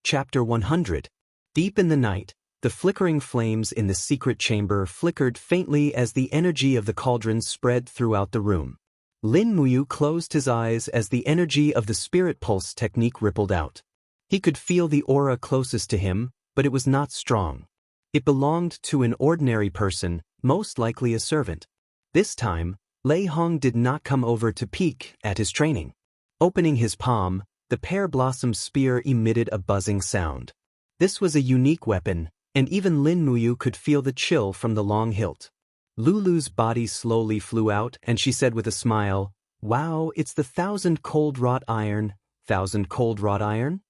Chapter 100. Deep in the night, the flickering flames in the secret chamber flickered faintly as the energy of the cauldron spread throughout the room. Lin Muyu closed his eyes as the energy of the spirit pulse technique rippled out. He could feel the aura closest to him, but it was not strong. It belonged to an ordinary person, most likely a servant. This time, Lei Hong did not come over to peek at his training. Opening his palm, the pear blossom spear emitted a buzzing sound. This was a unique weapon, and even Lin Muyu could feel the chill from the long hilt. Lulu's body slowly flew out, and she said with a smile, "Wow, it's the 1,000 cold wrought iron." 1,000 cold wrought iron?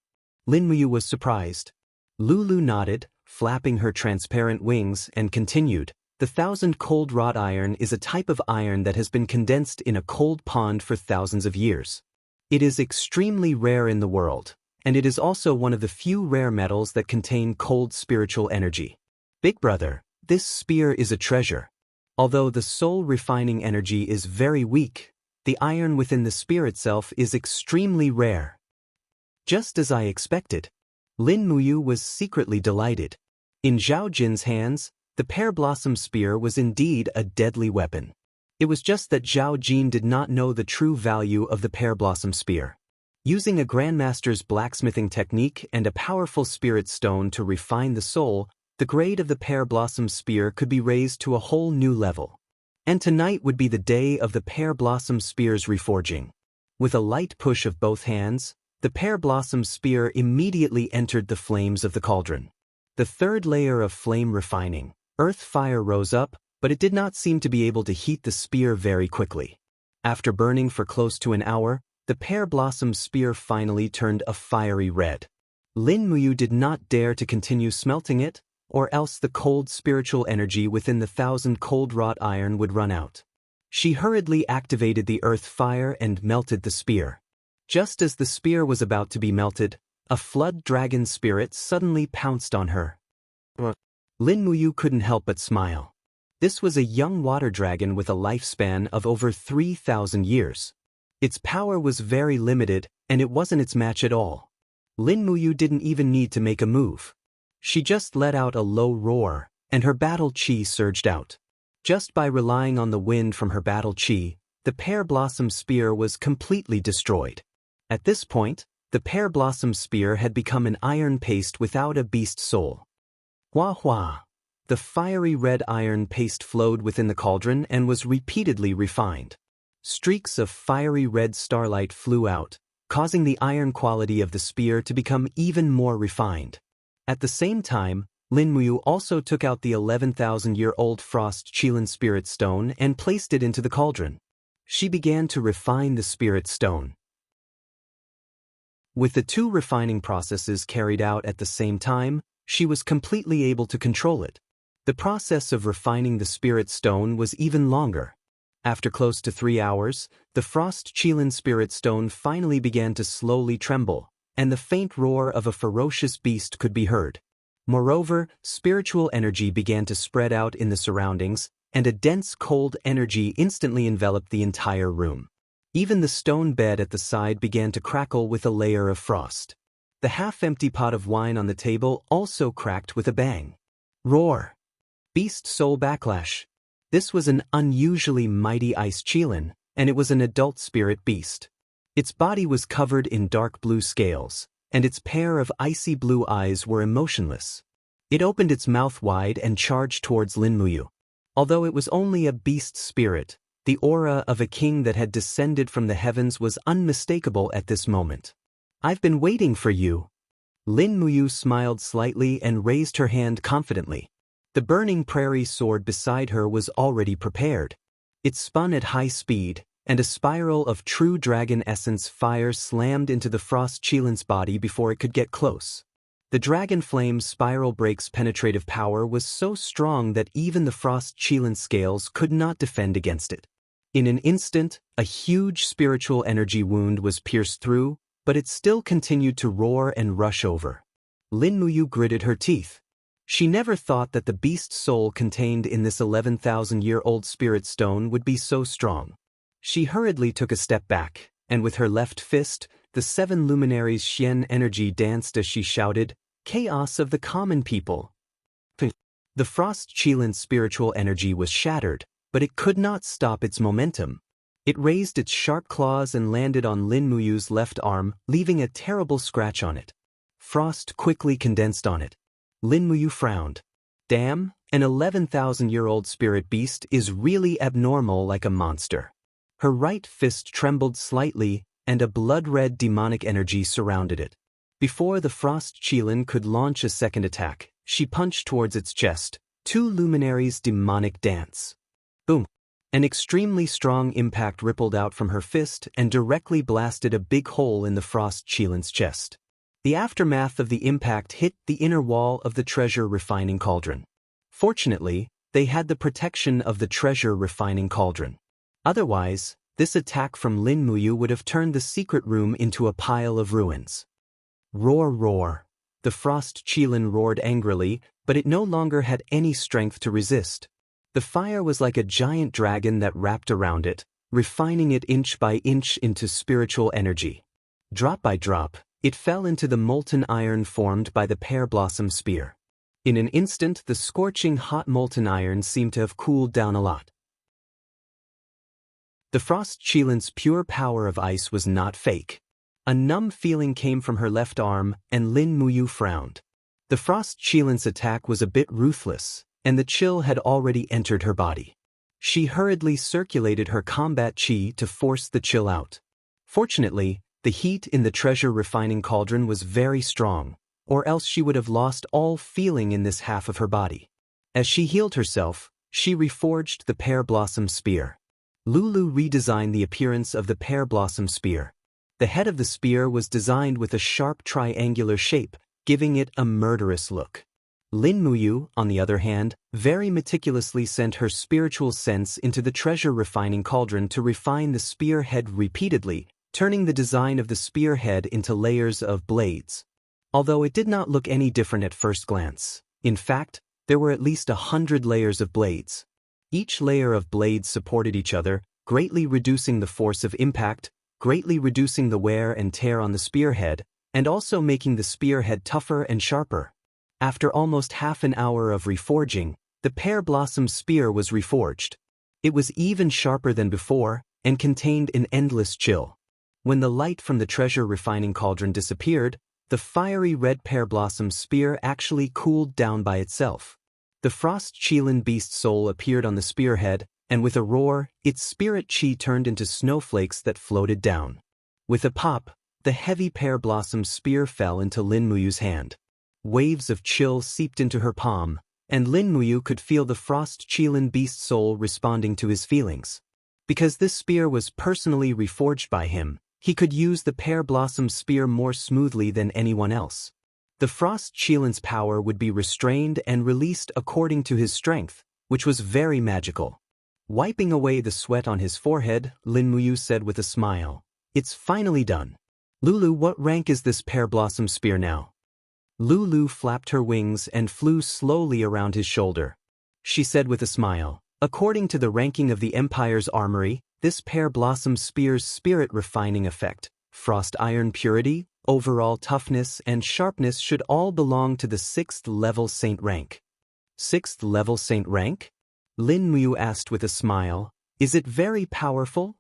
Lin Muyu was surprised. Lulu nodded, flapping her transparent wings, and continued, "The 1,000 cold wrought iron is a type of iron that has been condensed in a cold pond for thousands of years. It is extremely rare in the world, and it is also one of the few rare metals that contain cold spiritual energy. Big brother, this spear is a treasure. Although the soul refining energy is very weak, the iron within the spear itself is extremely rare." Just as I expected. Lin Muyu was secretly delighted. In Zhao Jin's hands, the pear blossom spear was indeed a deadly weapon. It was just that Zhao Jin did not know the true value of the pear blossom spear. Using a grandmaster's blacksmithing technique and a powerful spirit stone to refine the soul, the grade of the pear blossom spear could be raised to a whole new level. And tonight would be the day of the pear blossom spear's reforging. With a light push of both hands, the pear blossom spear immediately entered the flames of the cauldron. The third layer of flame refining, earth fire, rose up, but it did not seem to be able to heat the spear very quickly. After burning for close to an hour, the pear blossom spear finally turned a fiery red. Lin Muyu did not dare to continue smelting it, or else the cold spiritual energy within the 1,000 cold wrought iron would run out. She hurriedly activated the earth fire and melted the spear. Just as the spear was about to be melted, a flood dragon spirit suddenly pounced on her. Lin Muyu couldn't help but smile. This was a young water dragon with a lifespan of over 3,000 years. Its power was very limited, and it wasn't its match at all. Lin Muyu didn't even need to make a move. She just let out a low roar, and her battle chi surged out. Just by relying on the wind from her battle chi, the pear blossom spear was completely destroyed. At this point, the pear blossom spear had become an iron paste without a beast soul. Hua hua! The fiery red iron paste flowed within the cauldron and was repeatedly refined. Streaks of fiery red starlight flew out, causing the iron quality of the spear to become even more refined. At the same time, Lin Muyu also took out the 11,000-year-old frost Qilin spirit stone and placed it into the cauldron. She began to refine the spirit stone. With the two refining processes carried out at the same time, she was completely able to control it. The process of refining the spirit stone was even longer. After close to 3 hours, the frost Qilin spirit stone finally began to slowly tremble, and the faint roar of a ferocious beast could be heard. Moreover, spiritual energy began to spread out in the surroundings, and a dense cold energy instantly enveloped the entire room. Even the stone bed at the side began to crackle with a layer of frost. The half-empty pot of wine on the table also cracked with a bang. Roar! Beast Soul Backlash. This was an unusually mighty ice Qilin, and it was an adult spirit beast. Its body was covered in dark blue scales, and its pair of icy blue eyes were emotionless. It opened its mouth wide and charged towards Lin Muyu. Although it was only a beast spirit, the aura of a king that had descended from the heavens was unmistakable at this moment. "I've been waiting for you." Lin Muyu smiled slightly and raised her hand confidently. The burning prairie sword beside her was already prepared. It spun at high speed, and a spiral of true dragon essence fire slammed into the frost Qilin's body before it could get close. The dragon flame's spiral break's penetrative power was so strong that even the frost Qilin scales could not defend against it. In an instant, a huge spiritual energy wound was pierced through, but it still continued to roar and rush over. Lin Muyu gritted her teeth. She never thought that the beast soul contained in this 11,000-year-old spirit stone would be so strong. She hurriedly took a step back, and with her left fist, the 7 luminaries' Xian energy danced as she shouted, "Chaos of the common people." The Frost Qilin's spiritual energy was shattered, but it could not stop its momentum. It raised its sharp claws and landed on Lin Muyu's left arm, leaving a terrible scratch on it. Frost quickly condensed on it. Lin Muyu frowned. Damn, an 11,000-year-old spirit beast is really abnormal like a monster. Her right fist trembled slightly, and a blood-red demonic energy surrounded it. Before the Frost Qilin could launch a second attack, she punched towards its chest. 2 luminaries' demonic dance. Boom! An extremely strong impact rippled out from her fist and directly blasted a big hole in the Frost Qilin's chest. The aftermath of the impact hit the inner wall of the treasure refining cauldron. Fortunately, they had the protection of the treasure refining cauldron. Otherwise, this attack from Lin Muyu would have turned the secret room into a pile of ruins. Roar, roar. The Frost Qilin roared angrily, but it no longer had any strength to resist. The fire was like a giant dragon that wrapped around it, refining it inch by inch into spiritual energy. Drop by drop, it fell into the molten iron formed by the pear blossom spear. In an instant, the scorching hot molten iron seemed to have cooled down a lot. The Frost Qilin's pure power of ice was not fake. A numb feeling came from her left arm, and Lin Muyu frowned. The Frost Qilin's attack was a bit ruthless, and the chill had already entered her body. She hurriedly circulated her combat chi to force the chill out. Fortunately, the heat in the treasure refining cauldron was very strong, or else she would have lost all feeling in this half of her body. As she healed herself, she reforged the pear blossom spear. Lulu redesigned the appearance of the pear blossom spear. The head of the spear was designed with a sharp triangular shape, giving it a murderous look. Lin Muyu, on the other hand, very meticulously sent her spiritual sense into the treasure refining cauldron to refine the spear head repeatedly, turning the design of the spear head into layers of blades. Although it did not look any different at first glance. In fact, there were at least 100 layers of blades. Each layer of blades supported each other, greatly reducing the force of impact, greatly reducing the wear and tear on the spearhead, and also making the spearhead tougher and sharper. After almost half an hour of reforging, the pear blossom spear was reforged. It was even sharper than before, and contained an endless chill. When the light from the treasure refining cauldron disappeared, the fiery red pear blossom spear actually cooled down by itself. The Frost Qilin beast soul appeared on the spearhead, and with a roar, its spirit chi turned into snowflakes that floated down. With a pop, the heavy pear blossom spear fell into Lin Muyu's hand. Waves of chill seeped into her palm, and Lin Muyu could feel the Frost Qilin beast soul responding to his feelings. Because this spear was personally reforged by him, he could use the pear blossom spear more smoothly than anyone else. The Frost Qilin's power would be restrained and released according to his strength, which was very magical. Wiping away the sweat on his forehead, Lin Muyu said with a smile, "It's finally done. Lulu, what rank is this pear blossom spear now?" Lulu flapped her wings and flew slowly around his shoulder. She said with a smile, "According to the ranking of the Empire's armory, this pear blossom spear's spirit refining effect, frost iron purity, overall toughness and sharpness should all belong to the 6th level saint rank." 6th level saint rank? Lin Muyu asked with a smile, "Is it very powerful?"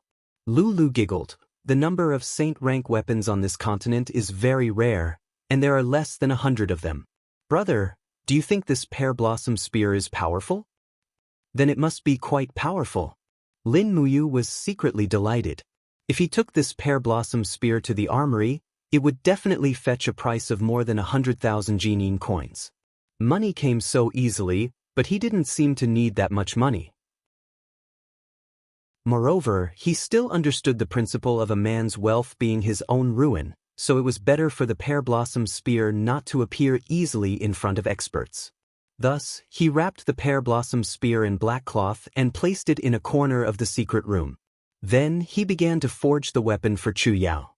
Lulu giggled. The number of saint rank weapons on this continent is very rare, and there are less than 100 of them. Brother, do you think this pear blossom spear is powerful? Then it must be quite powerful. Lin Muyu was secretly delighted. If he took this pear blossom spear to the armory, it would definitely fetch a price of more than 100,000 Jinyin coins. Money came so easily, but he didn't seem to need that much money. Moreover, he still understood the principle of a man's wealth being his own ruin, so it was better for the pear blossom spear not to appear easily in front of experts. Thus, he wrapped the pear blossom spear in black cloth and placed it in a corner of the secret room. Then he began to forge the weapon for Chu Yao.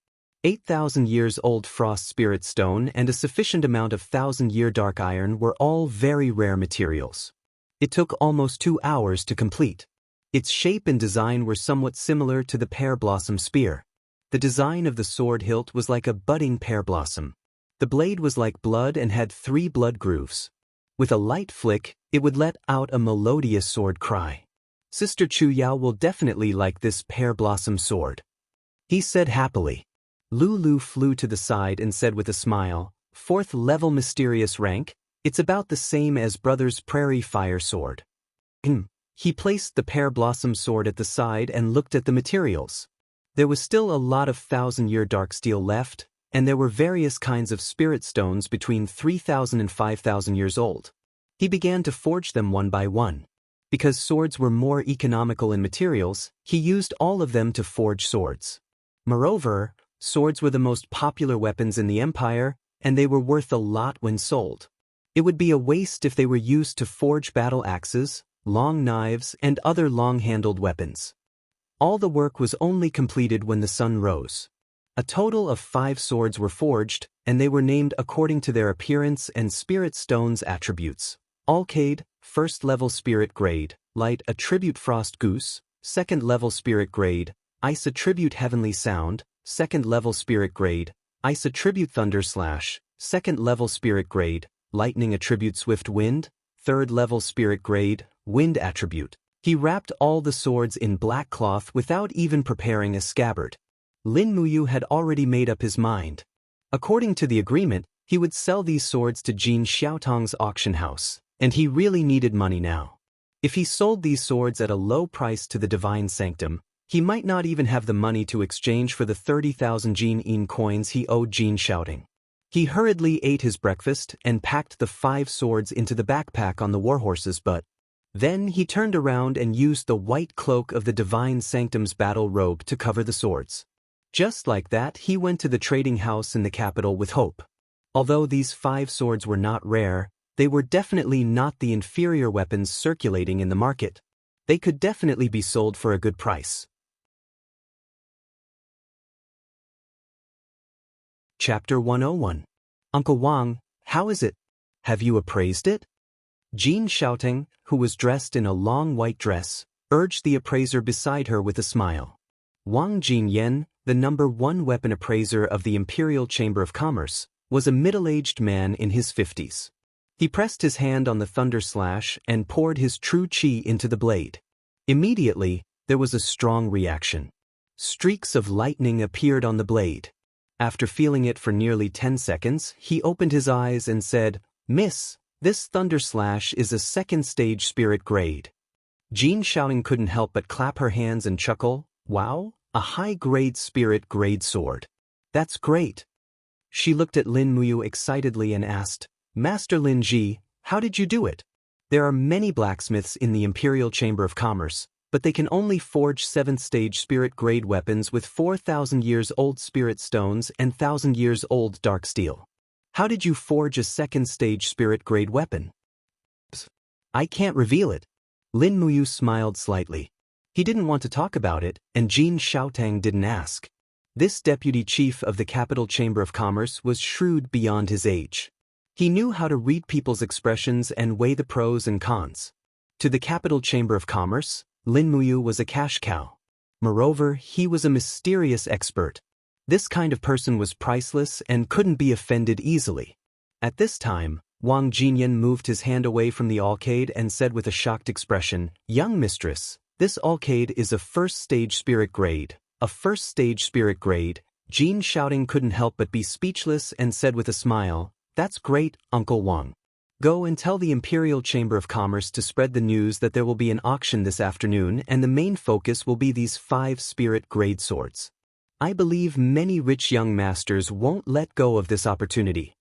8,000 years old frost spirit stone and a sufficient amount of 1,000-year dark iron were all very rare materials. It took almost 2 hours to complete. Its shape and design were somewhat similar to the pear blossom spear. The design of the sword hilt was like a budding pear blossom. The blade was like blood and had 3 blood grooves. With a light flick, it would let out a melodious sword cry. Sister Chu Yao will definitely like this pear blossom sword, he said happily. Lulu flew to the side and said with a smile, 4th level mysterious rank, it's about the same as Brother's Prairie Fire sword. He placed the pear blossom sword at the side and looked at the materials. There was still a lot of 1,000-year dark steel left, and there were various kinds of spirit stones between 3,000 and 5,000 years old. He began to forge them one by one. Because swords were more economical in materials, he used all of them to forge swords. Moreover, swords were the most popular weapons in the empire, and they were worth a lot when sold. It would be a waste if they were used to forge battle axes, long knives, and other long-handled weapons. All the work was only completed when the sun rose. A total of 5 swords were forged, and they were named according to their appearance and spirit stones attributes. Alcade, 1st level spirit grade, light attribute frost goose, 2nd level spirit grade, ice attribute heavenly sound, 2nd level spirit grade, ice attribute thunder slash, 2nd level spirit grade, lightning attribute swift wind, 3rd level spirit grade, wind attribute. He wrapped all the swords in black cloth without even preparing a scabbard. Lin Muyu had already made up his mind. According to the agreement, he would sell these swords to Jin Xiaotong's auction house, and he really needed money now. If he sold these swords at a low price to the divine sanctum, he might not even have the money to exchange for the 30,000 Jin Yin coins he owed Jin Xiaoting. He hurriedly ate his breakfast and packed the 5 swords into the backpack on the warhorses, but then he turned around and used the white cloak of the divine sanctum's battle robe to cover the swords. Just like that, he went to the trading house in the capital with hope. Although these 5 swords were not rare, they were definitely not the inferior weapons circulating in the market. They could definitely be sold for a good price. Chapter 101. Uncle Wang, how is it? Have you appraised it? Jin Xiaoting, who was dressed in a long white dress, urged the appraiser beside her with a smile. Wang Jinyan, the #1 weapon appraiser of the Imperial Chamber of Commerce, was a middle-aged man in his 50s. He pressed his hand on the thunder slash and poured his true qi into the blade. Immediately, there was a strong reaction. Streaks of lightning appeared on the blade. After feeling it for nearly 10 seconds, he opened his eyes and said, "Miss, this thunder slash is a 2nd stage spirit grade." Jin Xiaoting couldn't help but clap her hands and chuckle. Wow, a high-grade spirit grade sword. That's great. She looked at Lin Muyu excitedly and asked, Master Lin Ji, how did you do it? There are many blacksmiths in the Imperial Chamber of Commerce, but they can only forge 7th stage spirit grade weapons with 4,000 years old spirit stones and 1,000 years old dark steel. How did you forge a 2nd stage spirit grade weapon? I can't reveal it. Lin Muyu smiled slightly. He didn't want to talk about it, and Jin Xiaotang didn't ask. This deputy chief of the Capital Chamber of Commerce was shrewd beyond his age. He knew how to read people's expressions and weigh the pros and cons. To the Capital Chamber of Commerce, Lin Muyu was a cash cow. Moreover, he was a mysterious expert. This kind of person was priceless and couldn't be offended easily. At this time, Wang Jinyan moved his hand away from the alcade and said with a shocked expression, Young mistress, this alcade is a 1st stage spirit grade. A 1st stage spirit grade. Jin Xiaoting couldn't help but be speechless and said with a smile, That's great, Uncle Wang. Go and tell the Imperial Chamber of Commerce to spread the news that there will be an auction this afternoon and the main focus will be these 5 spirit grade swords. I believe many rich young masters won't let go of this opportunity.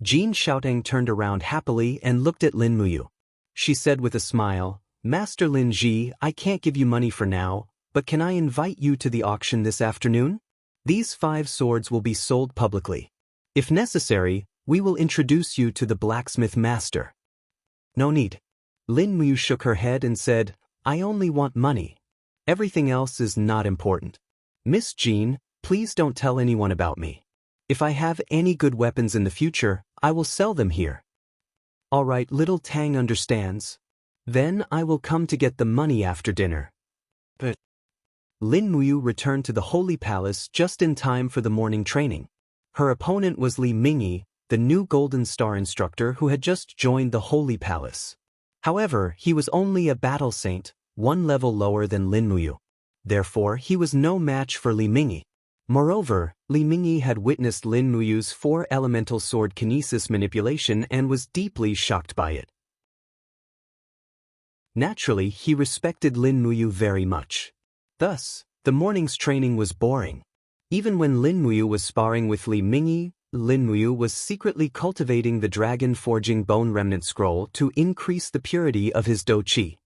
Jin Xiaoting turned around happily and looked at Lin Muyu. She said with a smile, Master Lin Ji, I can't give you money for now, but can I invite you to the auction this afternoon? These 5 swords will be sold publicly. If necessary, we will introduce you to the blacksmith master. No need. Lin Muyu shook her head and said, I only want money. Everything else is not important. Miss Jean, please don't tell anyone about me. If I have any good weapons in the future, I will sell them here. All right, little Tang understands. Then I will come to get the money after dinner. But Lin Muyu returned to the Holy Palace just in time for the morning training. Her opponent was Li Mingyi, the new Golden Star instructor who had just joined the Holy Palace. However, he was only a battle saint, one level lower than Lin Muyu. Therefore, he was no match for Li Mingyi. Moreover, Li Mingyi had witnessed Lin Muyu's 4-elemental sword kinesis manipulation and was deeply shocked by it. Naturally, he respected Lin Muyu very much. Thus, the morning's training was boring. Even when Lin Muyu was sparring with Li Mingyi, Lin Muyu was secretly cultivating the dragon-forging bone remnant scroll to increase the purity of his do qi.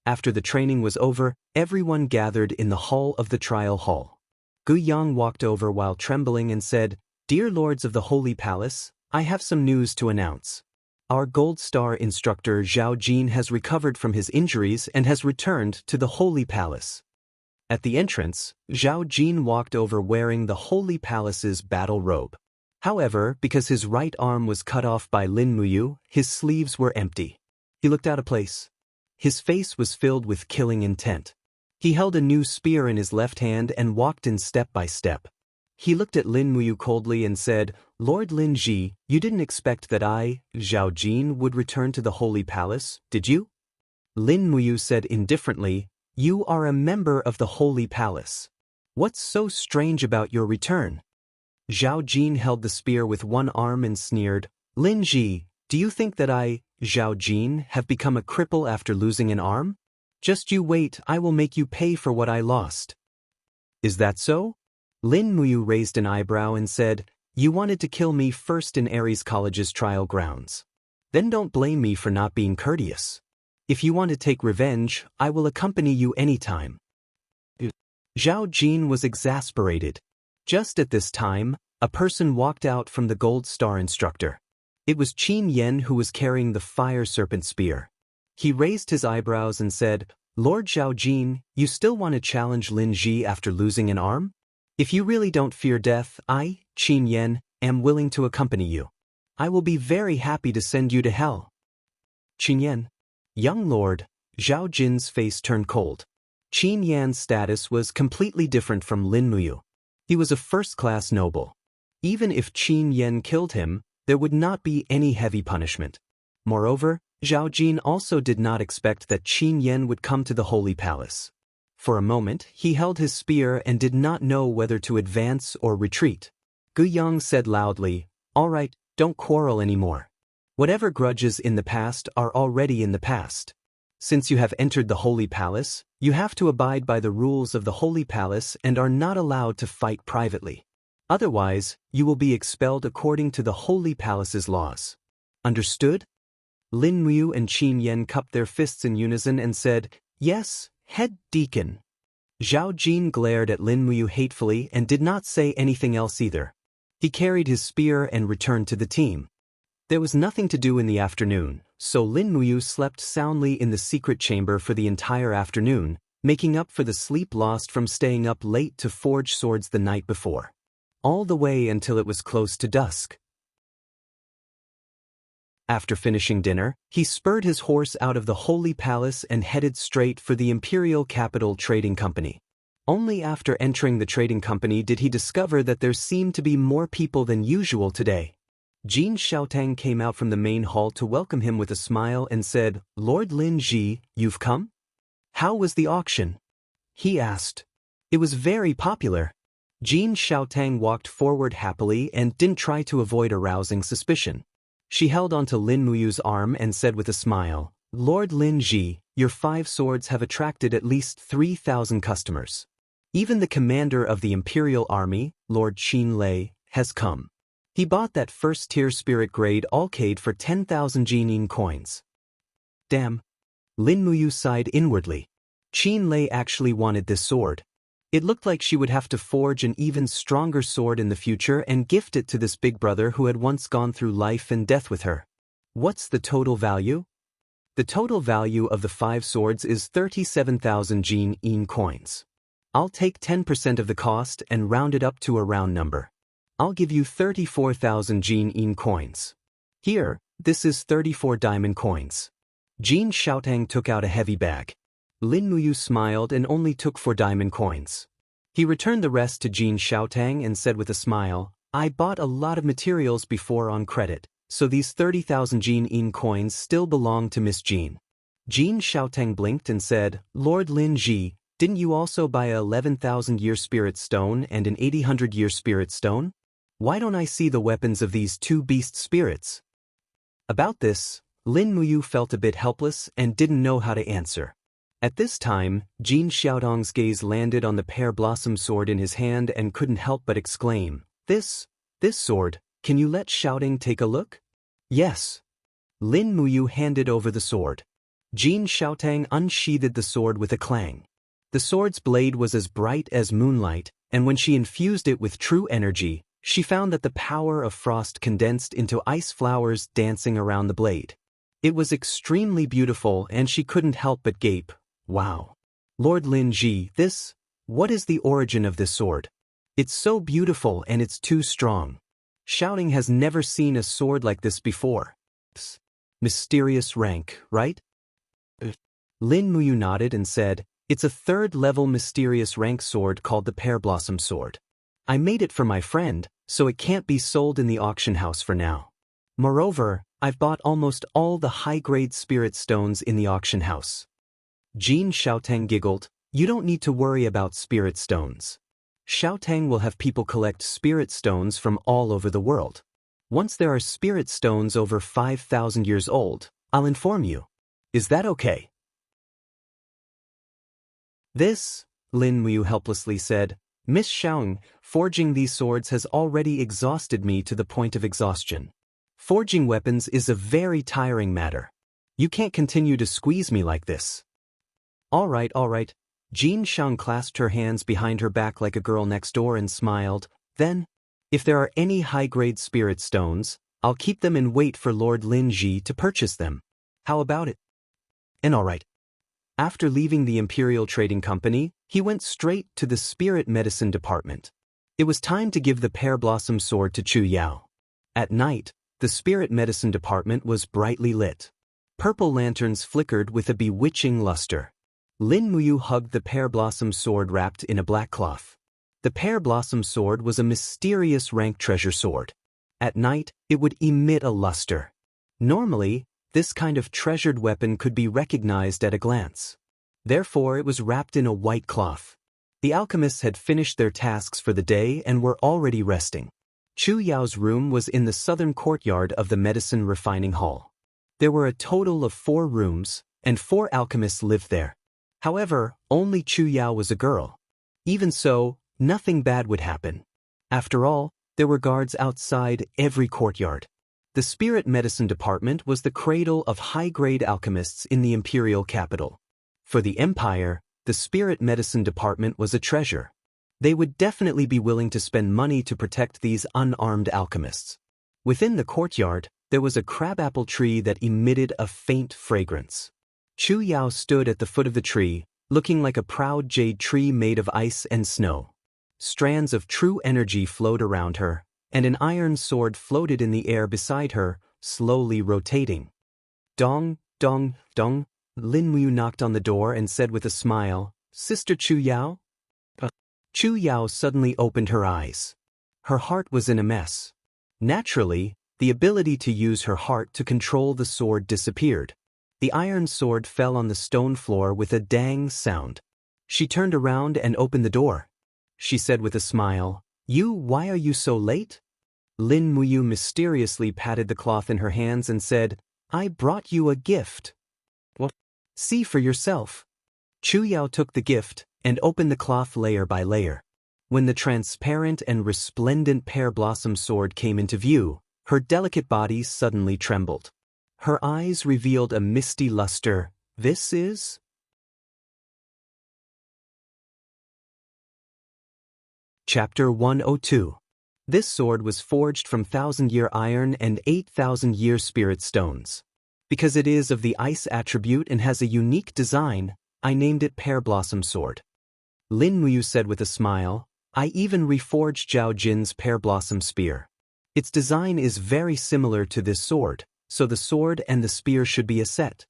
After the training was over, everyone gathered in the hall of the trial hall. Gu Yang walked over while trembling and said, "Dear lords of the Holy Palace, I have some news to announce. Our Gold Star instructor Zhao Jin has recovered from his injuries and has returned to the Holy Palace." At the entrance, Zhao Jin walked over wearing the Holy Palace's battle robe. However, because his right arm was cut off by Lin Muyu, his sleeves were empty. He looked out of place. His face was filled with killing intent. He held a new spear in his left hand and walked in step by step. He looked at Lin Muyu coldly and said, "Lord Lin Ji, you didn't expect that I, Zhao Jin, would return to the Holy Palace, did you?" Lin Muyu said indifferently, "You are a member of the Holy Palace. What's so strange about your return?" Zhao Jin held the spear with one arm and sneered, "Lin Ji, do you think that I, Zhao Jin, have become a cripple after losing an arm? Just you wait, I will make you pay for what I lost." "Is that so?" Lin Muyu raised an eyebrow and said, "You wanted to kill me first in Ares College's trial grounds. Then don't blame me for not being courteous. If you want to take revenge, I will accompany you anytime." Zhao Jin was exasperated. Just at this time, a person walked out from the Gold Star instructor. It was Qin Yen who was carrying the fire serpent spear. He raised his eyebrows and said, "Lord Zhao Jin, you still want to challenge Lin Ji after losing an arm? If you really don't fear death, I, Qin Yen, am willing to accompany you. I will be very happy to send you to hell." Qin Yen. Young lord, Zhao Jin's face turned cold. Qin Yan's status was completely different from Lin Muyu. He was a first-class noble. Even if Qin Yen killed him, there would not be any heavy punishment. Moreover, Zhao Jin also did not expect that Qin Yen would come to the Holy Palace. For a moment, he held his spear and did not know whether to advance or retreat. Gu Yang said loudly, "All right, don't quarrel anymore. Whatever grudges in the past are already in the past. Since you have entered the Holy Palace, you have to abide by the rules of the Holy Palace and are not allowed to fight privately. Otherwise, you will be expelled according to the Holy Palace's laws. Understood?" Lin Muyu and Qin Yen cupped their fists in unison and said, "Yes, head deacon." Zhao Jin glared at Lin Muyu hatefully and did not say anything else either. He carried his spear and returned to the team. There was nothing to do in the afternoon, so Lin Muyu slept soundly in the secret chamber for the entire afternoon, making up for the sleep lost from staying up late to forge swords the night before. All the way until it was close to dusk. After finishing dinner, he spurred his horse out of the Holy Palace and headed straight for the Imperial Capital Trading Company. Only after entering the trading company did he discover that there seemed to be more people than usual today. Jin Xiaotang came out from the main hall to welcome him with a smile and said, "Lord Lin Ji, you've come? How was the auction?" he asked. "It was very popular." Jin Xiaotang walked forward happily and didn't try to avoid arousing suspicion. She held onto Lin Muyu's arm and said with a smile, "Lord Lin Ji, your 5 swords have attracted at least 3,000 customers. Even the commander of the Imperial Army, Lord Qin Lei, has come. He bought that first-tier spirit-grade alcade for 10,000 Jinin coins." Damn. Lin Muyu sighed inwardly. Qin Lei actually wanted this sword. It looked like she would have to forge an even stronger sword in the future and gift it to this big brother who had once gone through life and death with her. What's the total value? The total value of the 5 swords is 37,000 Jinin coins. I'll take 10% of the cost and round it up to a round number. I'll give you 34,000 Jinin coins. Here, this is 34 diamond coins. Jin Xiaotang took out a heavy bag. Lin Muyu smiled and only took 4 diamond coins. He returned the rest to Jin Xiaotang and said with a smile, I bought a lot of materials before on credit, so these 30,000 Jin Yin coins still belong to Miss Jin. Jin Xiaotang blinked and said, Lord Lin Ji, didn't you also buy a 11,000-year spirit stone and an 800-year spirit stone? Why don't I see the weapons of these 2 beast spirits? About this, Lin Muyu felt a bit helpless and didn't know how to answer. At this time, Jin Xiaotang's gaze landed on the pear blossom sword in his hand and couldn't help but exclaim, This sword, can you let Xiaotang take a look? Yes. Lin Muyu handed over the sword. Jin Xiaotang unsheathed the sword with a clang. The sword's blade was as bright as moonlight, and when she infused it with true energy, she found that the power of frost condensed into ice flowers dancing around the blade. It was extremely beautiful and she couldn't help but gape, Wow. Lord Lin Ji, what is the origin of this sword? It's so beautiful and it's too strong. Xiaotang has never seen a sword like this before. Mysterious rank, right? Lin Muyu nodded and said, It's a 3rd-level mysterious rank sword called the Pear Blossom Sword. I made it for my friend, so it can't be sold in the auction house for now. Moreover, I've bought almost all the high-grade spirit stones in the auction house. Jin Xiaotang giggled, You don't need to worry about spirit stones. Xiaotang will have people collect spirit stones from all over the world. Once there are spirit stones over 5,000 years old, I'll inform you. Is that okay? Lin Muyu helplessly said, Miss Xiaotang, forging these swords has already exhausted me to the point of exhaustion. Forging weapons is a very tiring matter. You can't continue to squeeze me like this. All right. Jin Xiaotang clasped her hands behind her back like a girl next door and smiled. Then, if there are any high-grade spirit stones, I'll keep them and wait for Lord Lin Ji to purchase them. How about it? And all right. After leaving the Imperial Trading Company, he went straight to the Spirit Medicine Department. It was time to give the Pear Blossom Sword to Chu Yao. At night, the Spirit Medicine Department was brightly lit. Purple lanterns flickered with a bewitching luster. Lin Muyu hugged the Pear Blossom Sword wrapped in a black cloth. The Pear Blossom Sword was a mysterious rank treasure sword. At night, it would emit a luster. Normally, this kind of treasured weapon could be recognized at a glance. Therefore, it was wrapped in a white cloth. The alchemists had finished their tasks for the day and were already resting. Chu Yao's room was in the southern courtyard of the medicine refining hall. There were a total of 4 rooms, and 4 alchemists lived there. However, only Chu Yao was a girl. Even so, nothing bad would happen. After all, there were guards outside every courtyard. The Spirit Medicine Department was the cradle of high-grade alchemists in the imperial capital. For the Empire, the Spirit Medicine Department was a treasure. They would definitely be willing to spend money to protect these unarmed alchemists. Within the courtyard, there was a crabapple tree that emitted a faint fragrance. Chu Yao stood at the foot of the tree, looking like a proud jade tree made of ice and snow. Strands of true energy flowed around her, and an iron sword floated in the air beside her, slowly rotating. Dong, dong, dong. Lin Muyu knocked on the door and said with a smile, Sister Chu Yao? Chu Yao suddenly opened her eyes. Her heart was in a mess. Naturally, the ability to use her heart to control the sword disappeared. The iron sword fell on the stone floor with a dang sound. She turned around and opened the door. She said with a smile, Why are you so late? Lin Muyu mysteriously patted the cloth in her hands and said, I brought you a gift. What? See for yourself. Chu Yao took the gift and opened the cloth layer by layer. When the transparent and resplendent pear blossom sword came into view, her delicate body suddenly trembled. Her eyes revealed a misty luster. This is? Chapter 102. This sword was forged from 1,000-year iron and 8,000-year spirit stones. Because it is of the ice attribute and has a unique design, I named it Pear Blossom Sword. Lin Muyu said with a smile, I even reforged Zhao Jin's Pear Blossom Spear. Its design is very similar to this sword, so the sword and the spear should be a set.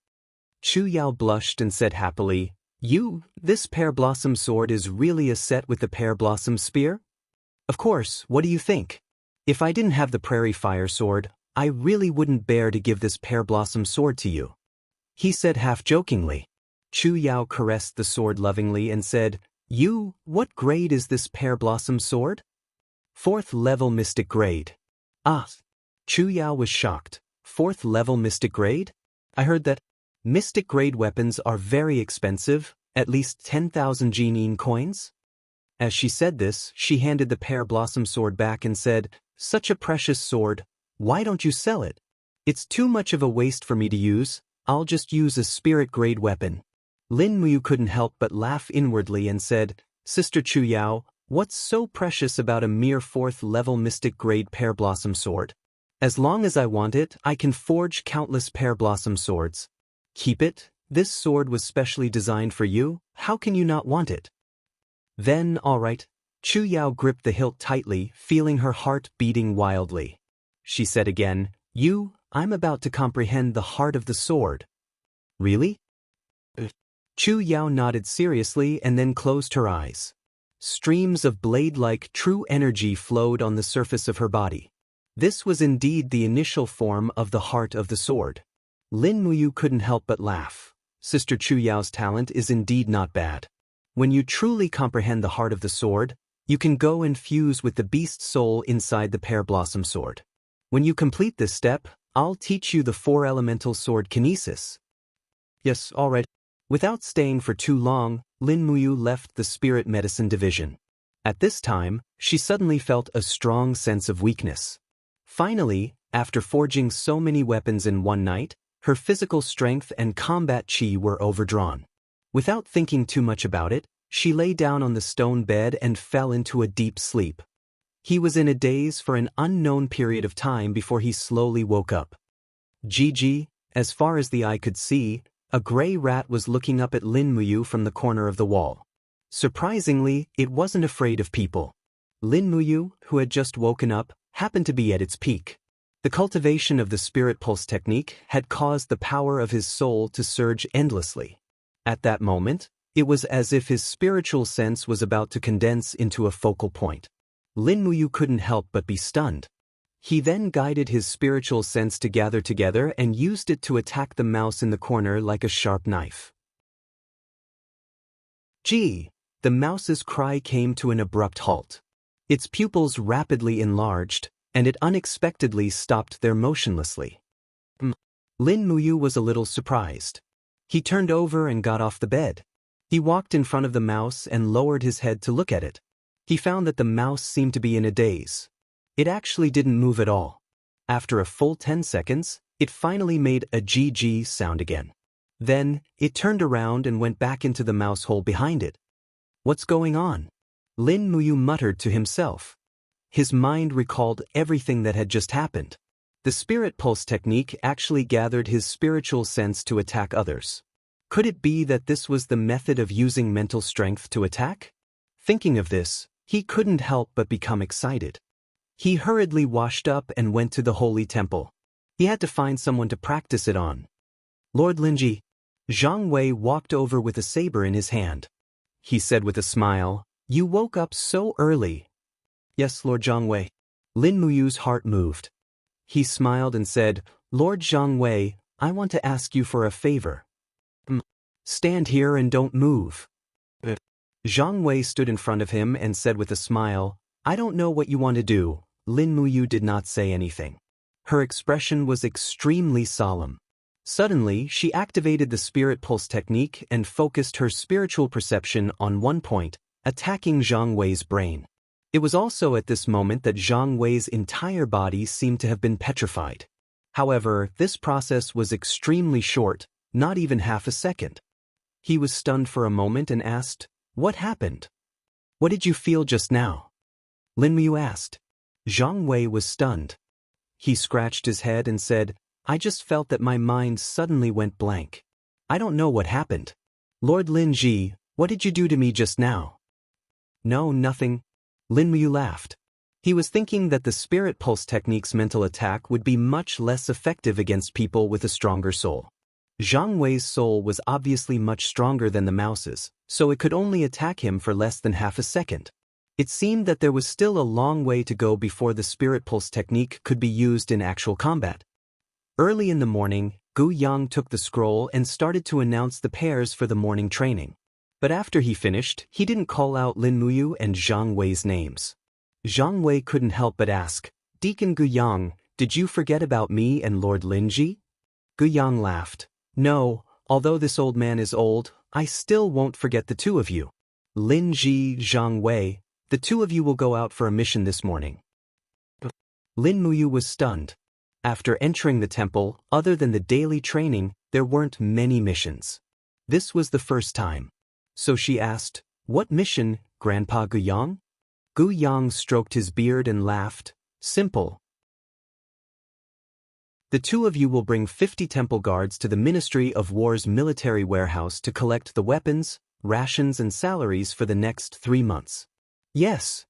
Chu Yao blushed and said happily, This pear blossom sword is really a set with the pear blossom spear? Of course, what do you think? If I didn't have the prairie fire sword, I really wouldn't bear to give this pear blossom sword to you. He said half-jokingly. Chu Yao caressed the sword lovingly and said, What grade is this pear blossom sword? 4th level mystic grade. Ah. Chu Yao was shocked. 4th level mystic grade? I heard that mystic grade weapons are very expensive, at least 10,000 Jinyin coins? As she said this, she handed the pear blossom sword back and said, Such a precious sword, why don't you sell it? It's too much of a waste for me to use, I'll just use a spirit grade weapon. Lin Muyu couldn't help but laugh inwardly and said, Sister Chu Yao, what's so precious about a mere 4th level mystic grade pear blossom sword? As long as I want it, I can forge countless pear blossom swords. Keep it, this sword was specially designed for you, how can you not want it? Then, all right. Chu Yao gripped the hilt tightly, feeling her heart beating wildly. She said again, I'm about to comprehend the heart of the sword. Really? Chu Yao nodded seriously and then closed her eyes. Streams of blade-like true energy flowed on the surface of her body. This was indeed the initial form of the heart of the sword. Lin Muyu couldn't help but laugh. Sister Chu Yao's talent is indeed not bad. When you truly comprehend the heart of the sword, you can go and fuse with the beast soul inside the pear blossom sword. When you complete this step, I'll teach you the 4-elemental sword kinesis. Yes, all right. Without staying for too long, Lin Muyu left the spirit medicine division. At this time, she suddenly felt a strong sense of weakness. Finally, after forging so many weapons in one night, her physical strength and combat chi were overdrawn. Without thinking too much about it, she lay down on the stone bed and fell into a deep sleep. He was in a daze for an unknown period of time before he slowly woke up. As far as the eye could see, a gray rat was looking up at Lin Muyu from the corner of the wall. Surprisingly, it wasn't afraid of people. Lin Muyu, who had just woken up, happened to be at its peak. The cultivation of the spirit pulse technique had caused the power of his soul to surge endlessly. At that moment, it was as if his spiritual sense was about to condense into a focal point. Lin Muyu couldn't help but be stunned. He then guided his spiritual sense to gather together and used it to attack the mouse in the corner like a sharp knife. The mouse's cry came to an abrupt halt. Its pupils rapidly enlarged, and it unexpectedly stopped there motionlessly. Lin Muyu was a little surprised. He turned over and got off the bed. He walked in front of the mouse and lowered his head to look at it. He found that the mouse seemed to be in a daze. It actually didn't move at all. After a full 10 seconds, it finally made a GG sound again. Then, it turned around and went back into the mouse hole behind it. What's going on? Lin Muyu muttered to himself. His mind recalled everything that had just happened. The spirit pulse technique actually gathered his spiritual sense to attack others. Could it be that this was the method of using mental strength to attack? Thinking of this, he couldn't help but become excited. He hurriedly washed up and went to the holy temple. He had to find someone to practice it on. Lord Linji. Zhang Wei walked over with a saber in his hand. He said with a smile, You woke up so early. Yes, Lord Zhang Wei. Lin Muyu's heart moved. He smiled and said, Lord Zhang Wei, I want to ask you for a favor. Stand here and don't move. Zhang Wei stood in front of him and said with a smile, I don't know what you want to do. Lin Muyu did not say anything. Her expression was extremely solemn. Suddenly, she activated the spirit pulse technique and focused her spiritual perception on one point, attacking Zhang Wei's brain. It was also at this moment that Zhang Wei's entire body seemed to have been petrified. However, this process was extremely short, not even half a second. He was stunned for a moment and asked, What happened? What did you feel just now? Lin Muyu asked. Zhang Wei was stunned. He scratched his head and said, I just felt that my mind suddenly went blank. I don't know what happened. Lord Lin Ji, what did you do to me just now? No, nothing. Lin Muyu laughed. He was thinking that the spirit pulse technique's mental attack would be much less effective against people with a stronger soul. Zhang Wei's soul was obviously much stronger than the mouse's, so it could only attack him for less than half a second. It seemed that there was still a long way to go before the spirit pulse technique could be used in actual combat. Early in the morning, Gu Yang took the scroll and started to announce the pairs for the morning training. But after he finished, he didn't call out Lin Muyu and Zhang Wei's names. Zhang Wei couldn't help but ask, "Deacon Gu Yang, did you forget about me and Lord Linji?" Gu Yang laughed. "No, although this old man is old, I still won't forget the two of you. Linji, Zhang Wei, the two of you will go out for a mission this morning." Lin Muyu was stunned. After entering the temple, other than the daily training, there weren't many missions. This was the first time. So she asked, "What mission, Grandpa Gu Yang?" Gu Yang stroked his beard and laughed. "Simple. The two of you will bring 50 temple guards to the Ministry of War's military warehouse to collect the weapons, rations and salaries for the next 3 months." Yes.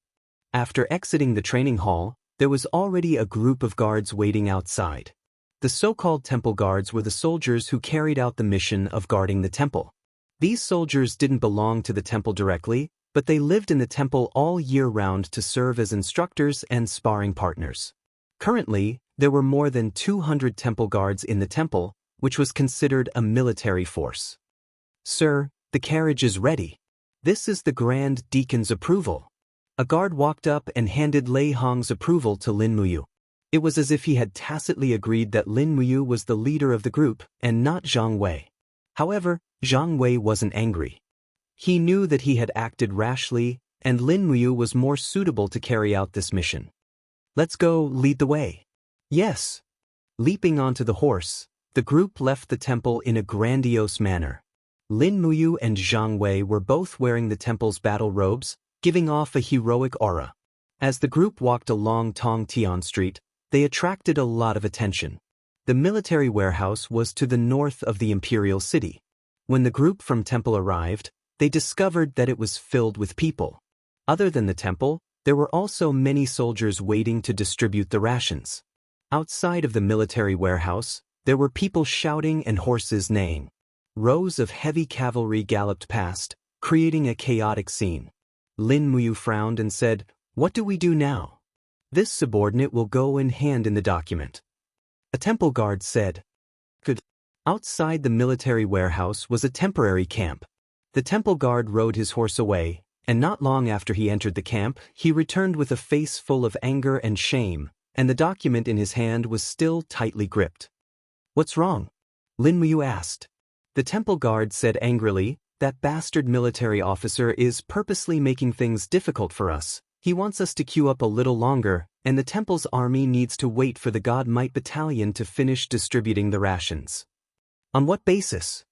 After exiting the training hall, there was already a group of guards waiting outside. The so-called temple guards were the soldiers who carried out the mission of guarding the temple. These soldiers didn't belong to the temple directly, but they lived in the temple all year round to serve as instructors and sparring partners. Currently, there were more than 200 temple guards in the temple, which was considered a military force. "Sir, the carriage is ready. This is the Grand Deacon's approval." A guard walked up and handed Lei Hong's approval to Lin Muyu. It was as if he had tacitly agreed that Lin Muyu was the leader of the group and not Zhang Wei. However, Zhang Wei wasn't angry. He knew that he had acted rashly, and Lin Muyu was more suitable to carry out this mission. "Let's go, lead the way." "Yes." Leaping onto the horse, the group left the temple in a grandiose manner. Lin Muyu and Zhang Wei were both wearing the temple's battle robes, giving off a heroic aura. As the group walked along Tongtian Street, they attracted a lot of attention. The military warehouse was to the north of the imperial city. When the group from temple arrived, they discovered that it was filled with people. Other than the temple, there were also many soldiers waiting to distribute the rations. Outside of the military warehouse, there were people shouting and horses neighing. Rows of heavy cavalry galloped past, creating a chaotic scene. Lin Muyu frowned and said, "What do we do now?" "This subordinate will go in hand in the document." A temple guard said. "Good." Outside the military warehouse was a temporary camp. The temple guard rode his horse away, and not long after he entered the camp, he returned with a face full of anger and shame, and the document in his hand was still tightly gripped. "What's wrong?" Lin Muyu asked. The temple guard said angrily, "That bastard military officer is purposely making things difficult for us. He wants us to queue up a little longer, and the temple's army needs to wait for the God Might Battalion to finish distributing the rations." "On what basis?"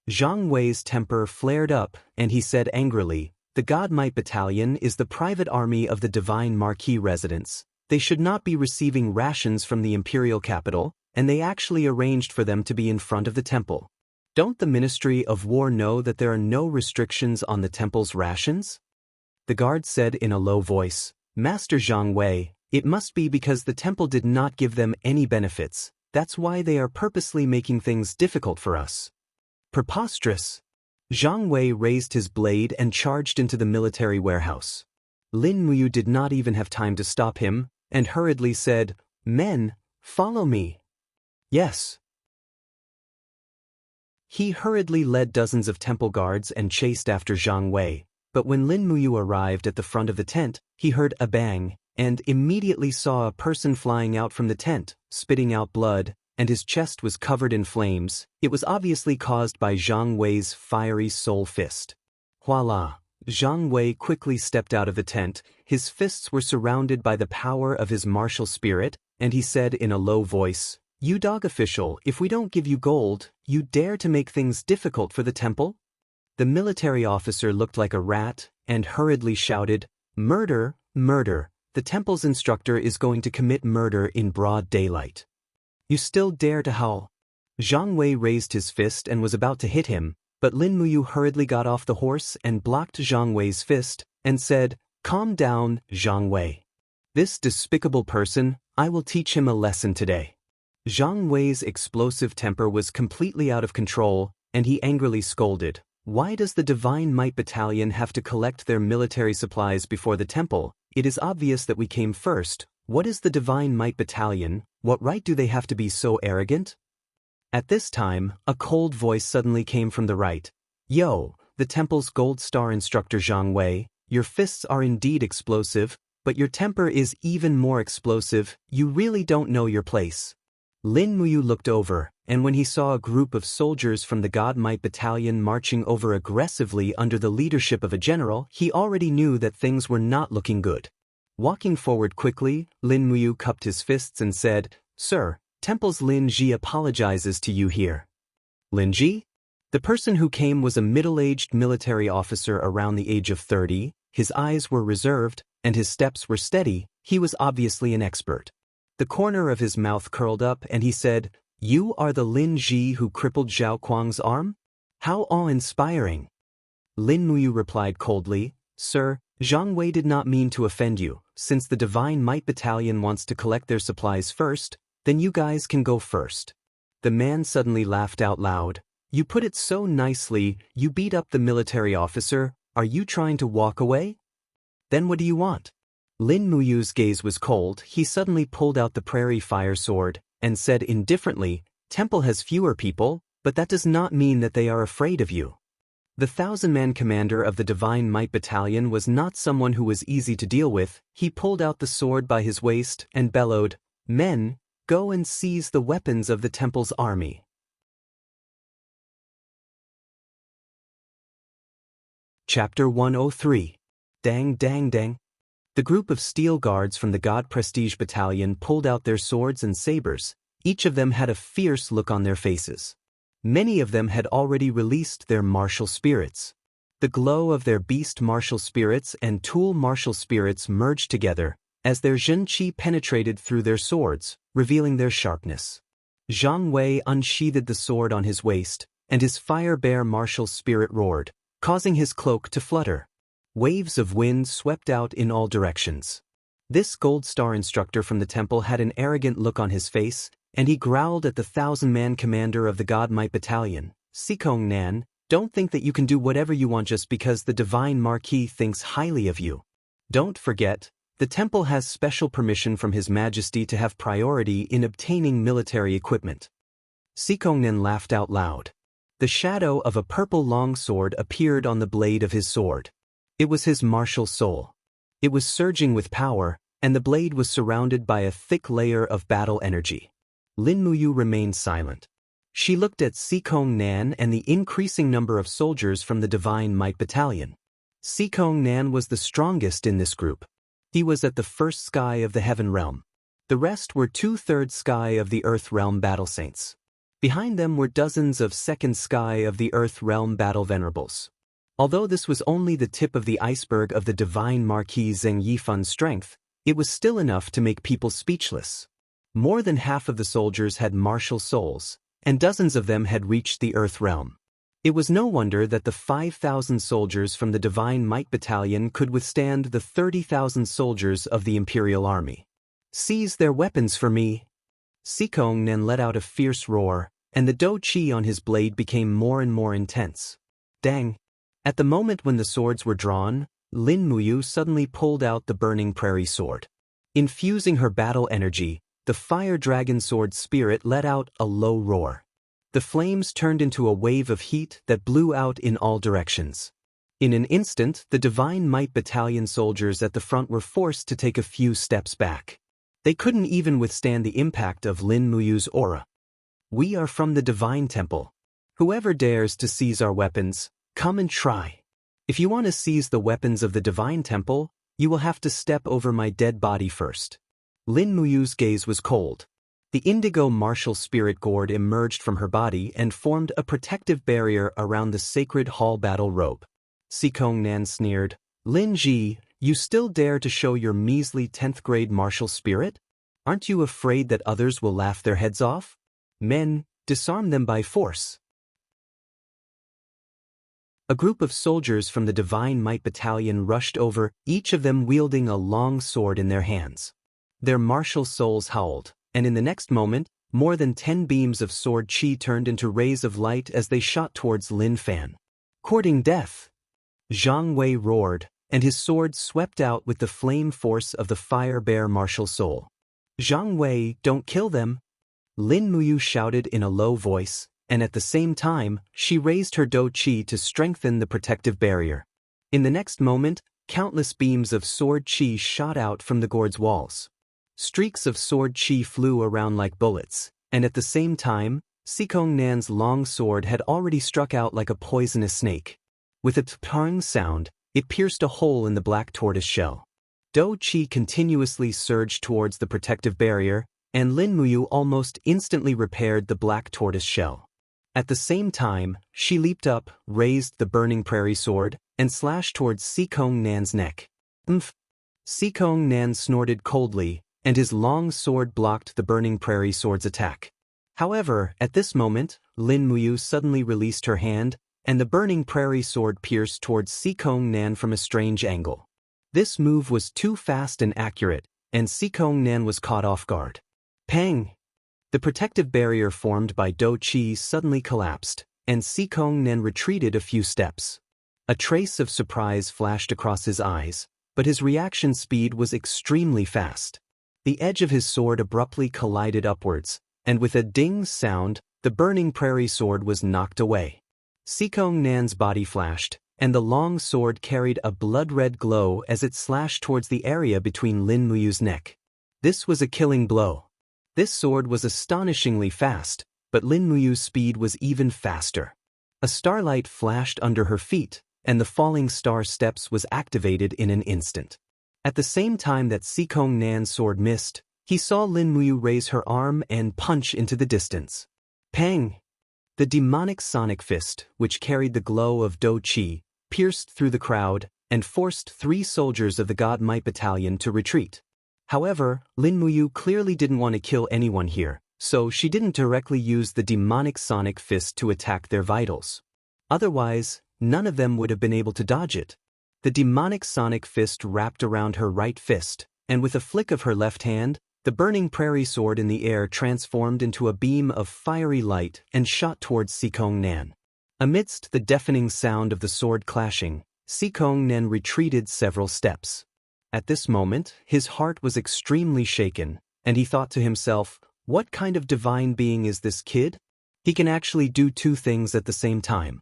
Zhang Wei's temper flared up, and he said angrily, "The God Might Battalion is the private army of the Divine Marquis residents. They should not be receiving rations from the imperial capital, and they actually arranged for them to be in front of the temple. Don't the Ministry of War know that there are no restrictions on the temple's rations?" The guard said in a low voice, "Master Zhang Wei, it must be because the temple did not give them any benefits. That's why they are purposely making things difficult for us." "Preposterous." Zhang Wei raised his blade and charged into the military warehouse. Lin Muyu did not even have time to stop him, and hurriedly said, "Men, follow me." "Yes." He hurriedly led dozens of temple guards and chased after Zhang Wei, but when Lin Muyu arrived at the front of the tent, he heard a bang, and immediately saw a person flying out from the tent, spitting out blood, and his chest was covered in flames. It was obviously caused by Zhang Wei's fiery soul fist. Voila! Zhang Wei quickly stepped out of the tent, his fists were surrounded by the power of his martial spirit, and he said in a low voice, "You dog official, if we don't give you gold, you dare to make things difficult for the temple?" The military officer looked like a rat, and hurriedly shouted, "Murder, murder, the temple's instructor is going to commit murder in broad daylight. You still dare to howl?" Zhang Wei raised his fist and was about to hit him, but Lin Muyu hurriedly got off the horse and blocked Zhang Wei's fist, and said, "Calm down, Zhang Wei. This despicable person, I will teach him a lesson today." Zhang Wei's explosive temper was completely out of control, and he angrily scolded, "Why does the Divine Might Battalion have to collect their military supplies before the temple? It is obvious that we came first. What is the Divine Might Battalion? What right do they have to be so arrogant?" At this time, a cold voice suddenly came from the right. "Yo, the temple's Gold Star instructor Zhang Wei, your fists are indeed explosive, but your temper is even more explosive. You really don't know your place." Lin Muyu looked over, and when he saw a group of soldiers from the God Might Battalion marching over aggressively under the leadership of a general, he already knew that things were not looking good. Walking forward quickly, Lin Muyu cupped his fists and said, "Sir, Temple's Lin Ji apologizes to you here." Lin Ji? The person who came was a middle-aged military officer around the age of 30, his eyes were reserved, and his steps were steady. He was obviously an expert. The corner of his mouth curled up and he said, "You are the Lin Ji who crippled Zhao Kuang's arm? How awe-inspiring." Lin Muyu replied coldly, "Sir, Zhang Wei did not mean to offend you. Since the Divine Might Battalion wants to collect their supplies first, then you guys can go first." The man suddenly laughed out loud. "You put it so nicely, you beat up the military officer. Are you trying to walk away? Then what do you want?" Lin Muyu's gaze was cold. He suddenly pulled out the prairie fire sword and said indifferently, "Temple has fewer people, but that does not mean that they are afraid of you." The 1,000-man commander of the Divine Might Battalion was not someone who was easy to deal with. He pulled out the sword by his waist and bellowed, "Men, go and seize the weapons of the Temple's army." Chapter 103. Dang dang dang. The group of steel guards from the God Prestige Battalion pulled out their swords and sabers. Each of them had a fierce look on their faces. Many of them had already released their martial spirits. The glow of their beast martial spirits and tool martial spirits merged together as their Zhen Qi penetrated through their swords, revealing their sharpness. Zhang Wei unsheathed the sword on his waist, and his fire bear martial spirit roared, causing his cloak to flutter. Waves of wind swept out in all directions. This Gold Star instructor from the temple had an arrogant look on his face, and he growled at the 1,000-man commander of the God Might Battalion, "Sikong Nan, don't think that you can do whatever you want just because the Divine Marquis thinks highly of you. Don't forget, the temple has special permission from His Majesty to have priority in obtaining military equipment." Sikong Nan laughed out loud. The shadow of a purple longsword appeared on the blade of his sword. It was his martial soul. It was surging with power, and the blade was surrounded by a thick layer of battle energy. Lin Muyu remained silent. She looked at Sikong Nan and the increasing number of soldiers from the Divine Might Battalion. Sikong Nan was the strongest in this group. He was at the first sky of the Heaven Realm. The rest were 2/3 sky of the Earth Realm Battle Saints. Behind them were dozens of second sky of the Earth Realm Battle Venerables. Although this was only the tip of the iceberg of the Divine Marquis Zheng Yifan's strength, it was still enough to make people speechless. More than half of the soldiers had martial souls, and dozens of them had reached the Earth Realm. It was no wonder that the 5,000 soldiers from the Divine Might Battalion could withstand the 30,000 soldiers of the Imperial Army. "Seize their weapons for me!" Sikong Nan let out a fierce roar, and the Do Qi on his blade became more and more intense. Dang! At the moment when the swords were drawn, Lin Muyu suddenly pulled out the burning prairie sword. Infusing her battle energy, the fire dragon sword spirit let out a low roar. The flames turned into a wave of heat that blew out in all directions. In an instant, the Divine Might Battalion soldiers at the front were forced to take a few steps back. They couldn't even withstand the impact of Lin Muyu's aura. "We are from the Divine Temple. Whoever dares to seize our weapons, come and try. If you want to seize the weapons of the Divine Temple, you will have to step over my dead body first." Lin Muyu's gaze was cold. The indigo martial spirit gourd emerged from her body and formed a protective barrier around the sacred hall battle robe. Sikong Nan sneered, "Lin Ji, you still dare to show your measly 10th grade martial spirit? Aren't you afraid that others will laugh their heads off? Men, disarm them by force." A group of soldiers from the Divine Might Battalion rushed over, each of them wielding a long sword in their hands. Their martial souls howled, and in the next moment, More than 10 beams of sword chi turned into rays of light as they shot towards Lin Fan. Courting death! Zhang Wei roared, and his sword swept out with the flame force of the fire bear martial soul. Zhang Wei, don't kill them! Lin Muyu shouted in a low voice, and at the same time, she raised her Do Chi to strengthen the protective barrier. In the next moment, countless beams of sword chi shot out from the gourd's walls. Streaks of sword chi flew around like bullets, and at the same time, Sikong Nan's long sword had already struck out like a poisonous snake. With a pang sound, it pierced a hole in the black tortoise shell. Do Chi continuously surged towards the protective barrier, and Lin Muyu almost instantly repaired the black tortoise shell. At the same time, she leaped up, raised the burning prairie sword, and slashed towards Sikong Nan's neck. Sikong Nan snorted coldly, and his long sword blocked the burning prairie sword's attack. However, at this moment, Lin Muyu suddenly released her hand, and the burning prairie sword pierced towards Sikong Nan from a strange angle. This move was too fast and accurate, and Sikong Nan was caught off guard. Pang! The protective barrier formed by Do Chi suddenly collapsed, and Sikong Nan retreated a few steps. A trace of surprise flashed across his eyes, but his reaction speed was extremely fast. The edge of his sword abruptly collided upwards, and with a ding sound, the burning prairie sword was knocked away. Sikong Nan's body flashed, and the long sword carried a blood-red glow as it slashed towards the area between Lin Muyu's neck. This was a killing blow. This sword was astonishingly fast, but Lin Muyu's speed was even faster. A starlight flashed under her feet, and the falling star steps was activated in an instant. At the same time that Sikong Nan's sword missed, he saw Lin Muyu raise her arm and punch into the distance. Pang! The demonic sonic fist, which carried the glow of Do Chi, pierced through the crowd and forced 3 soldiers of the God Might Battalion to retreat. However, Lin Muyu clearly didn't want to kill anyone here, so she didn't directly use the demonic sonic fist to attack their vitals. Otherwise, none of them would have been able to dodge it. The demonic sonic fist wrapped around her right fist, and with a flick of her left hand, the burning prairie sword in the air transformed into a beam of fiery light and shot towards Sikong Nan. Amidst the deafening sound of the sword clashing, Sikong Nan retreated several steps. At this moment, his heart was extremely shaken, and he thought to himself, what kind of divine being is this kid? He can actually do 2 things at the same time.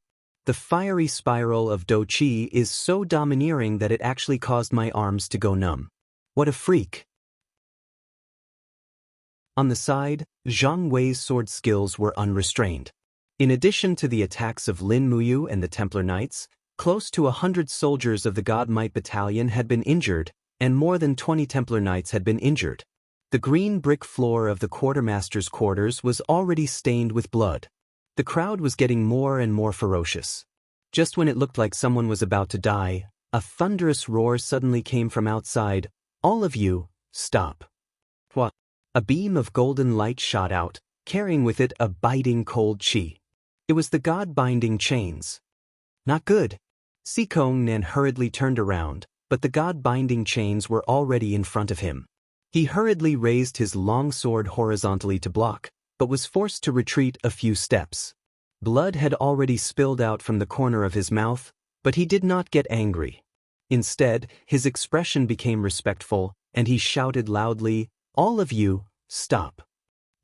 The fiery spiral of Do Chi is so domineering that it actually caused my arms to go numb. What a freak! On the side, Zhang Wei's sword skills were unrestrained. In addition to the attacks of Lin Muyu and the Templar Knights, close to 100 soldiers of the God Might Battalion had been injured, and more than 20 Templar Knights had been injured. The green brick floor of the quartermaster's quarters was already stained with blood. The crowd was getting more and more ferocious. Just when it looked like someone was about to die, a thunderous roar suddenly came from outside. All of you, stop. What? A beam of golden light shot out, carrying with it a biting cold chi. It was the god-binding chains. Not good. Sikong Nan hurriedly turned around, but the god-binding chains were already in front of him. He hurriedly raised his long sword horizontally to block, but was forced to retreat a few steps. Blood had already spilled out from the corner of his mouth, but he did not get angry. Instead, his expression became respectful, and he shouted loudly, all of you, stop.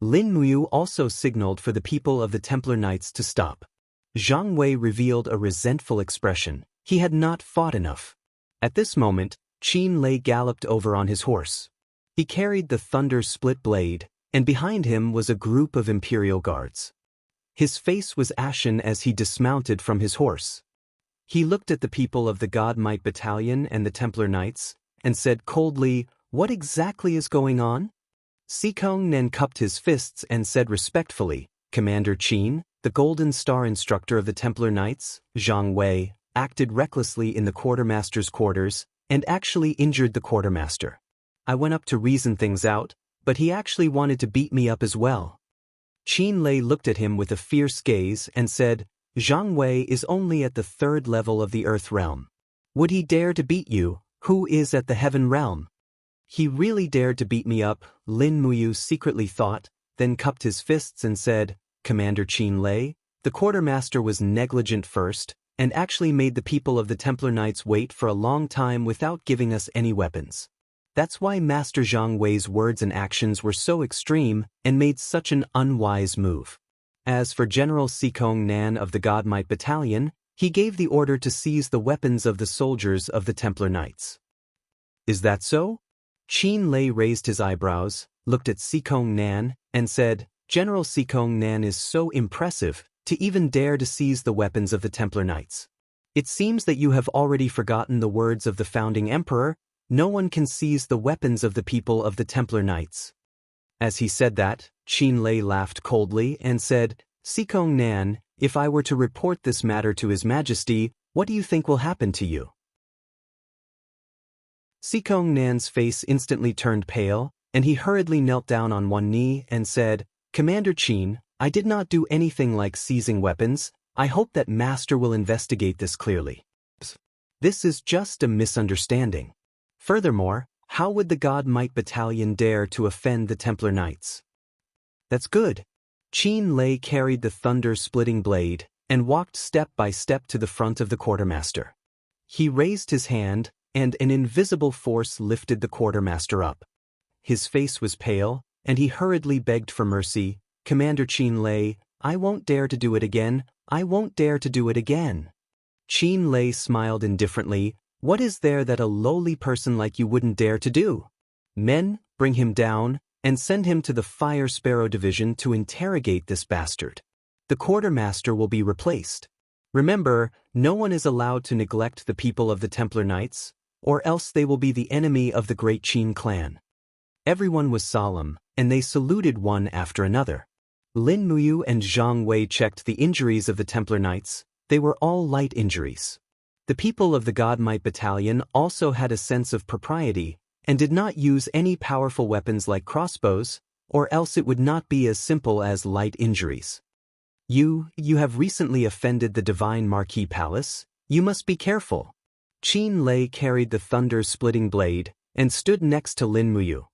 Lin Muyu also signaled for the people of the Templar Knights to stop. Zhang Wei revealed a resentful expression. He had not fought enough. At this moment, Qin Lei galloped over on his horse. He carried the thunder-split blade, and behind him was a group of Imperial Guards. His face was ashen as he dismounted from his horse. He looked at the people of the God Might Battalion and the Templar Knights, and said coldly, what exactly is going on? Sikong Nan cupped his fists and said respectfully, Commander Qin, the Golden Star instructor of the Templar Knights, Zhang Wei, acted recklessly in the quartermaster's quarters, and actually injured the quartermaster. I went up to reason things out, but he actually wanted to beat me up as well. Qin Lei looked at him with a fierce gaze and said, Zhang Wei is only at the 3rd level of the Earth realm. Would he dare to beat you, who is at the Heaven realm? He really dared to beat me up, Lin Muyu secretly thought, then cupped his fists and said, "Commander Qin Lei, the quartermaster was negligent first, and actually made the people of the Templar Knights wait for a long time without giving us any weapons. That's why Master Zhang Wei's words and actions were so extreme and made such an unwise move. As for General Sikong Nan of the God Might Battalion, he gave the order to seize the weapons of the soldiers of the Templar Knights." "Is that so?" Qin Lei raised his eyebrows, looked at Sikong Nan, and said, "General Sikong Nan is so impressive to even dare to seize the weapons of the Templar Knights. It seems that you have already forgotten the words of the founding emperor, 'No one can seize the weapons of the people of the Templar Knights.'" As he said that, Qin Lei laughed coldly and said, "Sikong Nan, if I were to report this matter to His Majesty, what do you think will happen to you?" Sikong Nan's face instantly turned pale, and he hurriedly knelt down on one knee and said, "Commander Qin, I did not do anything like seizing weapons. I hope that Master will investigate this clearly. This is just a misunderstanding. Furthermore, how would the God Might Battalion dare to offend the Templar Knights?" "That's good." Qin Lei carried the thunder-splitting blade and walked step by step to the front of the quartermaster. He raised his hand, and an invisible force lifted the quartermaster up. His face was pale, and he hurriedly begged for mercy. "Commander Qin Lei, I won't dare to do it again. I won't dare to do it again." Qin Lei smiled indifferently. "What is there that a lowly person like you wouldn't dare to do? Men, bring him down, and send him to the Fire Sparrow Division to interrogate this bastard. The quartermaster will be replaced. Remember, no one is allowed to neglect the people of the Templar Knights, or else they will be the enemy of the great Qin clan." Everyone was solemn, and they saluted one after another. Lin Muyu and Zhang Wei checked the injuries of the Templar Knights. They were all light injuries. The people of the God Might Battalion also had a sense of propriety, and did not use any powerful weapons like crossbows, or else it would not be as simple as light injuries. You have recently offended the Divine Marquis Palace. You must be careful." Qin Lei carried the thunder-splitting blade, and stood next to Lin Muyu.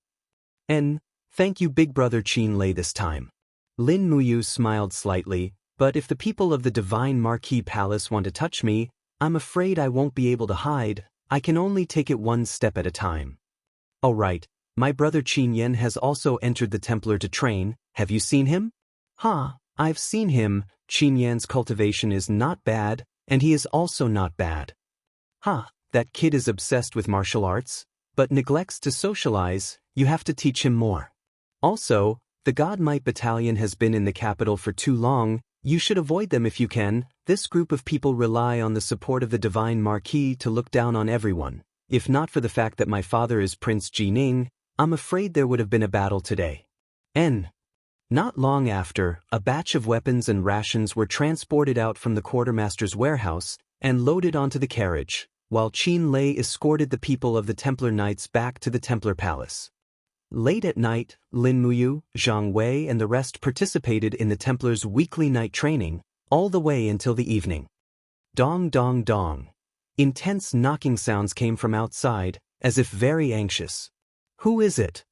"And thank you Big Brother Qin Lei this time." Lin Muyu smiled slightly, "But if the people of the Divine Marquis Palace want to touch me, I'm afraid I won't be able to hide. I can only take it one step at a time." "Oh right, my brother Qin Yen has also entered the Templar to train. Have you seen him?" "Huh, I've seen him. Qin Yan's cultivation is not bad, and he is also not bad." "Huh, that kid is obsessed with martial arts, but neglects to socialize. You have to teach him more. Also, the God Might Battalion has been in the capital for too long. You should avoid them if you can. This group of people rely on the support of the Divine Marquis to look down on everyone. If not for the fact that my father is Prince Jining, I'm afraid there would have been a battle today." Not long after, a batch of weapons and rations were transported out from the quartermaster's warehouse and loaded onto the carriage, while Qin Lei escorted the people of the Templar Knights back to the Templar Palace. Late at night, Lin Muyu, Zhang Wei and the rest participated in the Templars' weekly night training, all the way until the evening. Dong dong dong. Intense knocking sounds came from outside, as if very anxious. "Who is it?"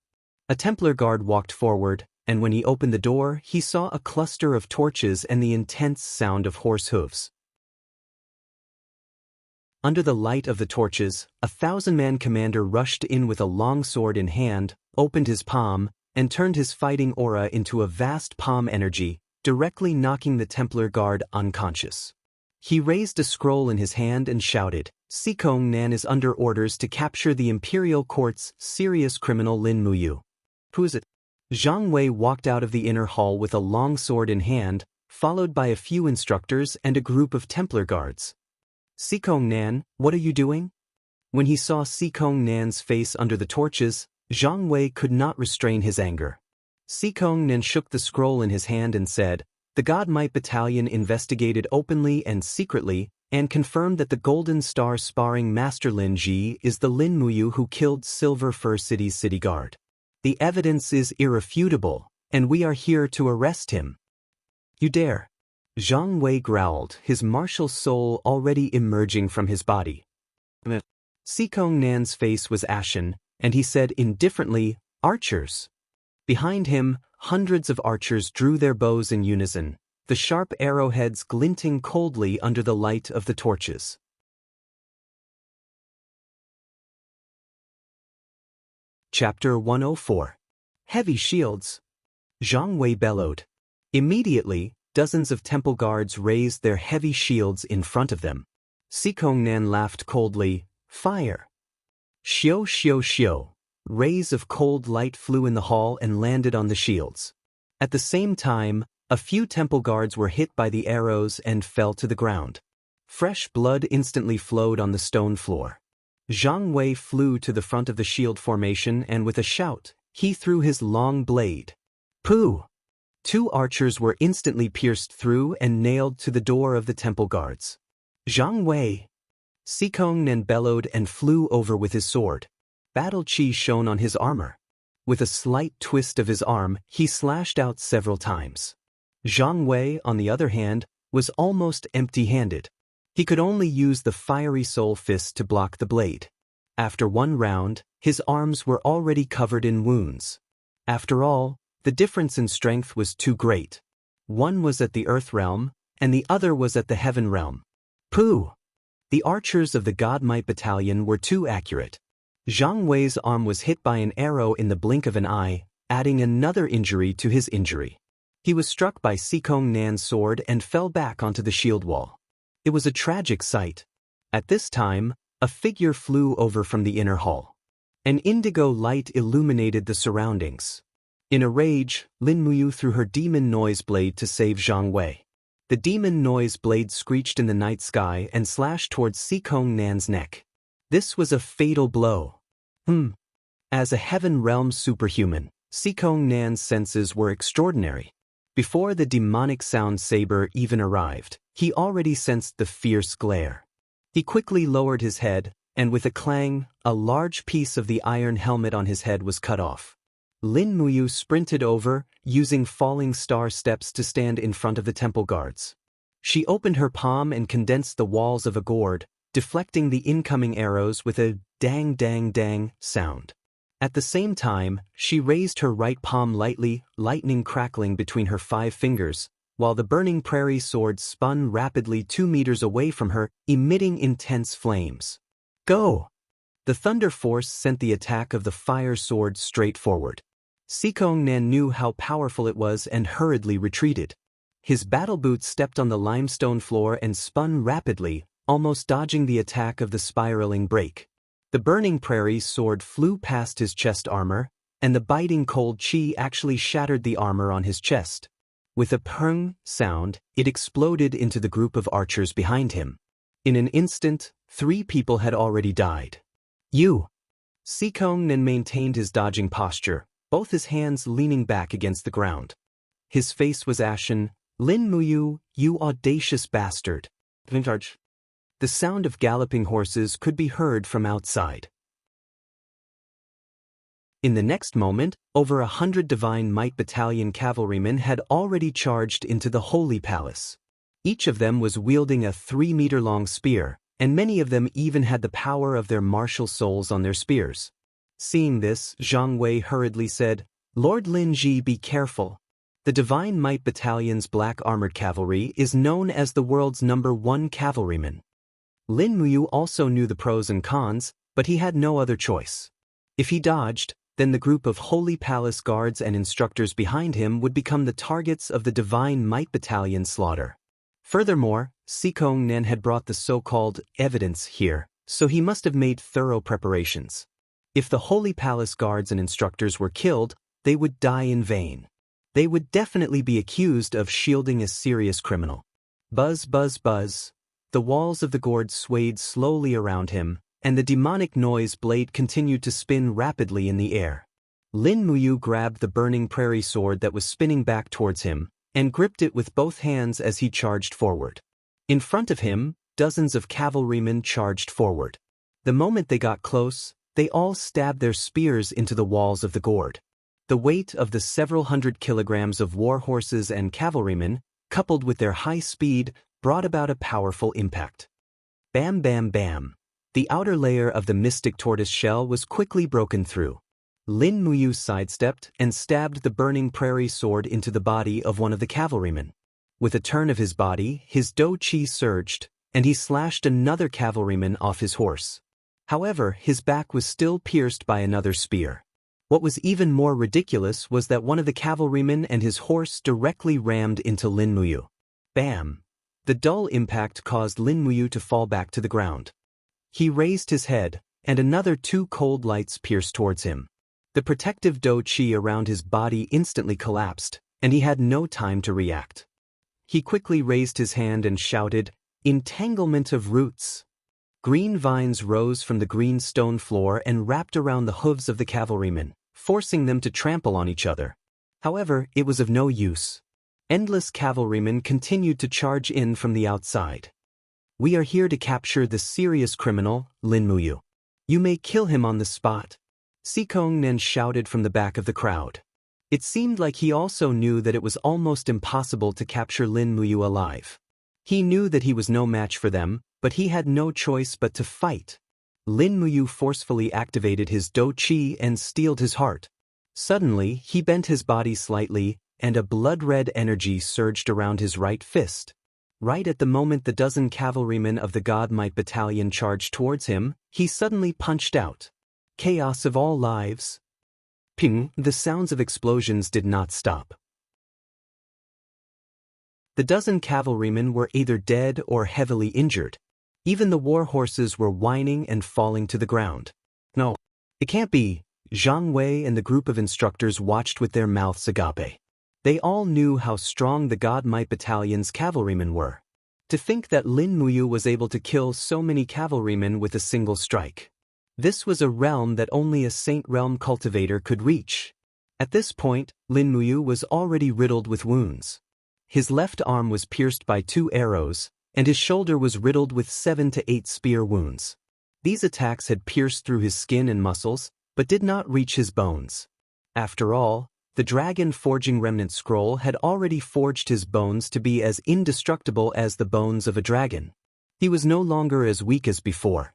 A Templar guard walked forward, and when he opened the door, he saw a cluster of torches and the intense sound of horse hooves. Under the light of the torches, a 1,000-man commander rushed in with a long sword in hand, opened his palm, and turned his fighting aura into a vast palm energy, directly knocking the Templar guard unconscious. He raised a scroll in his hand and shouted, "Sikong Nan is under orders to capture the Imperial Court's serious criminal Lin Muyu." "Who is it?" Zhang Wei walked out of the inner hall with a long sword in hand, followed by a few instructors and a group of Templar guards. "Sikong Nan, what are you doing?" When he saw Sikong Nan's face under the torches, Zhang Wei could not restrain his anger. Sikong Nan shook the scroll in his hand and said, "The God Might Battalion investigated openly and secretly, and confirmed that the Golden Star sparring Master Lin Ji is the Lin Muyu who killed Silver Fir City's city guard. The evidence is irrefutable, and we are here to arrest him." "You dare?" Zhang Wei growled, his martial soul already emerging from his body. Sikong Nan's face was ashen, and he said indifferently, "Archers." Behind him, hundreds of archers drew their bows in unison, the sharp arrowheads glinting coldly under the light of the torches. Chapter 104. Heavy Shields. Zhang Wei bellowed. Immediately, dozens of temple guards raised their heavy shields in front of them. Sikongnan laughed coldly. Fire! Xiu xiu xiu. Rays of cold light flew in the hall and landed on the shields. At the same time, a few temple guards were hit by the arrows and fell to the ground. Fresh blood instantly flowed on the stone floor. Zhang Wei flew to the front of the shield formation and with a shout, he threw his long blade. Pooh! 2 archers were instantly pierced through and nailed to the door of the temple guards. Zhang Wei! Sikongnan bellowed and flew over with his sword. Battle chi shone on his armor. With a slight twist of his arm, he slashed out several times. Zhang Wei, on the other hand, was almost empty-handed. He could only use the fiery soul fist to block the blade. After 1 round, his arms were already covered in wounds. After all, the difference in strength was too great. One was at the earth realm, and the other was at the heaven realm. Pooh! The archers of the God Might Battalion were too accurate. Zhang Wei's arm was hit by an arrow in the blink of an eye, adding another injury to his injury. He was struck by Sikongnan's sword and fell back onto the shield wall. It was a tragic sight. At this time, a figure flew over from the inner hall. An indigo light illuminated the surroundings. In a rage, Lin Muyu threw her demon noise blade to save Zhang Wei. The demon noise blade screeched in the night sky and slashed towards Sikongnan's neck. This was a fatal blow. As a heaven realm superhuman, Sikongnan's senses were extraordinary. Before the demonic sound saber even arrived, he already sensed the fierce glare. He quickly lowered his head, and with a clang, a large piece of the iron helmet on his head was cut off. Lin Muyu sprinted over, using falling star steps to stand in front of the temple guards. She opened her palm and condensed the walls of a gourd, deflecting the incoming arrows with a dang dang dang sound. At the same time, she raised her right palm lightly, lightning crackling between her 5 fingers, while the burning prairie sword spun rapidly 2 meters away from her, emitting intense flames. Go! The thunder force sent the attack of the fire sword straight forward. Sikongnan knew how powerful it was and hurriedly retreated. His battle boots stepped on the limestone floor and spun rapidly, almost dodging the attack of the spiraling break. The burning prairie sword flew past his chest armor, and the biting cold chi actually shattered the armor on his chest. With a pung sound, it exploded into the group of archers behind him. In an instant, 3 people had already died. You! Sikongnan maintained his dodging posture, both his hands leaning back against the ground. His face was ashen. Lin Muyu, you audacious bastard. The sound of galloping horses could be heard from outside. In the next moment, over 100 Divine Might Battalion cavalrymen had already charged into the Holy Palace. Each of them was wielding a 3-meter-long spear, and many of them even had the power of their martial souls on their spears. Seeing this, Zhang Wei hurriedly said, Lord Lin Ji, be careful. The Divine Might Battalion's black armored cavalry is known as the world's #1 cavalryman. Lin Muyu also knew the pros and cons, but he had no other choice. If he dodged, then the group of Holy Palace guards and instructors behind him would become the targets of the Divine Might Battalion's slaughter. Furthermore, Sikongnan had brought the so-called evidence here, so he must have made thorough preparations. If the Holy Palace guards and instructors were killed, they would die in vain. They would definitely be accused of shielding a serious criminal. Buzz, buzz, buzz. The walls of the gourd swayed slowly around him, and the demonic noise blade continued to spin rapidly in the air. Lin Muyu grabbed the burning prairie sword that was spinning back towards him, and gripped it with both hands as he charged forward. In front of him, dozens of cavalrymen charged forward. The moment they got close, they all stabbed their spears into the walls of the gourd. The weight of the several hundred kilograms of war horses and cavalrymen, coupled with their high speed, brought about a powerful impact. Bam bam bam. The outer layer of the mystic tortoise shell was quickly broken through. Lin Muyu sidestepped and stabbed the burning prairie sword into the body of one of the cavalrymen. With a turn of his body, his do chi surged, and he slashed another cavalryman off his horse. However, his back was still pierced by another spear. What was even more ridiculous was that one of the cavalrymen and his horse directly rammed into Lin Muyu. Bam! The dull impact caused Lin Muyu to fall back to the ground. He raised his head, and another two cold lights pierced towards him. The protective do chi around his body instantly collapsed, and he had no time to react. He quickly raised his hand and shouted, "Entanglement of roots!" Green vines rose from the green stone floor and wrapped around the hooves of the cavalrymen, forcing them to trample on each other. However, it was of no use. Endless cavalrymen continued to charge in from the outside. "We are here to capture the serious criminal, Lin Muyu. You may kill him on the spot," Sikong Nen shouted from the back of the crowd. It seemed like he also knew that it was almost impossible to capture Lin Muyu alive. He knew that he was no match for them, but he had no choice but to fight. Lin Muyu forcefully activated his do chi and steeled his heart. Suddenly, he bent his body slightly, and a blood-red energy surged around his right fist. Right at the moment the dozen cavalrymen of the God Might Battalion charged towards him, he suddenly punched out. Chaos of all lives. Ping! The sounds of explosions did not stop. The dozen cavalrymen were either dead or heavily injured. Even the war horses were whining and falling to the ground. "No, it can't be." Zhang Wei and the group of instructors watched with their mouths agape. They all knew how strong the God Might Battalion's cavalrymen were. To think that Lin Muyu was able to kill so many cavalrymen with a single strike. This was a realm that only a Saint Realm cultivator could reach. At this point, Lin Muyu was already riddled with wounds. His left arm was pierced by 2 arrows, and his shoulder was riddled with 7 to 8 spear wounds. These attacks had pierced through his skin and muscles, but did not reach his bones. After all, the Dragon Forging Remnant Scroll had already forged his bones to be as indestructible as the bones of a dragon. He was no longer as weak as before.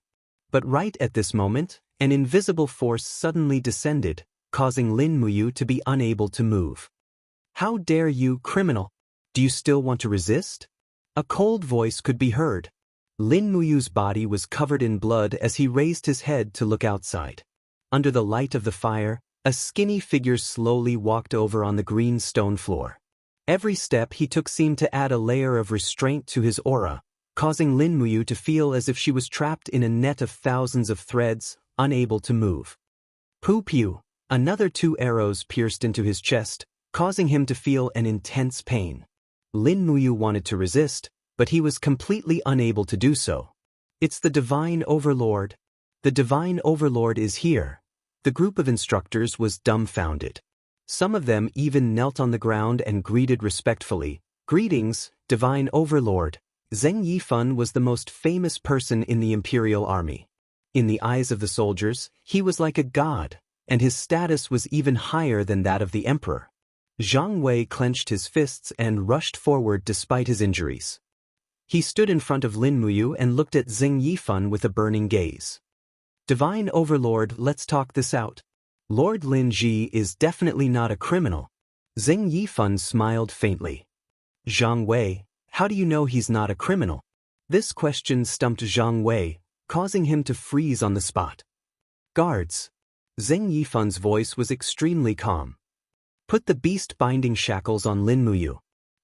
But right at this moment, an invisible force suddenly descended, causing Lin Muyu to be unable to move. "How dare you, criminal? Do you still want to resist?" A cold voice could be heard. Lin Muyu's body was covered in blood as he raised his head to look outside. Under the light of the fire, a skinny figure slowly walked over on the green stone floor. Every step he took seemed to add a layer of restraint to his aura, causing Lin Muyu to feel as if she was trapped in a net of thousands of threads, unable to move. Pew! Another 2 arrows pierced into his chest, causing him to feel an intense pain. Lin Muyu wanted to resist, but he was completely unable to do so. "It's the Divine Overlord. The Divine Overlord is here." The group of instructors was dumbfounded. Some of them even knelt on the ground and greeted respectfully. "Greetings, Divine Overlord." Zheng Yifan was the most famous person in the Imperial Army. In the eyes of the soldiers, he was like a god, and his status was even higher than that of the emperor. Zhang Wei clenched his fists and rushed forward despite his injuries. He stood in front of Lin Muyu and looked at Zheng Yifan with a burning gaze. "Divine Overlord, let's talk this out. Lord Lin Ji is definitely not a criminal." Zheng Yifan smiled faintly. "Zhang Wei, how do you know he's not a criminal?" This question stumped Zhang Wei, causing him to freeze on the spot. "Guards." Zheng Yifan's voice was extremely calm. "Put the beast-binding shackles on Lin Muyu."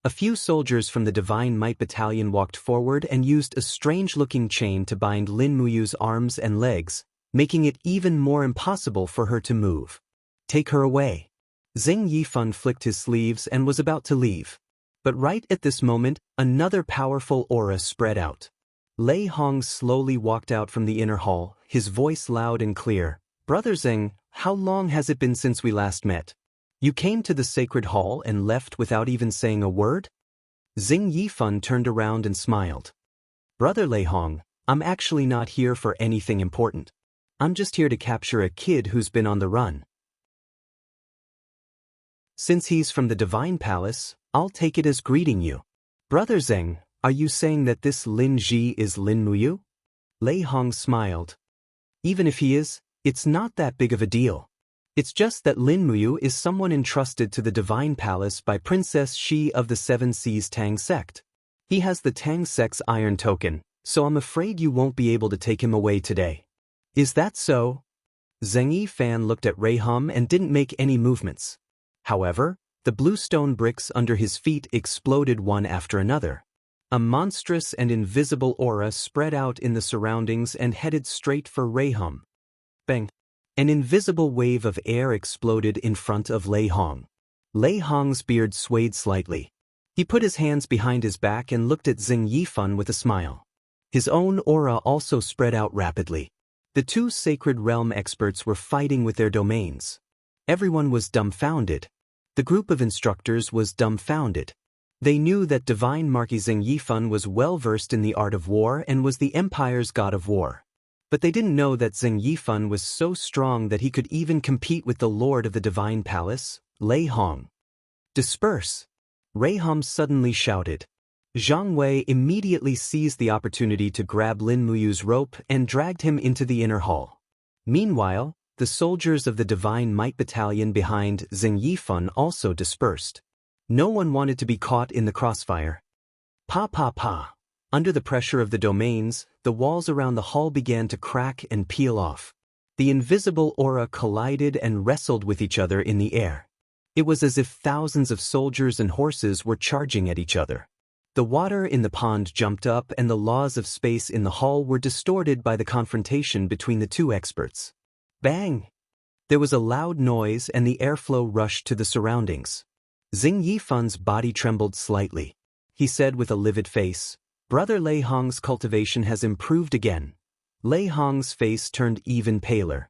A few soldiers from the Divine Might Battalion walked forward and used a strange-looking chain to bind Lin Muyu's arms and legs, making it even more impossible for her to move. "Take her away." Zheng Yifan flicked his sleeves and was about to leave. But right at this moment, another powerful aura spread out. Lei Hong slowly walked out from the inner hall, his voice loud and clear. "Brother Zheng, how long has it been since we last met? You came to the sacred hall and left without even saying a word?" Zheng Yifan turned around and smiled. "Brother Lei Hong, I'm actually not here for anything important. I'm just here to capture a kid who's been on the run. Since he's from the Divine Palace, I'll take it as greeting you." "Brother Zheng, are you saying that this Lin Ji is Lin Muyu?" Lei Hong smiled. "Even if he is, it's not that big of a deal. It's just that Lin Muyu is someone entrusted to the Divine Palace by Princess Shi of the Seven Seas Tang sect. He has the Tang sect's iron token, so I'm afraid you won't be able to take him away today. Is that so? Zheng Yifan looked at Rui Hum and didn't make any movements. However, the blue stone bricks under his feet exploded one after another. A monstrous and invisible aura spread out in the surroundings and headed straight for Rui Hum. Bang! An invisible wave of air exploded in front of Lei Hong. Lei Hong's beard swayed slightly. He put his hands behind his back and looked at Zheng Yifan with a smile. His own aura also spread out rapidly. The two Sacred Realm experts were fighting with their domains. Everyone was dumbfounded. The group of instructors was dumbfounded. They knew that Divine Marquis Zheng Yifan was well versed in the art of war and was the Empire's god of war. But they didn't know that Zheng Yifan was so strong that he could even compete with the Lord of the Divine Palace, Lei Hong. Disperse! Rui Hum suddenly shouted. Zhang Wei immediately seized the opportunity to grab Lin Muyu's rope and dragged him into the inner hall. Meanwhile, the soldiers of the Divine Might Battalion behind Zheng Yifan also dispersed. No one wanted to be caught in the crossfire. Pa pa pa! Under the pressure of the domains, the walls around the hall began to crack and peel off. The invisible aura collided and wrestled with each other in the air. It was as if thousands of soldiers and horses were charging at each other. The water in the pond jumped up and the laws of space in the hall were distorted by the confrontation between the two experts. Bang! There was a loud noise and the airflow rushed to the surroundings. Zheng Yifan's body trembled slightly. He said with a livid face, "Brother Lei Hong's cultivation has improved again." Lei Hong's face turned even paler.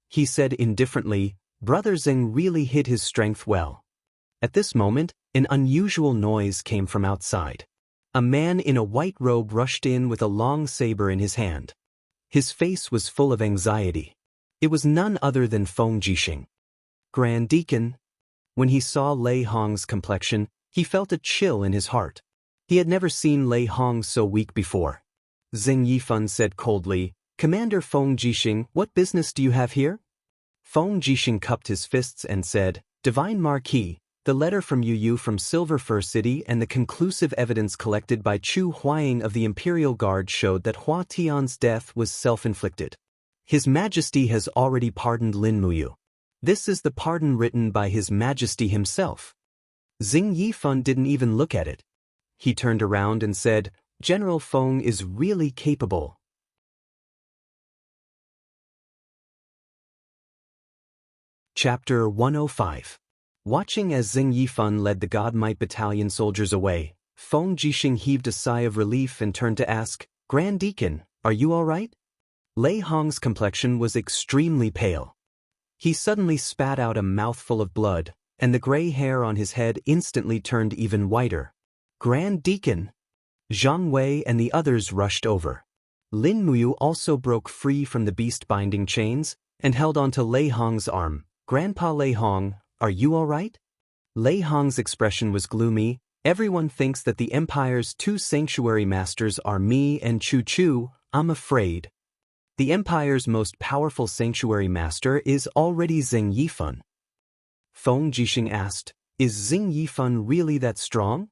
He said indifferently, "Brother Zheng really hid his strength well." At this moment, an unusual noise came from outside. A man in a white robe rushed in with a long saber in his hand. His face was full of anxiety. It was none other than Feng Jixing. Grand Deacon. When he saw Lei Hong's complexion, he felt a chill in his heart. He had never seen Lei Hong so weak before. Zheng Yifan said coldly, "Commander Feng Jixing, what business do you have here?" Feng Jixing cupped his fists and said, "Divine Marquis, the letter from Yu from Silver Fir City and the conclusive evidence collected by Chu Huaying of the Imperial Guard showed that Hua Tian's death was self-inflicted. His Majesty has already pardoned Lin Muyu. This is the pardon written by His Majesty himself." Zheng Yifan didn't even look at it. He turned around and said, "General Feng is really capable." Chapter 105. Watching as Zheng Yifan led the God Might Battalion soldiers away, Feng Jixing heaved a sigh of relief and turned to ask, "Grand Deacon, are you all right?" Lei Hong's complexion was extremely pale. He suddenly spat out a mouthful of blood, and the gray hair on his head instantly turned even whiter. "Grand Deacon!" Zhang Wei and the others rushed over. Lin Muyu also broke free from the beast-binding chains and held onto Lei Hong's arm. "Grandpa Lei Hong, are you all right?" Lei Hong's expression was gloomy. "Everyone thinks that the Empire's two sanctuary masters are me and Chu Chu. I'm afraid. The Empire's most powerful sanctuary master is already Zheng Yifan." Feng Jixing asked, "Is Zheng Yifan really that strong?"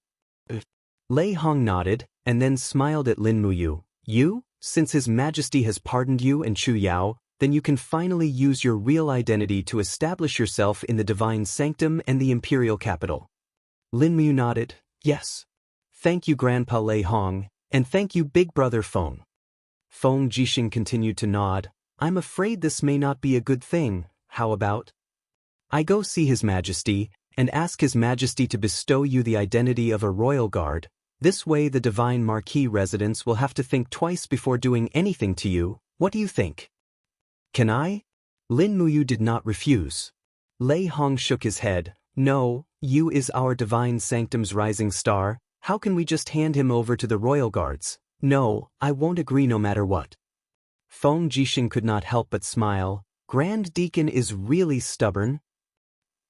Lei Hong nodded, and then smiled at Lin Muyu. "You, since His Majesty has pardoned you and Chu Yao, then you can finally use your real identity to establish yourself in the Divine Sanctum and the Imperial Capital." Lin Muyu nodded, "Yes. Thank you, Grandpa Lei Hong, and thank you, Big Brother Feng." Feng Jixing continued to nod. "I'm afraid this may not be a good thing. How about I go see His Majesty and ask His Majesty to bestow you the identity of a royal guard. This way the Divine Marquis residents will have to think twice before doing anything to you. What do you think?" "Can I?" Lin Muyu did not refuse. Lei Hong shook his head. "No, Yu is our Divine Sanctum's rising star. How can we just hand him over to the royal guards? No, I won't agree no matter what." Feng Jixing could not help but smile. Grand Deacon is really stubborn.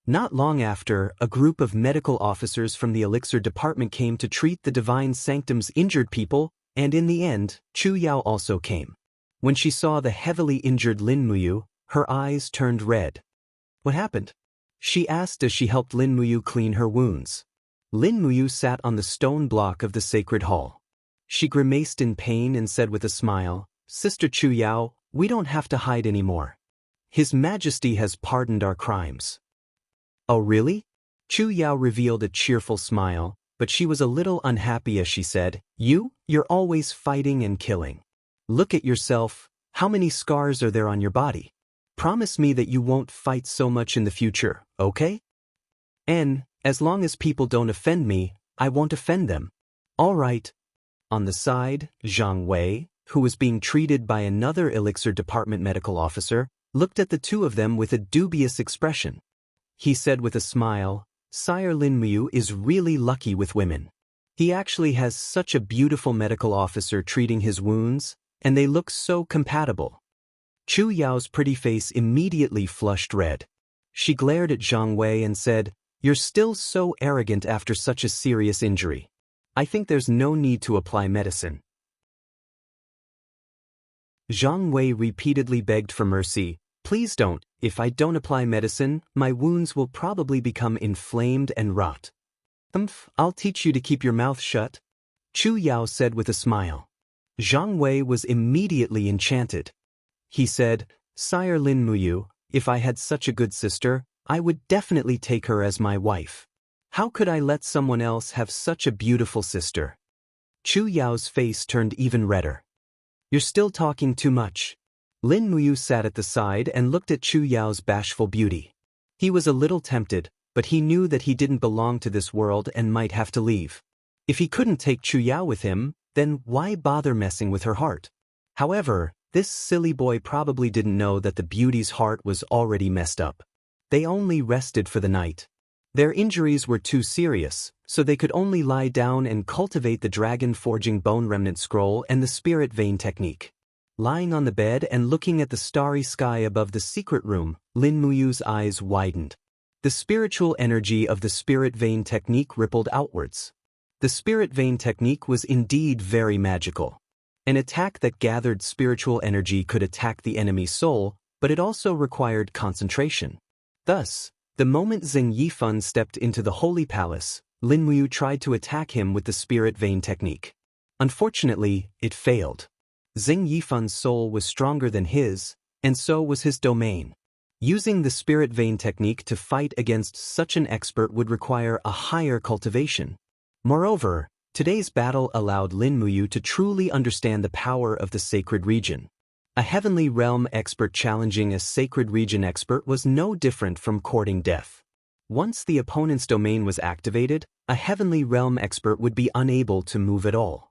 Not long after, a group of medical officers from the Elixir Department came to treat the Divine Sanctum's injured people, and in the end, Chu Yao also came. When she saw the heavily injured Lin Muyu, her eyes turned red. What happened? She asked as she helped Lin Muyu clean her wounds. Lin Muyu sat on the stone block of the sacred hall. She grimaced in pain and said with a smile, "Sister Chu Yao, we don't have to hide anymore. His Majesty has pardoned our crimes." "Oh really?" Chu Yao revealed a cheerful smile, but she was a little unhappy as she said, You're always fighting and killing. Look at yourself, how many scars are there on your body? Promise me that you won't fight so much in the future, okay? And, as long as people don't offend me, I won't offend them. All right." On the side, Zhang Wei, who was being treated by another Elixir Department medical officer, looked at the two of them with a dubious expression. He said with a smile, "Sire Lin Muyu is really lucky with women. He actually has such a beautiful medical officer treating his wounds, and they look so compatible." Chu Yao's pretty face immediately flushed red. She glared at Zhang Wei and said, "You're still so arrogant after such a serious injury. I think there's no need to apply medicine." Zhang Wei repeatedly begged for mercy. "Please don't. If I don't apply medicine, my wounds will probably become inflamed and rot." I'll teach you to keep your mouth shut," Chu Yao said with a smile. Zhang Wei was immediately enchanted. He said, "Sire Lin Muyu, if I had such a good sister, I would definitely take her as my wife. How could I let someone else have such a beautiful sister?" Chu Yao's face turned even redder. "You're still talking too much." Lin Muyu sat at the side and looked at Chu Yao's bashful beauty. He was a little tempted, but he knew that he didn't belong to this world and might have to leave. If he couldn't take Chu Yao with him, then why bother messing with her heart? However, this silly boy probably didn't know that the beauty's heart was already messed up. They only rested for the night. Their injuries were too serious, so they could only lie down and cultivate the dragon forging bone remnant scroll and the spirit vein technique. Lying on the bed and looking at the starry sky above the secret room, Lin Muyu's eyes widened. The spiritual energy of the spirit vein technique rippled outwards. The spirit vein technique was indeed very magical. An attack that gathered spiritual energy could attack the enemy's soul, but it also required concentration. Thus, the moment Zheng Yifan stepped into the Holy Palace, Lin Muyu tried to attack him with the spirit vein technique. Unfortunately, it failed. Zheng Yifan's soul was stronger than his, and so was his domain. Using the spirit vein technique to fight against such an expert would require a higher cultivation. Moreover, today's battle allowed Lin Muyu to truly understand the power of the sacred region. A heavenly realm expert challenging a sacred region expert was no different from courting death. Once the opponent's domain was activated, a heavenly realm expert would be unable to move at all.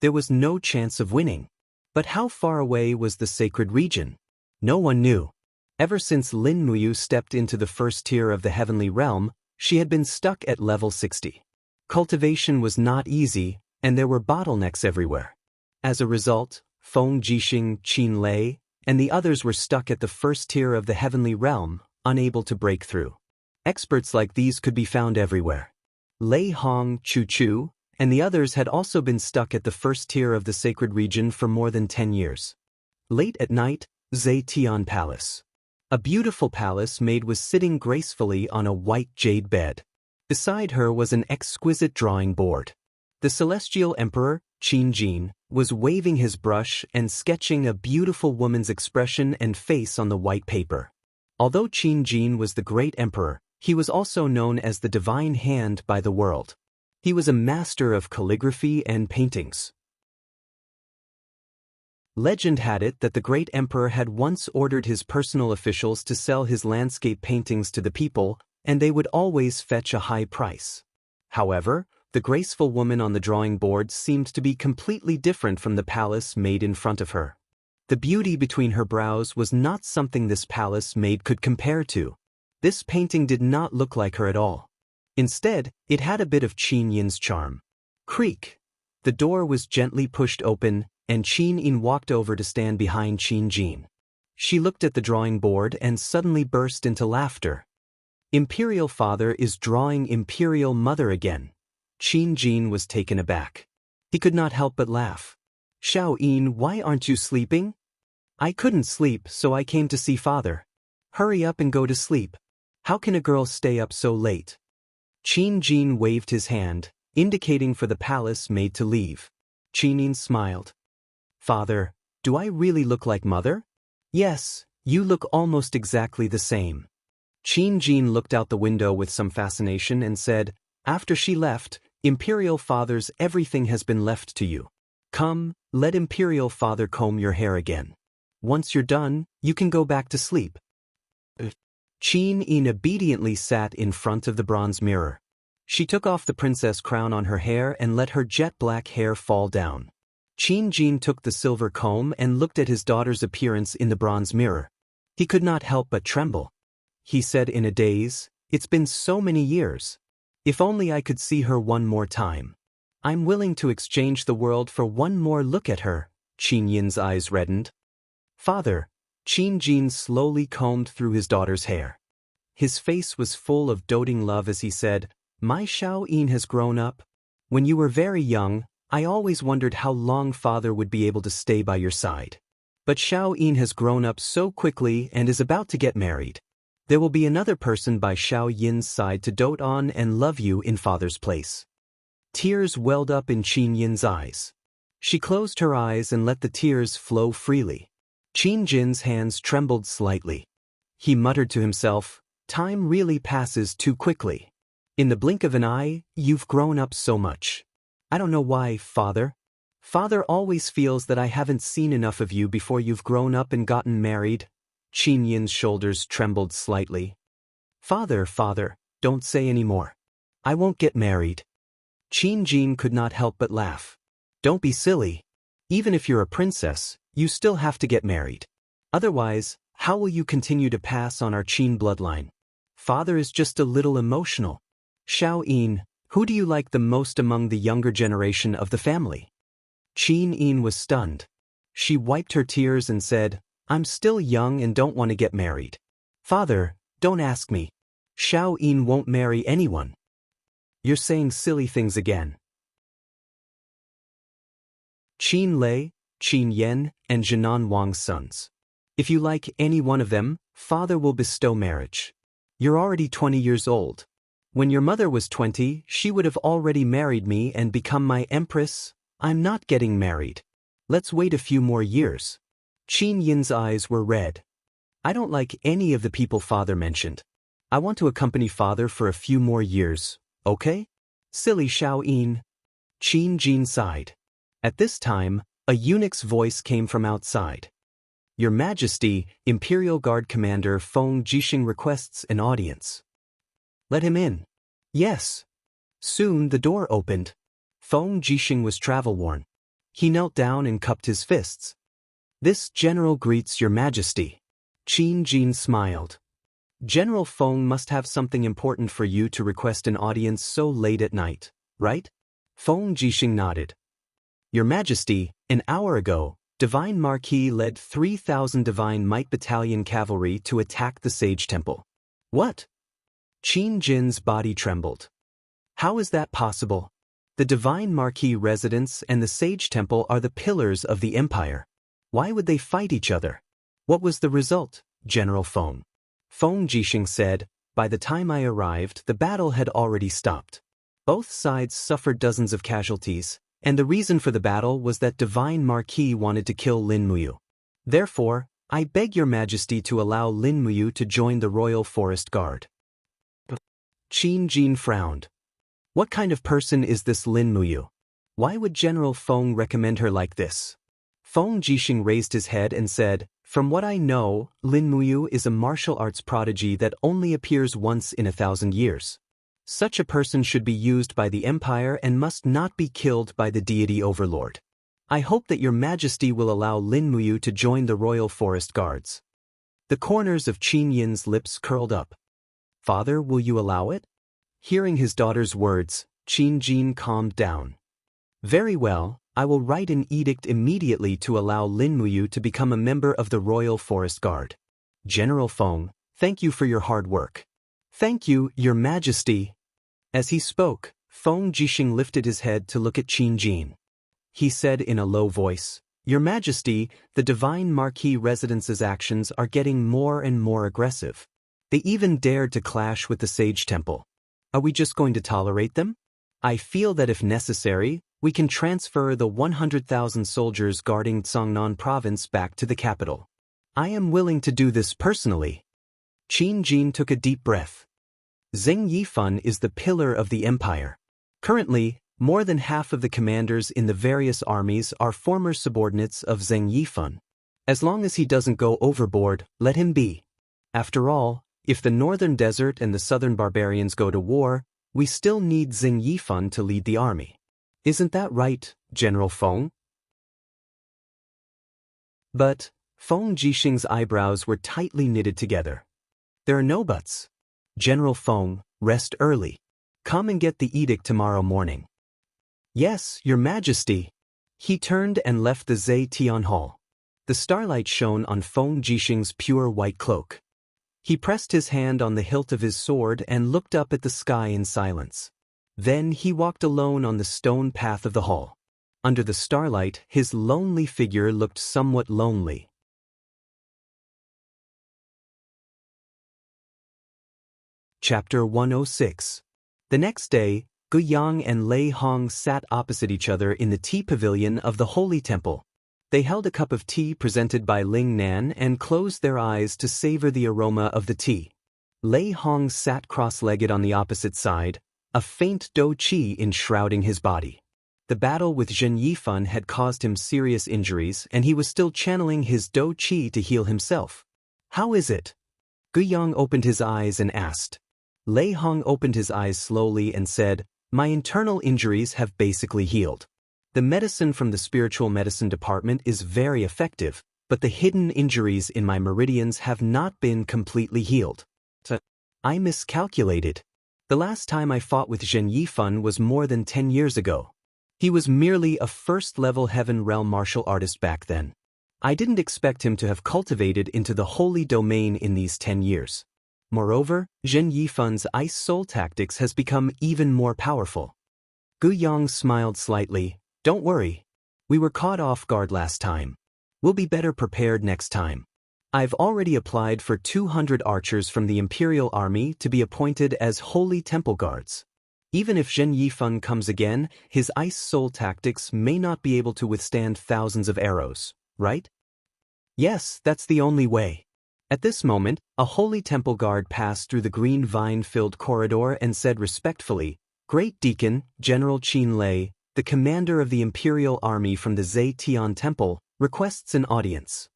There was no chance of winning. But how far away was the sacred region? No one knew. Ever since Lin Muyu stepped into the first tier of the heavenly realm, she had been stuck at level 60. Cultivation was not easy, and there were bottlenecks everywhere. As a result, Feng Jixing, Qin Lei, and the others were stuck at the first tier of the heavenly realm, unable to break through. Experts like these could be found everywhere. Lei Hong, Chu Chu, and the others had also been stuck at the first tier of the sacred region for more than 10 years. Late at night, Zhe Tian Palace. A beautiful palace maid was sitting gracefully on a white jade bed. Beside her was an exquisite drawing board. The celestial emperor, Qin Jin, was waving his brush and sketching a beautiful woman's expression and face on the white paper. Although Qin Jin was the great emperor, he was also known as the divine hand by the world. He was a master of calligraphy and paintings. Legend had it that the great emperor had once ordered his personal officials to sell his landscape paintings to the people, and they would always fetch a high price. However, the graceful woman on the drawing board seemed to be completely different from the palace maid in front of her. The beauty between her brows was not something this palace maid could compare to. This painting did not look like her at all. Instead, it had a bit of Qin Yin's charm. Creak! The door was gently pushed open, and Qin Yin walked over to stand behind Qin Jin. She looked at the drawing board and suddenly burst into laughter. Imperial father is drawing imperial mother again. Qin Jin was taken aback. He could not help but laugh. Xiao Yin, why aren't you sleeping? I couldn't sleep, so I came to see father. Hurry up and go to sleep. How can a girl stay up so late? Qin Jin waved his hand, indicating for the palace maid to leave. Qin smiled. Father, do I really look like mother? Yes, you look almost exactly the same. Qin Jin looked out the window with some fascination and said, after she left, Imperial Father's everything has been left to you. Come, let Imperial Father comb your hair again. Once you're done, you can go back to sleep. Qin Yin obediently sat in front of the bronze mirror. She took off the princess crown on her hair and let her jet-black hair fall down. Qin Jin took the silver comb and looked at his daughter's appearance in the bronze mirror. He could not help but tremble. He said in a daze, "It's been so many years. If only I could see her one more time. I'm willing to exchange the world for one more look at her." Qin Yin's eyes reddened. Father, Qin Jin slowly combed through his daughter's hair. His face was full of doting love as he said, "My Xiao Yin has grown up. When you were very young, I always wondered how long Father would be able to stay by your side. But Xiao Yin has grown up so quickly and is about to get married. There will be another person by Xiao Yin's side to dote on and love you in Father's place." Tears welled up in Qin Yin's eyes. She closed her eyes and let the tears flow freely. Qin Jin's hands trembled slightly. He muttered to himself, "Time really passes too quickly. In the blink of an eye, you've grown up so much. I don't know why, Father. Father always feels that I haven't seen enough of you before you've grown up and gotten married." Qin Yin's shoulders trembled slightly. Father, don't say any more. I won't get married." Qin Jin could not help but laugh. "Don't be silly. Even if you're a princess, you still have to get married. Otherwise, how will you continue to pass on our Qin bloodline? Father is just a little emotional. Xiao Yin, who do you like the most among the younger generation of the family?" Qin Yin was stunned. She wiped her tears and said, "I'm still young and don't want to get married. Father, don't ask me. Xiao Yin won't marry anyone." "You're saying silly things again." Qin Lei, Qin Yen, and Jinan Wang's sons. If you like any one of them, Father will bestow marriage. You're already 20 years old. When your mother was 20, she would have already married me and become my empress. I'm not getting married. Let's wait a few more years." Qin Yin's eyes were red. "I don't like any of the people Father mentioned. I want to accompany Father for a few more years, okay? Silly Xiao Yin." Qin Jin sighed. At this time, a eunuch's voice came from outside. "Your Majesty, Imperial Guard Commander Feng Jixing requests an audience." "Let him in." "Yes." Soon the door opened. Feng Jixing was travel-worn. He knelt down and cupped his fists. "This general greets your Majesty." Qin Jin smiled. "General Feng must have something important for you to request an audience so late at night, right?" Feng Jixing nodded. "Your Majesty, an hour ago, Divine Marquis led 3,000 Divine Might Battalion cavalry to attack the Sage Temple." "What?" Qin Jin's body trembled. "How is that possible? The Divine Marquis residence and the Sage Temple are the pillars of the Empire. Why would they fight each other? What was the result, General Feng?" Feng Jixing said, "By the time I arrived, the battle had already stopped. Both sides suffered dozens of casualties, and the reason for the battle was that Divine Marquis wanted to kill Lin Muyu. Therefore, I beg your Majesty to allow Lin Muyu to join the Royal Forest Guard." Qin Jin frowned. What kind of person is this Lin Muyu? Why would General Feng recommend her like this? Feng Jixing raised his head and said, "From what I know, Lin Muyu is a martial arts prodigy that only appears once in 1,000 years. Such a person should be used by the Empire and must not be killed by the deity overlord. I hope that your Majesty will allow Lin Muyu to join the Royal Forest Guards." The corners of Qin Yin's lips curled up. "Father, will you allow it?" Hearing his daughter's words, Qin Jin calmed down. "Very well, I will write an edict immediately to allow Lin Muyu to become a member of the Royal Forest Guard. General Feng, thank you for your hard work." "Thank you, your Majesty." As he spoke, Feng Jixing lifted his head to look at Qin Jin. He said in a low voice, "Your Majesty, the Divine Marquis Residence's actions are getting more and more aggressive. They even dared to clash with the Sage Temple. Are we just going to tolerate them? I feel that if necessary, we can transfer the 100,000 soldiers guarding Tsangnan province back to the capital. I am willing to do this personally. Qin Jin took a deep breath. Zheng Yifan is the pillar of the empire. Currently, more than half of the commanders in the various armies are former subordinates of Zheng Yifan. As long as he doesn't go overboard, let him be. After all, if the northern desert and the southern barbarians go to war, we still need Zheng Yifan to lead the army. Isn't that right, General Feng? But Feng Jixing's eyebrows were tightly knitted together. There are no buts. General Feng, rest early. Come and get the edict tomorrow morning. Yes, Your Majesty. He turned and left the Zetian Hall. The starlight shone on Feng Jixing's pure white cloak. He pressed his hand on the hilt of his sword and looked up at the sky in silence. Then he walked alone on the stone path of the hall. Under the starlight, his lonely figure looked somewhat lonely. Chapter 106. The next day, Gu Yang and Lei Hong sat opposite each other in the tea pavilion of the Holy Temple. They held a cup of tea presented by Ling Nan and closed their eyes to savor the aroma of the tea. Lei Hong sat cross-legged on the opposite side, a faint dou qi enshrouding his body. The battle with Zheng Yifan had caused him serious injuries, and he was still channeling his dou qi to heal himself. How is it? Gu Yang opened his eyes and asked. Lei Hong opened his eyes slowly and said, My internal injuries have basically healed. The medicine from the spiritual medicine department is very effective, but the hidden injuries in my meridians have not been completely healed. I miscalculated. The last time I fought with Zheng Yifan was more than 10 years ago. He was merely a first-level Heaven Realm martial artist back then. I didn't expect him to have cultivated into the holy domain in these 10 years. Moreover, Zheng Yifan's Ice Soul tactics has become even more powerful. Gu Yang smiled slightly. Don't worry. We were caught off guard last time. We'll be better prepared next time. I've already applied for 200 archers from the Imperial Army to be appointed as Holy Temple Guards. Even if Zheng Yifan comes again, his Ice Soul tactics may not be able to withstand thousands of arrows, right? Yes, that's the only way. At this moment, a Holy Temple Guard passed through the green vine-filled corridor and said respectfully, Great Deacon, General Qin Lei, the commander of the Imperial Army from the Zetian Temple, requests an audience.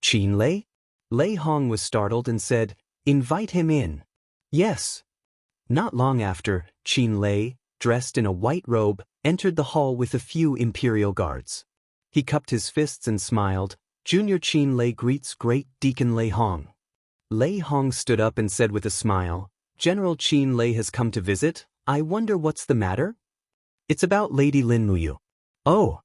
Qin Lei? Lei Hong was startled and said, Invite him in. Yes. Not long after, Qin Lei, dressed in a white robe, entered the hall with a few Imperial guards. He cupped his fists and smiled. Junior Qin Lei greets Great Deacon Lei Hong. Lei Hong stood up and said with a smile, General Qin Lei has come to visit. I wonder what's the matter? It's about Lady Lin Muyu. Oh.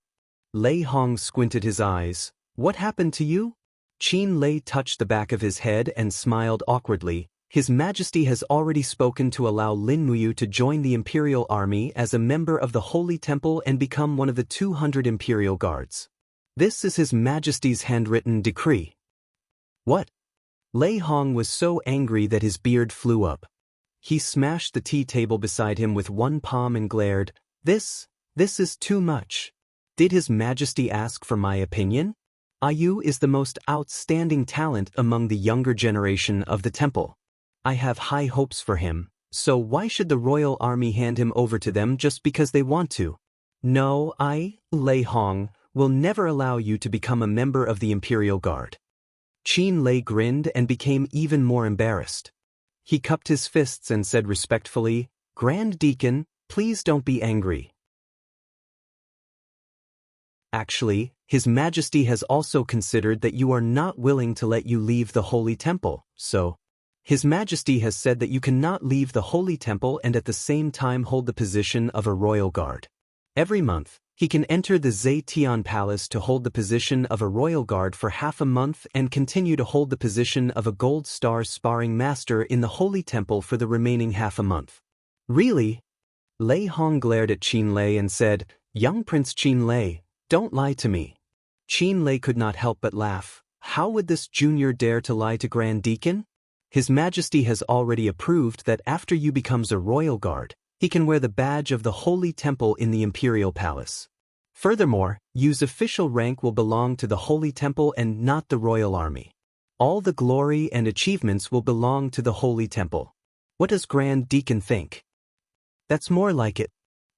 Lei Hong squinted his eyes. What happened to you? Qin Lei touched the back of his head and smiled awkwardly. His Majesty has already spoken to allow Lin Muyu to join the Imperial Army as a member of the Holy Temple and become one of the 200 Imperial Guards. This is His Majesty's handwritten decree. What? Lei Hong was so angry that his beard flew up. He smashed the tea table beside him with one palm and glared, This is too much. Did His Majesty ask for my opinion? Ayu is the most outstanding talent among the younger generation of the temple. I have high hopes for him, so why should the royal army hand him over to them just because they want to? No, Lei Hong, will never allow you to become a member of the Imperial Guard. Qin Lei grinned and became even more embarrassed. He cupped his fists and said respectfully, Grand Deacon, please don't be angry. Actually, His Majesty has also considered that you are not willing to let you leave the Holy Temple, so His Majesty has said that you cannot leave the Holy Temple and at the same time hold the position of a royal guard. Every month, he can enter the Zetian Palace to hold the position of a royal guard for half a month and continue to hold the position of a gold star sparring master in the Holy Temple for the remaining half a month. Really? Lei Hong glared at Qin Lei and said, Young Prince Qin Lei, don't lie to me. Qin Lei could not help but laugh. How would this junior dare to lie to Grand Deacon? His Majesty has already approved that after you becomes a royal guard, he can wear the badge of the Holy Temple in the Imperial Palace. Furthermore, you's official rank will belong to the Holy Temple and not the Royal Army. All the glory and achievements will belong to the Holy Temple. What does Grand Deacon think? That's more like it.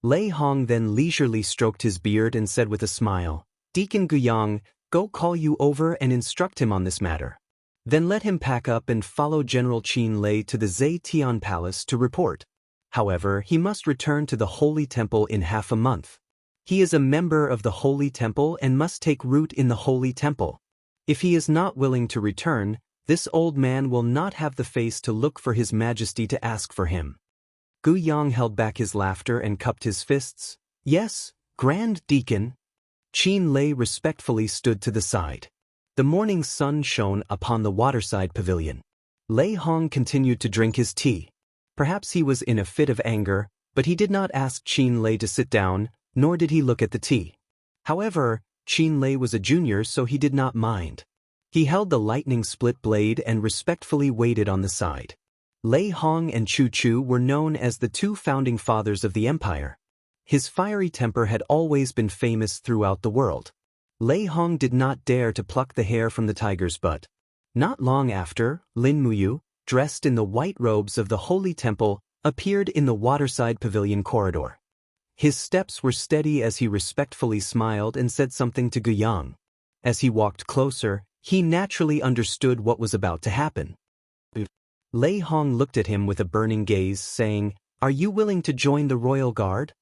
Lei Hong then leisurely stroked his beard and said with a smile, Deacon Guyang, go call you over and instruct him on this matter. Then let him pack up and follow General Qin Lei to the Zetian Palace to report. However, he must return to the Holy Temple in half a month. He is a member of the Holy Temple and must take root in the Holy Temple. If he is not willing to return, this old man will not have the face to look for His Majesty to ask for him. Gu Yang held back his laughter and cupped his fists. Yes, Grand Deacon. Qin Lei respectfully stood to the side. The morning sun shone upon the waterside pavilion. Lei Hong continued to drink his tea. Perhaps he was in a fit of anger, but he did not ask Qin Lei to sit down, nor did he look at the tea. However, Qin Lei was a junior, so he did not mind. He held the lightning split blade and respectfully waited on the side. Lei Hong and Chu Chu were known as the two founding fathers of the empire. His fiery temper had always been famous throughout the world. Lei Hong did not dare to pluck the hair from the tiger's butt. Not long after, Lin Muyu, dressed in the white robes of the Holy Temple, appeared in the waterside pavilion corridor. His steps were steady as he respectfully smiled and said something to Guyang. As he walked closer, he naturally understood what was about to happen. Lei Hong looked at him with a burning gaze, saying, Are you willing to join the Royal Guard?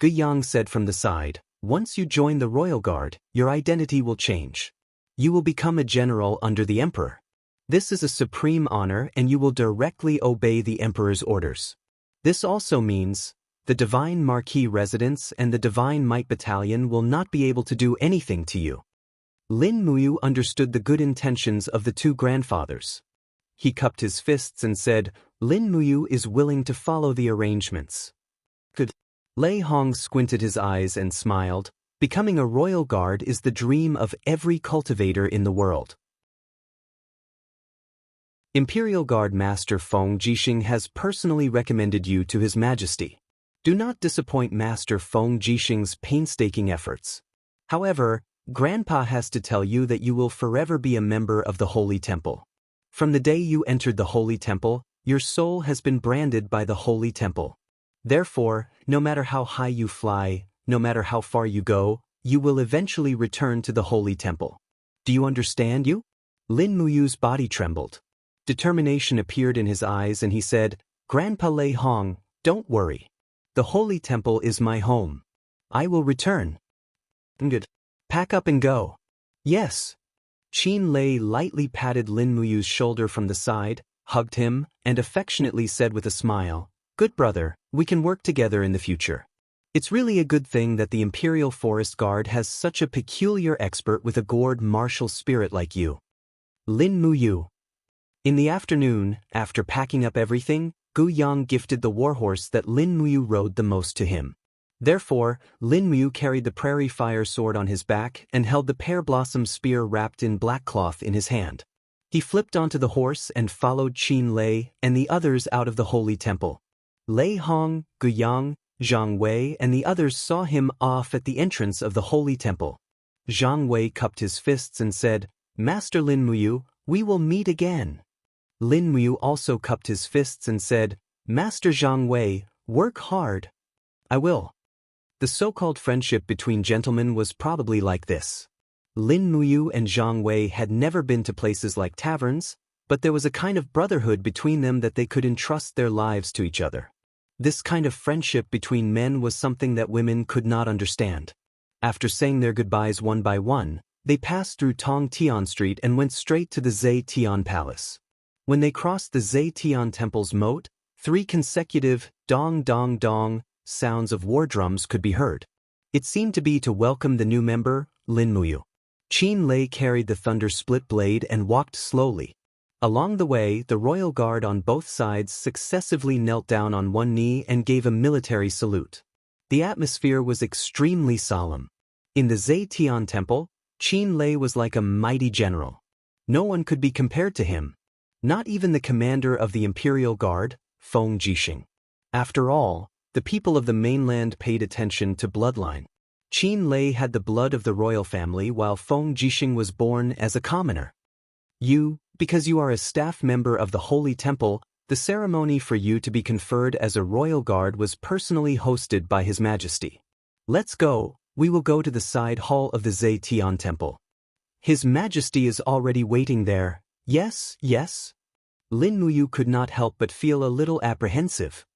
Guyang said from the side, Once you join the Royal Guard, your identity will change. You will become a general under the Emperor. This is a supreme honor and you will directly obey the Emperor's orders. This also means, the Divine Marquis Residence and the Divine Might Battalion will not be able to do anything to you. Lin Muyu understood the good intentions of the two grandfathers. He cupped his fists and said, Lin Muyu is willing to follow the arrangements. Good. Lei Hong squinted his eyes and smiled. Becoming a royal guard is the dream of every cultivator in the world. Imperial Guard Master Feng Jixing has personally recommended you to His Majesty. Do not disappoint Master Feng Jixing's painstaking efforts. However, Grandpa has to tell you that you will forever be a member of the Holy Temple. From the day you entered the Holy Temple, your soul has been branded by the Holy Temple. Therefore, no matter how high you fly, no matter how far you go, you will eventually return to the Holy Temple. Do you understand you? Lin Muyu's body trembled. Determination appeared in his eyes and he said, Grandpa Lei Hong, don't worry. The Holy Temple is my home. I will return. Good. Pack up and go. Yes. Qin Lei lightly patted Lin Muyu's shoulder from the side, hugged him, and affectionately said with a smile, Good brother, we can work together in the future. It's really a good thing that the Imperial Forest Guard has such a peculiar expert with a gourd martial spirit like you. Lin Muyu. In the afternoon, after packing up everything, Gu Yang gifted the warhorse that Lin Muyu rode the most to him. Therefore, Lin Muyu carried the prairie fire sword on his back and held the pear blossom spear wrapped in black cloth in his hand. He flipped onto the horse and followed Qin Lei and the others out of the Holy Temple. Lei Hong, Guyang, Zhang Wei and the others saw him off at the entrance of the Holy Temple. Zhang Wei cupped his fists and said, Master Lin Muyu, we will meet again. Lin Muyu also cupped his fists and said, Master Zhang Wei, work hard. I will. The so-called friendship between gentlemen was probably like this. Lin Muyu and Zhang Wei had never been to places like taverns, but there was a kind of brotherhood between them that they could entrust their lives to each other. This kind of friendship between men was something that women could not understand. After saying their goodbyes one by one, they passed through Tong Tian Street and went straight to the Zetian Palace. When they crossed the Zetian Temple's moat, 3 consecutive dong dong dong sounds of war drums could be heard. It seemed to be to welcome the new member, Lin Muyu. Qin Lei carried the thunder-split blade and walked slowly. Along the way, the royal guard on both sides successively knelt down on one knee and gave a military salute. The atmosphere was extremely solemn. In the Zetian Temple, Qin Lei was like a mighty general. No one could be compared to him. Not even the commander of the Imperial Guard, Feng Jixing. After all, the people of the mainland paid attention to bloodline. Qin Lei had the blood of the royal family while Feng Jixing was born as a commoner. Because you are a staff member of the Holy Temple, the ceremony for you to be conferred as a royal guard was personally hosted by His Majesty. Let's go, we will go to the side hall of the Zetian Temple. His Majesty is already waiting there. Yes, yes. Lin Muyu could not help but feel a little apprehensive.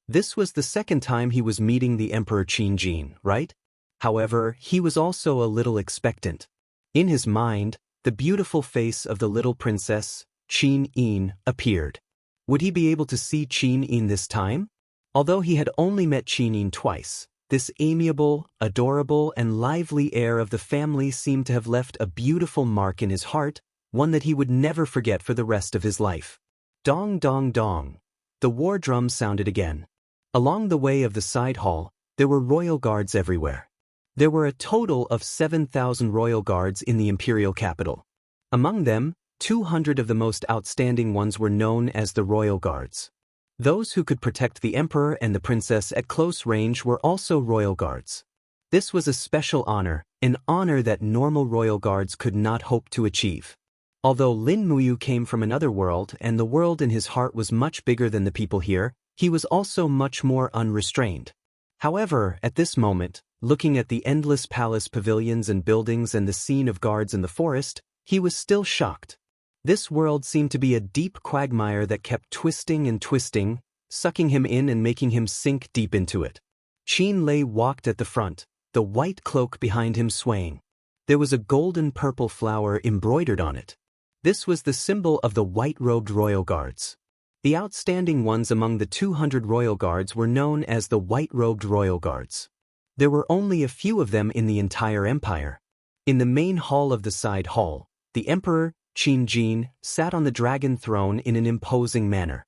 This was the second time he was meeting the Emperor Qin Jin, right? However, he was also a little expectant. In his mind, the beautiful face of the little princess, Qin Yin, appeared. Would he be able to see Qin Yin this time? Although he had only met Qin Yin twice, this amiable, adorable, and lively heir of the family seemed to have left a beautiful mark in his heart, one that he would never forget for the rest of his life. Dong dong dong. The war drum sounded again. Along the way of the side hall, there were royal guards everywhere. There were a total of 7,000 royal guards in the imperial capital. Among them, 200 of the most outstanding ones were known as the royal guards. Those who could protect the emperor and the princess at close range were also royal guards. This was a special honor, an honor that normal royal guards could not hope to achieve. Although Lin Muyu came from another world and the world in his heart was much bigger than the people here, he was also much more unrestrained. However, at this moment, looking at the endless palace pavilions and buildings and the scene of guards in the forest, he was still shocked. This world seemed to be a deep quagmire that kept twisting and twisting, sucking him in and making him sink deep into it. Qin Lei walked at the front, the white cloak behind him swaying. There was a golden-purple flower embroidered on it. This was the symbol of the white-robed royal guards. The outstanding ones among the 200 royal guards were known as the white-robed royal guards. There were only a few of them in the entire empire. In the main hall of the side hall, the emperor, Qin Jin, sat on the dragon throne in an imposing manner.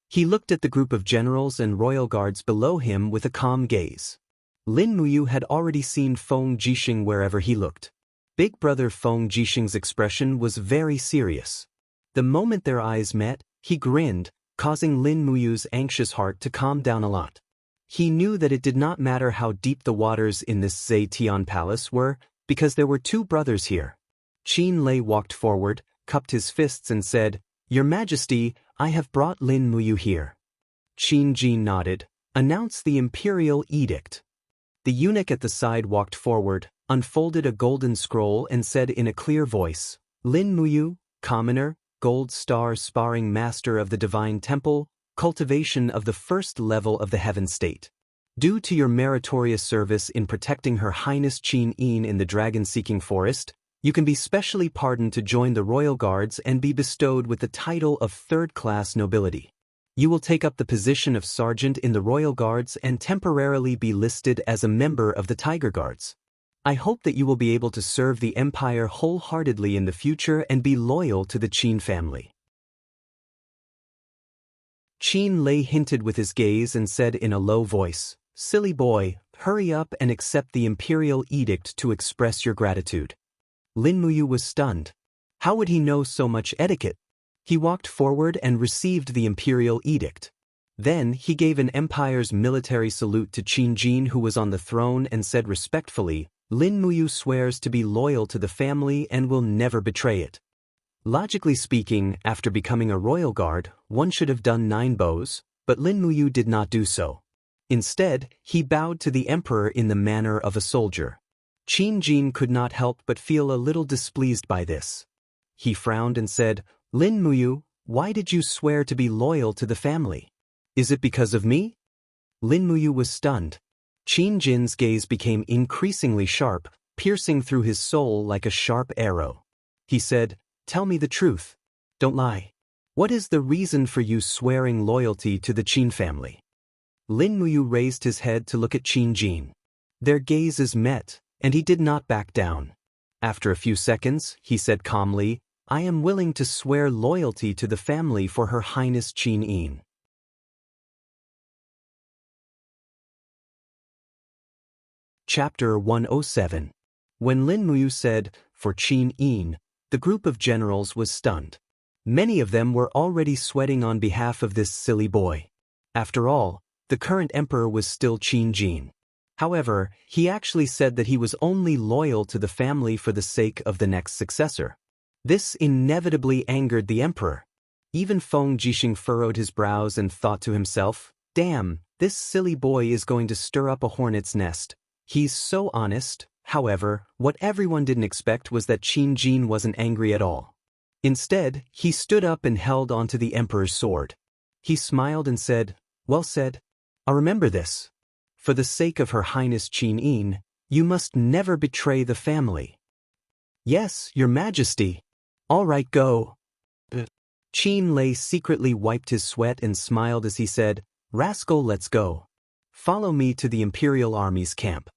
He looked at the group of generals and royal guards below him with a calm gaze. Lin Muyu had already seen Feng Jixing wherever he looked. Big brother Feng Jixing's expression was very serious. The moment their eyes met, he grinned, causing Lin Muyu's anxious heart to calm down a lot. He knew that it did not matter how deep the waters in this Zetian palace were, because there were two brothers here. Qin Lei walked forward, cupped his fists and said, "Your Majesty, I have brought Lin Muyu here." Qin Jin nodded. "Announce the imperial edict." The eunuch at the side walked forward, unfolded a golden scroll and said in a clear voice, "Lin Muyu, commoner, gold star sparring master of the divine temple, cultivation of the first level of the heaven state. Due to your meritorious service in protecting Her Highness Qin Yin in the dragon-seeking forest, you can be specially pardoned to join the royal guards and be bestowed with the title of third-class nobility. You will take up the position of sergeant in the royal guards and temporarily be listed as a member of the Tiger Guards. I hope that you will be able to serve the empire wholeheartedly in the future and be loyal to the Qin family." Qin Lei hinted with his gaze and said in a low voice, "Silly boy, hurry up and accept the imperial edict to express your gratitude." Lin Muyu was stunned. How would he know so much etiquette? He walked forward and received the imperial edict. Then he gave an empire's military salute to Qin Jin, who was on the throne, and said respectfully, "Lin Muyu swears to be loyal to the family and will never betray it." Logically speaking, after becoming a royal guard, one should have done 9 bows, but Lin Muyu did not do so. Instead, he bowed to the emperor in the manner of a soldier. Qin Jin could not help but feel a little displeased by this. He frowned and said, "Lin Muyu, why did you swear to be loyal to the family? Is it because of me?" Lin Muyu was stunned. Qin Jin's gaze became increasingly sharp, piercing through his soul like a sharp arrow. He said, "Tell me the truth. Don't lie. What is the reason for you swearing loyalty to the Qin family?" Lin Muyu raised his head to look at Qin Jin. Their gazes met, and he did not back down. After a few seconds, he said calmly, "I am willing to swear loyalty to the family for Her Highness Qin Yin." Chapter 107. When Lin Muyu said, "For Qin Yin," The group of generals was stunned. Many of them were already sweating on behalf of this silly boy. After all, the current emperor was still Qin Jin. However, he actually said that he was only loyal to the family for the sake of the next successor. This inevitably angered the emperor. Even Feng Jixing furrowed his brows and thought to himself, "Damn, this silly boy is going to stir up a hornet's nest. He's so honest." However, what everyone didn't expect was that Qin Jin wasn't angry at all. Instead, he stood up and held onto the emperor's sword. He smiled and said, "Well said. I'll remember this. For the sake of Her Highness Qin Yin, you must never betray the family." "Yes, Your Majesty." "All right, go." Qin Lei secretly wiped his sweat and smiled as he said, "Rascal, let's go. Follow me to the Imperial Army's camp."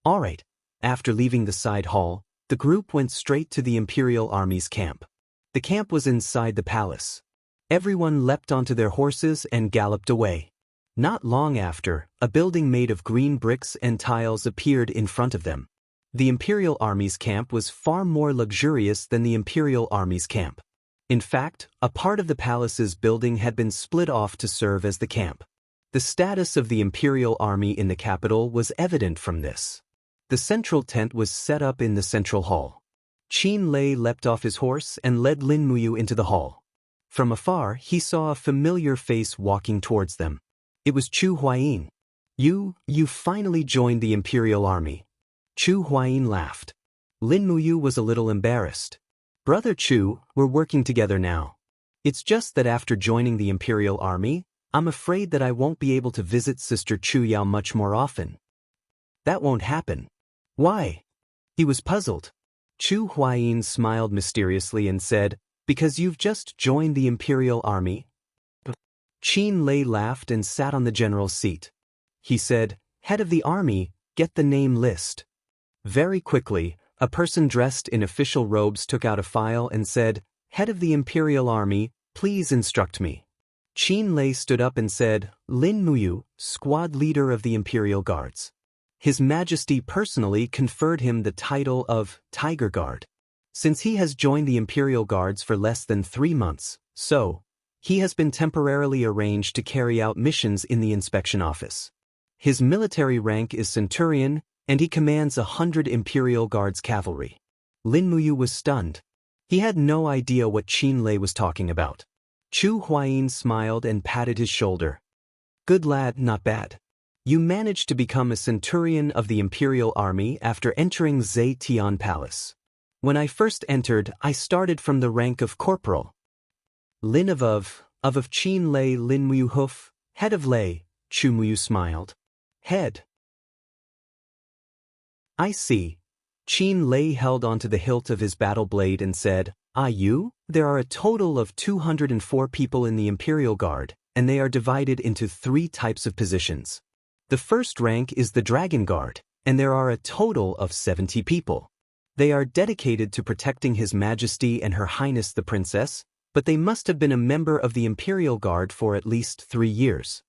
All right. After leaving the side hall, the group went straight to the Imperial Army's camp. The camp was inside the palace. Everyone leapt onto their horses and galloped away. Not long after, a building made of green bricks and tiles appeared in front of them. The Imperial Army's camp was far more luxurious than the Imperial Army's camp. In fact, a part of the palace's building had been split off to serve as the camp. The status of the Imperial Army in the capital was evident from this. The central tent was set up in the central hall. Qin Lei leapt off his horse and led Lin Muyu into the hall. From afar, he saw a familiar face walking towards them. It was Chu Huayin. You finally joined the Imperial Army." Chu Huayin laughed. Lin Muyu was a little embarrassed. "Brother Chu, we're working together now. It's just that after joining the Imperial Army, I'm afraid that I won't be able to visit Sister Chu Yao much more often." "That won't happen." "Why?" He was puzzled. Chu Huayin smiled mysteriously and said, "Because you've just joined the Imperial Army." Qin Lei laughed and sat on the general's seat. He said, "Head of the army, get the name list." Very quickly, a person dressed in official robes took out a file and said, "Head of the Imperial Army, please instruct me." Qin Lei stood up and said, "Lin Muyu, squad leader of the Imperial Guards." His Majesty personally conferred him the title of Tiger Guard. Since he has joined the Imperial Guards for less than 3 months, he has been temporarily arranged to carry out missions in the inspection office. His military rank is Centurion, and he commands 100 Imperial Guards cavalry. Lin Muyu was stunned. He had no idea what Qin Lei was talking about. Chu Huayin smiled and patted his shoulder. "Good lad, not bad. You managed to become a Centurion of the Imperial Army after entering Zhe Tian Palace. When I first entered, I started from the rank of Corporal." Lin of Qin Lei Lin Muyu Hoof, head of Lei, Chu Muyu smiled. "Head. I see." Qin Lei held onto the hilt of his battle blade and said, "You? There are a total of 204 people in the Imperial Guard, and they are divided into 3 types of positions. The first rank is the Dragon Guard, and there are a total of 70 people. They are dedicated to protecting His Majesty and Her Highness the Princess, but they must have been a member of the Imperial Guard for at least 3 years.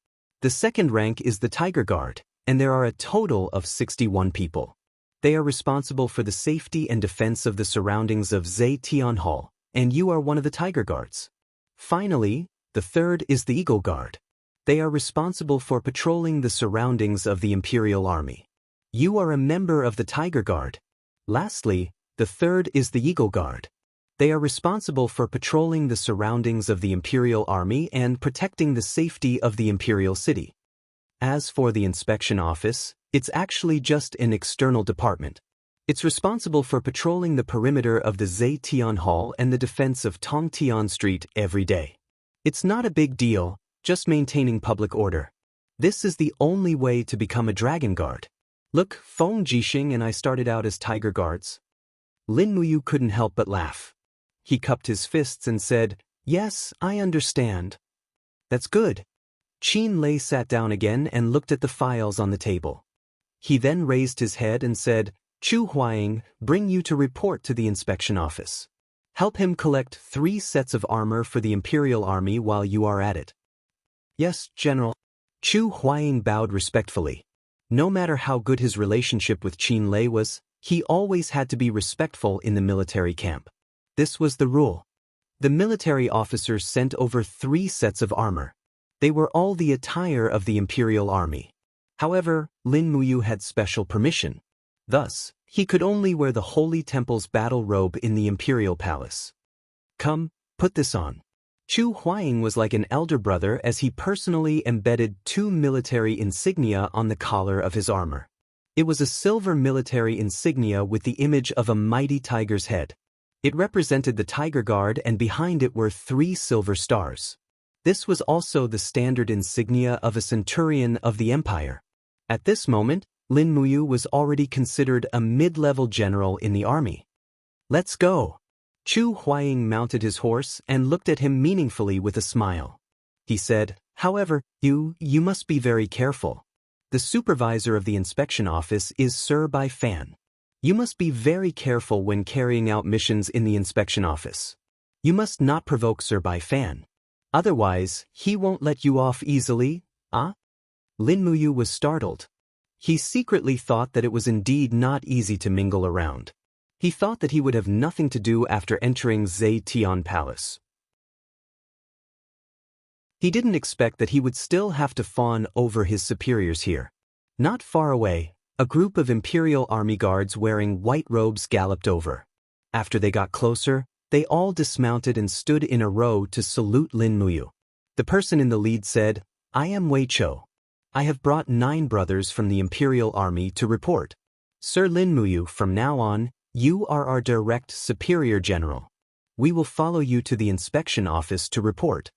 The second rank is the Tiger Guard, and there are a total of 61 people. They are responsible for the safety and defense of the surroundings of Zhe Tian Hall, and you are one of the Tiger Guards. Finally, the third is the Eagle Guard. They are responsible for patrolling the surroundings of the Imperial Army. You are a member of the Tiger Guard. Lastly, the third is the Eagle Guard. They are responsible for patrolling the surroundings of the Imperial Army and protecting the safety of the Imperial City. As for the inspection office, it's actually just an external department. It's responsible for patrolling the perimeter of the Zhe Tian Hall and the defense of Tongtian Street every day. It's not a big deal, just maintaining public order. This is the only way to become a Dragon Guard. Look, Feng Jixing and I started out as Tiger Guards." Lin Muyu couldn't help but laugh. He cupped his fists and said, "Yes, I understand." "That's good." Qin Lei sat down again and looked at the files on the table. He then raised his head and said, "Chu Huayin, bring you to report to the inspection office. Help him collect 3 sets of armor for the Imperial Army while you are at it." "Yes, General." Chu Huayin bowed respectfully. No matter how good his relationship with Qin Lei was, he always had to be respectful in the military camp. This was the rule. The military officers sent over 3 sets of armor. They were all the attire of the Imperial Army. However, Lin Muyu had special permission. Thus, he could only wear the Holy Temple's battle robe in the Imperial Palace. Come, put this on. Chu Huaying was like an elder brother as he personally embedded 2 military insignia on the collar of his armor. It was a silver military insignia with the image of a mighty tiger's head. It represented the Tiger Guard, and behind it were 3 silver stars. This was also the standard insignia of a centurion of the empire. At this moment, Lin Muyu was already considered a mid-level general in the army. Let's go. Chu Huaying mounted his horse and looked at him meaningfully with a smile. He said, however, you must be very careful. The supervisor of the inspection office is Sir Bai Fan. You must be very careful when carrying out missions in the inspection office. You must not provoke Sir Bai Fan. Otherwise, he won't let you off easily, ah? Lin Muyu was startled. He secretly thought that it was indeed not easy to mingle around. He thought that he would have nothing to do after entering Zetian Palace. He didn't expect that he would still have to fawn over his superiors here. Not far away, a group of Imperial Army guards wearing white robes galloped over. After they got closer, they all dismounted and stood in a row to salute Lin Muyu. The person in the lead said, I am Wei Chou. I have brought 9 brothers from the Imperial Army to report. Sir Lin Muyu, from now on, you are our direct superior general. We will follow you to the inspection office to report.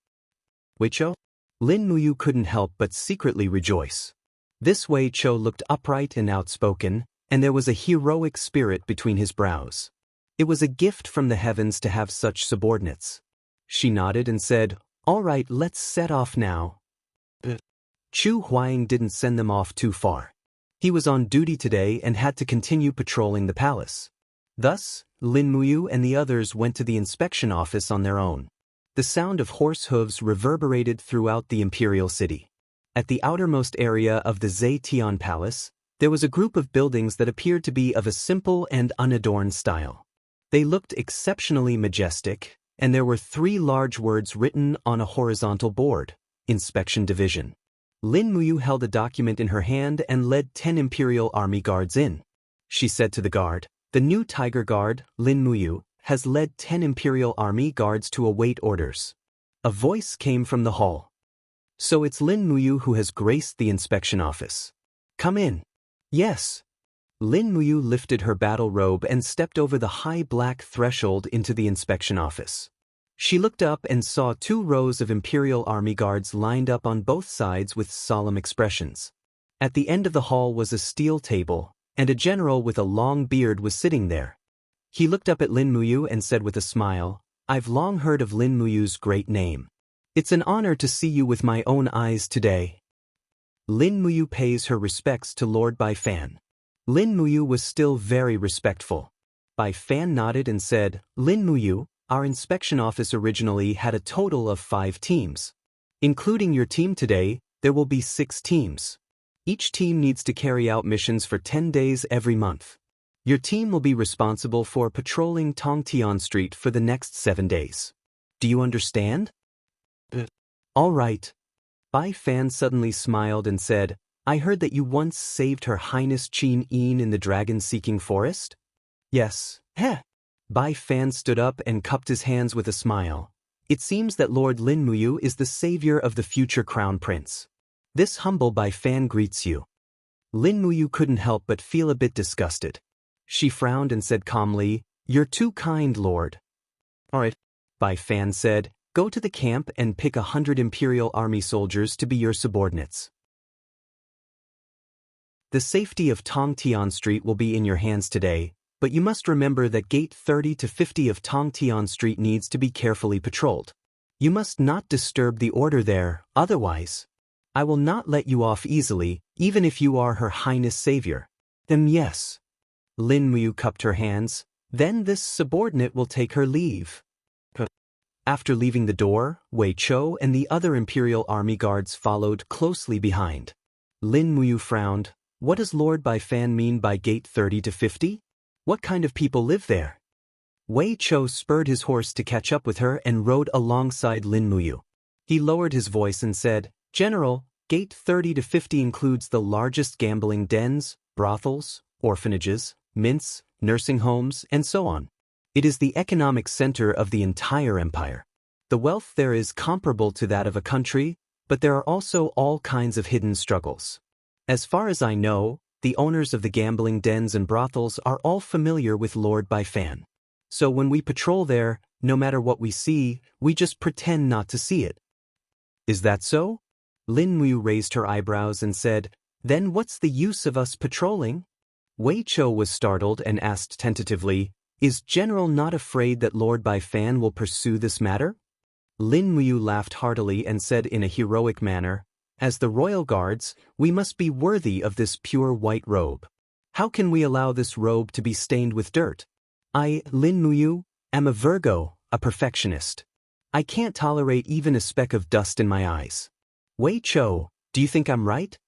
Wei Chou? Lin Muyu couldn't help but secretly rejoice. This Wei Chou looked upright and outspoken, and there was a heroic spirit between his brows. It was a gift from the heavens to have such subordinates. She nodded and said, all right, let's set off now. Chu Huaying didn't send them off too far. He was on duty today and had to continue patrolling the palace. Thus, Lin Muyu and the others went to the inspection office on their own. The sound of horse hooves reverberated throughout the imperial city. At the outermost area of the Zetian Palace, there was a group of buildings that appeared to be of a simple and unadorned style. They looked exceptionally majestic, and there were 3 large words written on a horizontal board: Inspection Division. Lin Muyu held a document in her hand and led 10 Imperial Army guards in. She said to the guard, the new Tiger Guard, Lin Muyu, has led 10 Imperial Army guards to await orders. A voice came from the hall. So it's Lin Muyu who has graced the inspection office. Come in. Yes. Lin Muyu lifted her battle robe and stepped over the high black threshold into the inspection office. She looked up and saw 2 rows of Imperial Army guards lined up on both sides with solemn expressions. At the end of the hall was a steel table, and a general with a long beard was sitting there. He looked up at Lin Muyu and said with a smile, I've long heard of Lin Muyu's great name. It's an honor to see you with my own eyes today. Lin Muyu pays her respects to Lord Bai Fan. Lin Muyu was still very respectful. Bai Fan nodded and said, Lin Muyu, our inspection office originally had a total of 5 teams. Including your team today, there will be 6 teams. Each team needs to carry out missions for 10 days every month. Your team will be responsible for patrolling Tongtian Street for the next 7 days. Do you understand? All right. Bai Fan suddenly smiled and said, I heard that you once saved Her Highness Qin Yin in the dragon-seeking forest? Yes. Heh. Bai Fan stood up and cupped his hands with a smile. It seems that Lord Lin Muyu is the savior of the future crown prince. This humble Bai Fan greets you. Lin Muyu couldn't help but feel a bit disgusted. She frowned and said calmly, You're too kind, Lord. All right. Bai Fan said, Go to the camp and pick 100 Imperial Army soldiers to be your subordinates. The safety of Tongtian Street will be in your hands today, but you must remember that Gate 30 to 50 of Tongtian Street needs to be carefully patrolled. You must not disturb the order there, otherwise, I will not let you off easily, even if you are Her Highness Savior. Then yes. Lin Muyu cupped her hands, then this subordinate will take her leave. After leaving the door, Wei Chou and the other Imperial Army guards followed closely behind. Lin Muyu frowned. What does Lord Bai Fan mean by Gate 30 to 50? What kind of people live there? Wei Chou spurred his horse to catch up with her and rode alongside Lin Muyu. He lowered his voice and said, "General, Gate 30 to 50 includes the largest gambling dens, brothels, orphanages, mints, nursing homes, and so on. It is the economic center of the entire empire. The wealth there is comparable to that of a country, but there are also all kinds of hidden struggles. As far as I know, the owners of the gambling dens and brothels are all familiar with Lord Baifan. So when we patrol there, no matter what we see, we just pretend not to see it." "Is that so?" Lin Muyu raised her eyebrows and said, "Then what's the use of us patrolling?" Wei Chou was startled and asked tentatively, "Is General not afraid that Lord Baifan will pursue this matter?" Lin Muyu laughed heartily and said in a heroic manner, "As the royal guards, we must be worthy of this pure white robe. How can we allow this robe to be stained with dirt? I, Lin Muyu, am a Virgo, a perfectionist. I can't tolerate even a speck of dust in my eyes. Wei Chou, do you think I'm right?"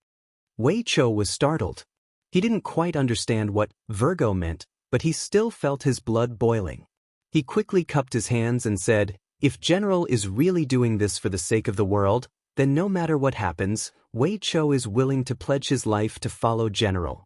Wei Chou was startled. He didn't quite understand what Virgo meant, but he still felt his blood boiling. He quickly cupped his hands and said, "If General is really doing this for the sake of the world, then no matter what happens, Wei Chou is willing to pledge his life to follow General."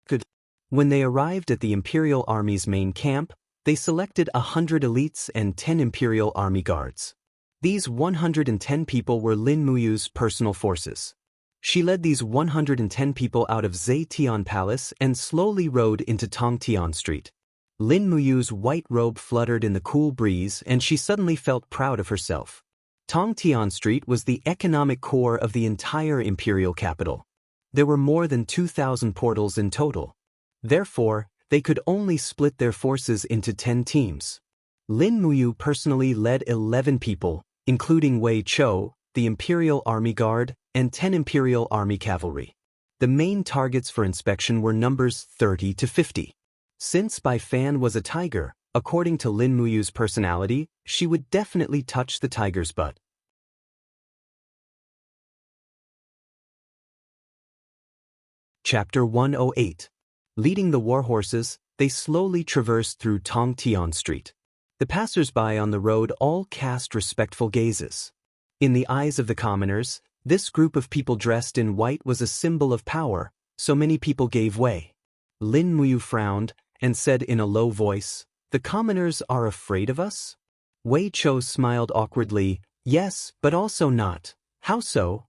Good. When they arrived at the Imperial Army's main camp, they selected 100 elites and 10 Imperial Army guards. These 110 people were Lin Muyu's personal forces. She led these 110 people out of Zetian Palace and slowly rode into Tongtian Street. Lin Muyu's white robe fluttered in the cool breeze and she suddenly felt proud of herself. Tongtian Street was the economic core of the entire imperial capital. There were more than 2,000 portals in total. Therefore, they could only split their forces into 10 teams. Lin Muyu personally led 11 people, including Wei Chou, the Imperial Army Guard, and 10 Imperial Army Cavalry. The main targets for inspection were numbers 30 to 50. Since Baifan was a tiger, according to Lin Muyu's personality, she would definitely touch the tiger's butt. Chapter 108. Leading the war horses, they slowly traversed through Tongtian Street. The passers-by on the road all cast respectful gazes. In the eyes of the commoners, this group of people dressed in white was a symbol of power, so many people gave way. Lin Muyu frowned and said in a low voice, "The commoners are afraid of us?" Wei Chou smiled awkwardly, "Yes, but also not." "How so?"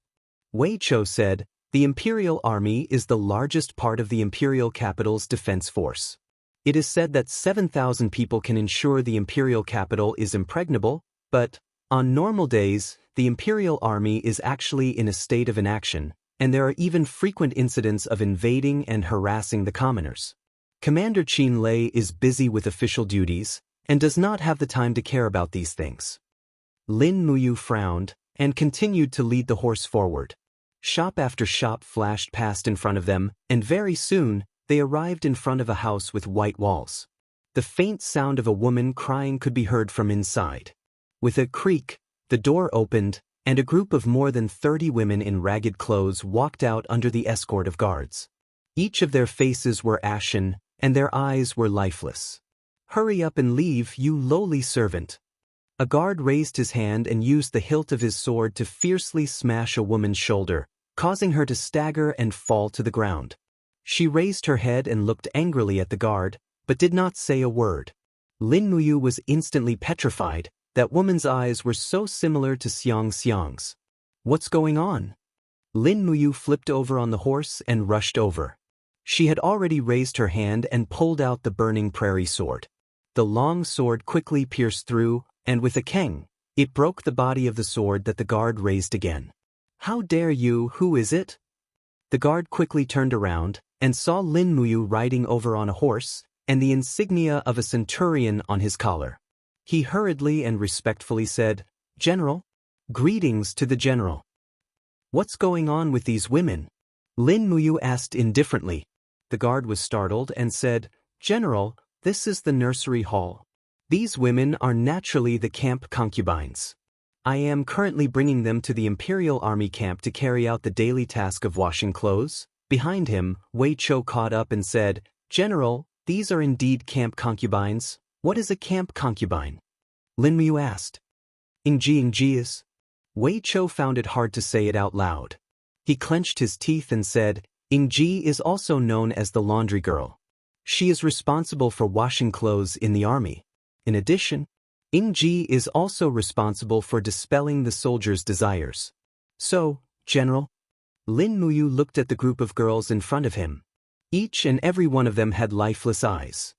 Wei Chou said, "The Imperial Army is the largest part of the Imperial capital's defense force. It is said that 7,000 people can ensure the Imperial capital is impregnable, but, on normal days, the Imperial Army is actually in a state of inaction, and there are even frequent incidents of invading and harassing the commoners. Commander Qin Lei is busy with official duties, and does not have the time to care about these things." Lin Muyu frowned, and continued to lead the horse forward. Shop after shop flashed past in front of them, and very soon, they arrived in front of a house with white walls. The faint sound of a woman crying could be heard from inside. With a creak, the door opened, and a group of more than 30 women in ragged clothes walked out under the escort of guards. Each of their faces were ashen, and their eyes were lifeless. "Hurry up and leave, you lowly servant." A guard raised his hand and used the hilt of his sword to fiercely smash a woman's shoulder, causing her to stagger and fall to the ground. She raised her head and looked angrily at the guard, but did not say a word. Lin Muyu was instantly petrified. That woman's eyes were so similar to Xiang's. "What's going on?" Lin Muyu flipped over on the horse and rushed over. She had already raised her hand and pulled out the burning prairie sword. The long sword quickly pierced through, and with a keng, it broke the body of the sword that the guard raised again. "How dare you, who is it?" The guard quickly turned around, and saw Lin Muyu riding over on a horse, and the insignia of a centurion on his collar. He hurriedly and respectfully said, "General?" "Greetings to the general." "What's going on with these women?" Lin Muyu asked indifferently. The guard was startled and said, "General, this is the nursery hall. These women are naturally the camp concubines. I am currently bringing them to the Imperial Army camp to carry out the daily task of washing clothes." Behind him, Wei Chou caught up and said, "General, these are indeed camp concubines. What is a camp concubine? Lin Muyu asked. Ingji is? Wei Chou found it hard to say it out loud. He clenched his teeth and said, Ingji is also known as the laundry girl. She is responsible for washing clothes in the army. In addition, Ingji is also responsible for dispelling the soldiers' desires. So, General? Lin Muyu looked at the group of girls in front of him. Each and every one of them had lifeless eyes.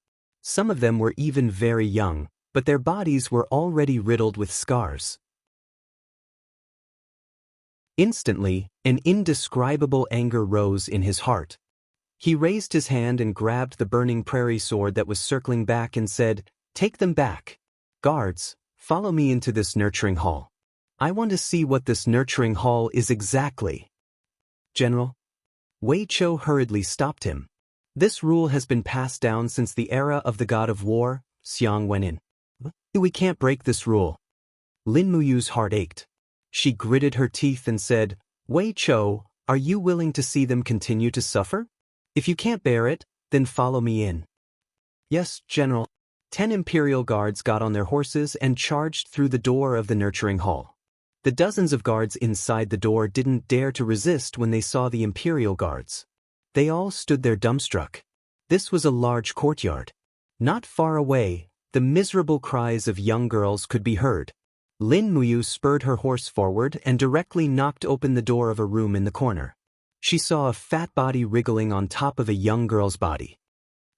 Some of them were even very young, but their bodies were already riddled with scars. Instantly, an indescribable anger rose in his heart. He raised his hand and grabbed the burning prairie sword that was circling back and said, Take them back. Guards, follow me into this nurturing hall. I want to see what this nurturing hall is exactly. General? Wei Chou hurriedly stopped him. This rule has been passed down since the era of the god of war, Xiang Wenin. We can't break this rule. Lin Muyu's heart ached. She gritted her teeth and said, Wei Chou, are you willing to see them continue to suffer? If you can't bear it, then follow me in. Yes, General. 10 imperial guards got on their horses and charged through the door of the nurturing hall. The dozens of guards inside the door didn't dare to resist when they saw the imperial guards. They all stood there dumbstruck. This was a large courtyard. Not far away, the miserable cries of young girls could be heard. Lin Muyu spurred her horse forward and directly knocked open the door of a room in the corner. She saw a fat body wriggling on top of a young girl's body.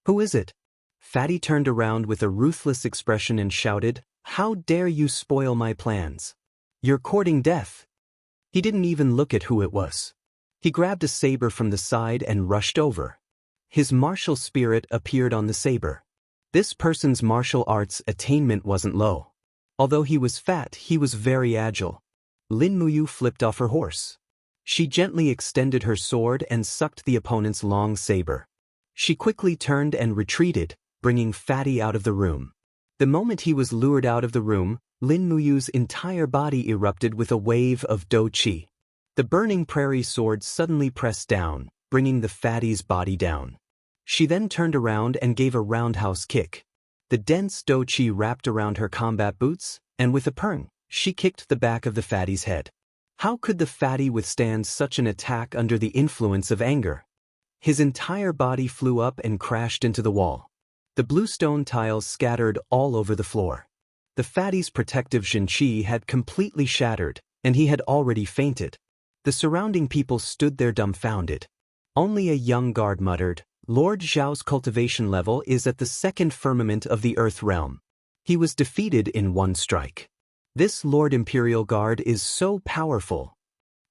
Who is it? Fatty turned around with a ruthless expression and shouted, How dare you spoil my plans? You're courting death. He didn't even look at who it was. He grabbed a saber from the side and rushed over. His martial spirit appeared on the saber. This person's martial arts attainment wasn't low. Although he was fat, he was very agile. Lin Muyu flipped off her horse. She gently extended her sword and sucked the opponent's long saber. She quickly turned and retreated, bringing Fatty out of the room. The moment he was lured out of the room, Lin Muyu's entire body erupted with a wave of do qi. The burning prairie sword suddenly pressed down, bringing the fatty's body down. She then turned around and gave a roundhouse kick. The dense do qi wrapped around her combat boots, and with a purr, she kicked the back of the fatty's head. How could the fatty withstand such an attack under the influence of anger? His entire body flew up and crashed into the wall. The bluestone tiles scattered all over the floor. The fatty's protective Jinqi had completely shattered, and he had already fainted. The surrounding people stood there dumbfounded. Only a young guard muttered, Lord Zhao's cultivation level is at the second firmament of the Earth realm. He was defeated in one strike. This Lord Imperial Guard is so powerful.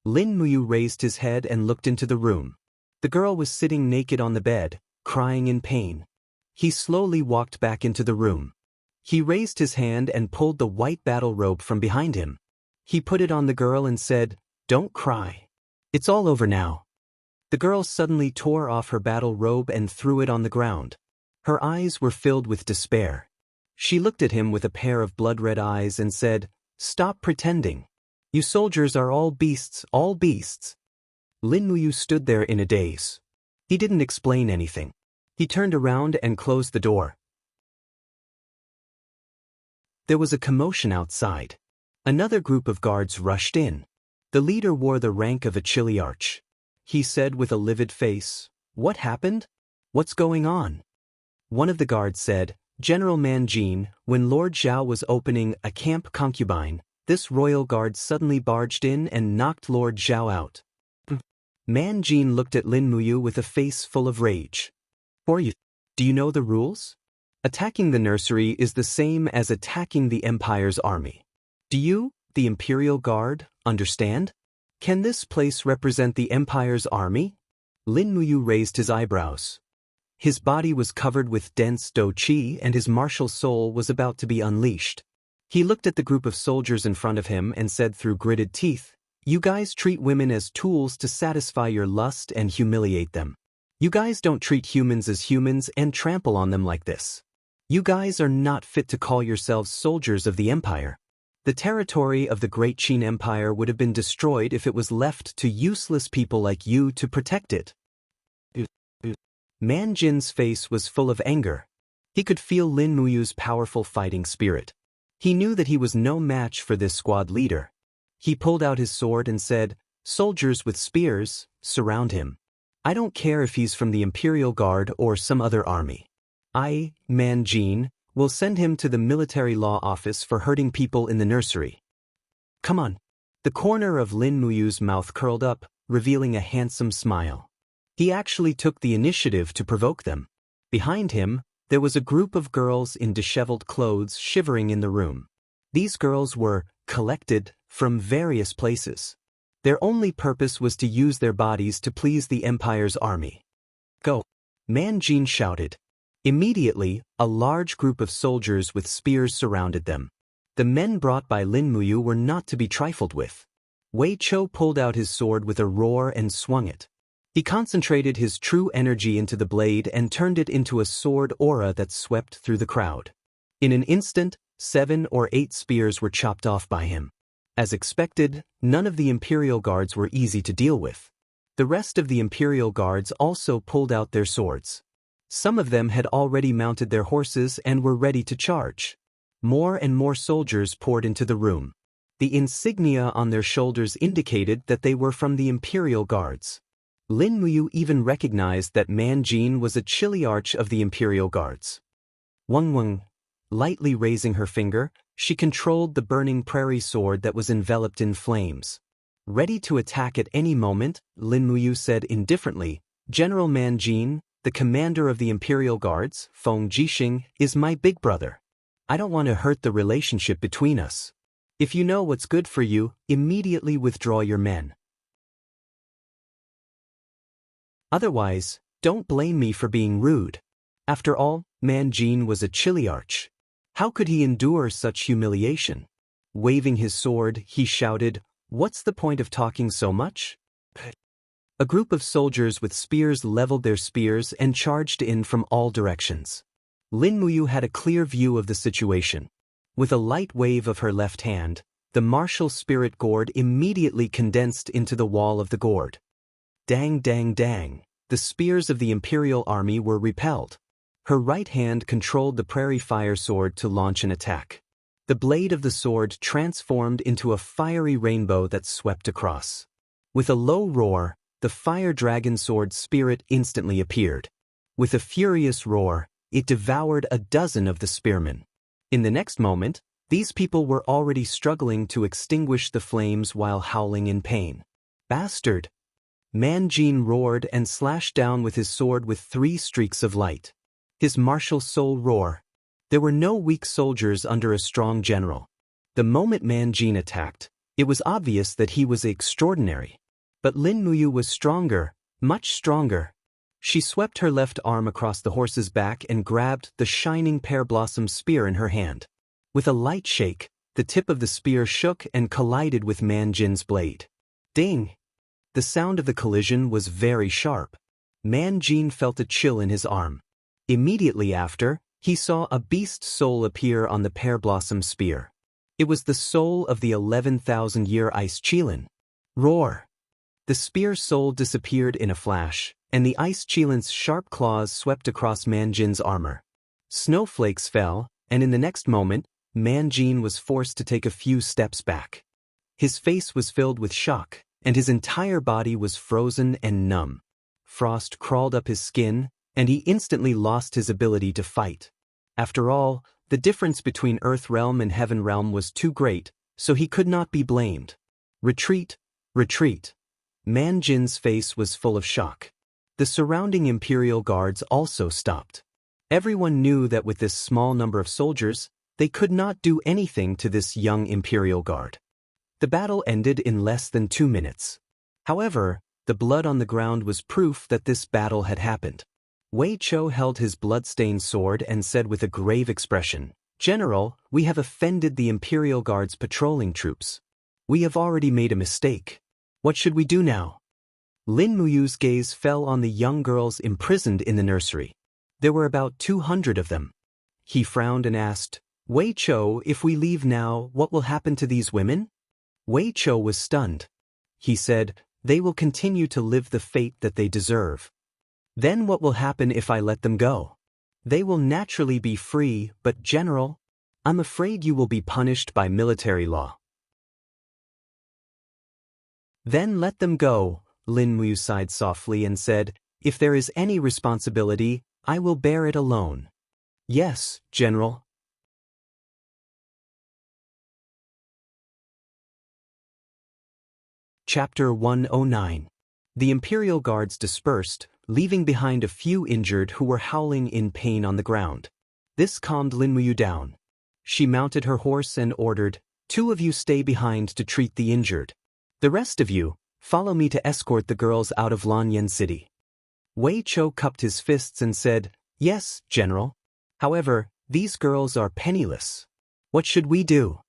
Lin Muyu raised his head and looked into the room. The girl was sitting naked on the bed, crying in pain. He slowly walked back into the room. He raised his hand and pulled the white battle robe from behind him. He put it on the girl and said, Don't cry. It's all over now. The girl suddenly tore off her battle robe and threw it on the ground. Her eyes were filled with despair. She looked at him with a pair of blood-red eyes and said, Stop pretending. You soldiers are all beasts, all beasts. Lin Muyu stood there in a daze. He didn't explain anything. He turned around and closed the door. There was a commotion outside. Another group of guards rushed in. The leader wore the rank of a chiliarch. He said with a livid face, What happened? What's going on? One of the guards said, General Manjin, when Lord Zhao was opening a camp concubine, this royal guard suddenly barged in and knocked Lord Zhao out. Manjin looked at Lin Muyu with a face full of rage. Do you know the rules? Attacking the nursery is the same as attacking the Empire's army. Do you, the Imperial Guard, understand? Can this place represent the Empire's army? Lin Muyu raised his eyebrows. His body was covered with dense do qi and his martial soul was about to be unleashed. He looked at the group of soldiers in front of him and said through gritted teeth, You guys treat women as tools to satisfy your lust and humiliate them. You guys don't treat humans as humans and trample on them like this. You guys are not fit to call yourselves soldiers of the Empire. The territory of the Great Qin Empire would have been destroyed if it was left to useless people like you to protect it. Manjin's face was full of anger. He could feel Lin Muyu's powerful fighting spirit. He knew that he was no match for this squad leader. He pulled out his sword and said, "Soldiers with spears, surround him. I don't care if he's from the Imperial Guard or some other army. I, Man Jin, will send him to the military law office for hurting people in the nursery. Come on." The corner of Lin Muyu's mouth curled up, revealing a handsome smile. He actually took the initiative to provoke them. Behind him, there was a group of girls in disheveled clothes shivering in the room. These girls were collected from various places. Their only purpose was to use their bodies to please the Empire's army. "Go!" Man Jin shouted. Immediately, a large group of soldiers with spears surrounded them. The men brought by Lin Muyu were not to be trifled with. Wei Chou pulled out his sword with a roar and swung it. He concentrated his true energy into the blade and turned it into a sword aura that swept through the crowd. In an instant, 7 or 8 spears were chopped off by him. As expected, none of the Imperial Guards were easy to deal with. The rest of the Imperial Guards also pulled out their swords. Some of them had already mounted their horses and were ready to charge. More and more soldiers poured into the room. The insignia on their shoulders indicated that they were from the Imperial Guards. Lin Muyu even recognized that Man Jin was a chiliarch of the Imperial Guards. Weng Weng. Lightly raising her finger, she controlled the burning prairie sword that was enveloped in flames. Ready to attack at any moment, Lin Muyu said indifferently, "General Man Jin, the commander of the Imperial Guards, Feng Jixing, is my big brother. I don't want to hurt the relationship between us. If you know what's good for you, immediately withdraw your men. Otherwise, don't blame me for being rude." After all, Man Jin was a chiliarch. How could he endure such humiliation? Waving his sword, he shouted, "What's the point of talking so much?" A group of soldiers with spears leveled their spears and charged in from all directions. Lin Muyu had a clear view of the situation. With a light wave of her left hand, the martial spirit gourd immediately condensed into the wall of the gourd. Dang dang dang, the spears of the Imperial army were repelled. Her right hand controlled the prairie fire sword to launch an attack. The blade of the sword transformed into a fiery rainbow that swept across. With a low roar, the fire dragon sword spirit instantly appeared. With a furious roar, it devoured a dozen of the spearmen. In the next moment, these people were already struggling to extinguish the flames while howling in pain. "Bastard!" Man Jin roared and slashed down with his sword with 3 streaks of light. His martial soul roar. There were no weak soldiers under a strong general. The moment Man Jin attacked, it was obvious that he was extraordinary. But Lin Muyu was stronger, much stronger. She swept her left arm across the horse's back and grabbed the shining pear blossom spear in her hand. With a light shake, the tip of the spear shook and collided with Man Jin's blade. Ding! The sound of the collision was very sharp. Man Jin felt a chill in his arm. Immediately after, he saw a beast soul appear on the pear blossom spear. It was the soul of the 11,000-year ice Qilin. Roar! The spear soul disappeared in a flash, and the ice Qilin's sharp claws swept across Man Jin's armor. Snowflakes fell, and in the next moment, Man Jin was forced to take a few steps back. His face was filled with shock, and his entire body was frozen and numb. Frost crawled up his skin, and he instantly lost his ability to fight. After all, the difference between Earth Realm and Heaven Realm was too great, so he could not be blamed. Retreat, retreat. Man Jin's face was full of shock. The surrounding Imperial Guards also stopped. Everyone knew that with this small number of soldiers, they could not do anything to this young Imperial Guard. The battle ended in less than 2 minutes. However, the blood on the ground was proof that this battle had happened. Wei Chou held his blood-stained sword and said with a grave expression, "General, we have offended the Imperial Guard's patrolling troops. We have already made a mistake. What should we do now?" Lin Muyu's gaze fell on the young girls imprisoned in the nursery. There were about 200 of them. He frowned and asked, "Wei Chou, if we leave now, what will happen to these women?" Wei Chou was stunned. He said, "They will continue to live the fate that they deserve." "Then what will happen if I let them go?" They will naturally be free, but General, I'm afraid you will be punished by military law. Then let them go, Lin Mu sighed softly and said, if there is any responsibility, I will bear it alone. Yes, General. Chapter 109. The Imperial Guards dispersed, leaving behind a few injured who were howling in pain on the ground. This calmed Lin Mu down. She mounted her horse and ordered, 2 of you stay behind to treat the injured. The rest of you, follow me to escort the girls out of Lanyan City. Wei Chou cupped his fists and said, yes, General. However, these girls are penniless. What should we do?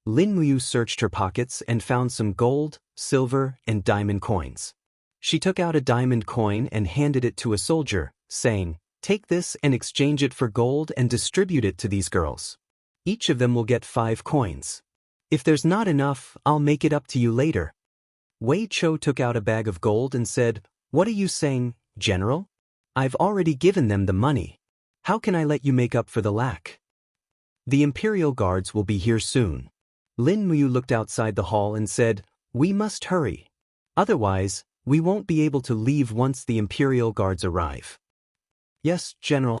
Lin Mu searched her pockets and found some gold, silver, and diamond coins. She took out a diamond coin and handed it to a soldier, saying, take this and exchange it for gold and distribute it to these girls. Each of them will get 5 coins. If there's not enough, I'll make it up to you later. Wei Chou took out a bag of gold and said, what are you saying, General? I've already given them the money. How can I let you make up for the lack? The Imperial Guards will be here soon. Lin Mu looked outside the hall and said, we must hurry. Otherwise, we won't be able to leave once the Imperial Guards arrive. Yes, General.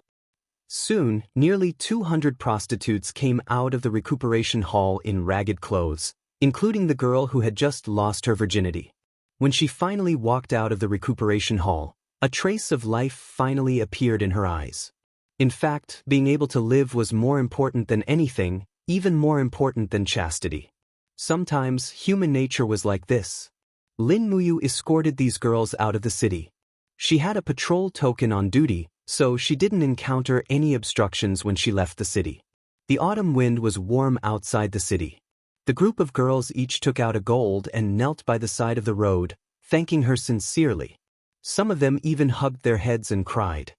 Soon, nearly 200 prostitutes came out of the recuperation hall in ragged clothes, including the girl who had just lost her virginity. When she finally walked out of the recuperation hall, a trace of life finally appeared in her eyes. In fact, being able to live was more important than anything, even more important than chastity. Sometimes, human nature was like this. Lin Mu escorted these girls out of the city. She had a patrol token on duty, so she didn't encounter any obstructions when she left the city. The autumn wind was warm outside the city. The group of girls each took out a gold and knelt by the side of the road, thanking her sincerely. Some of them even hugged their heads and cried.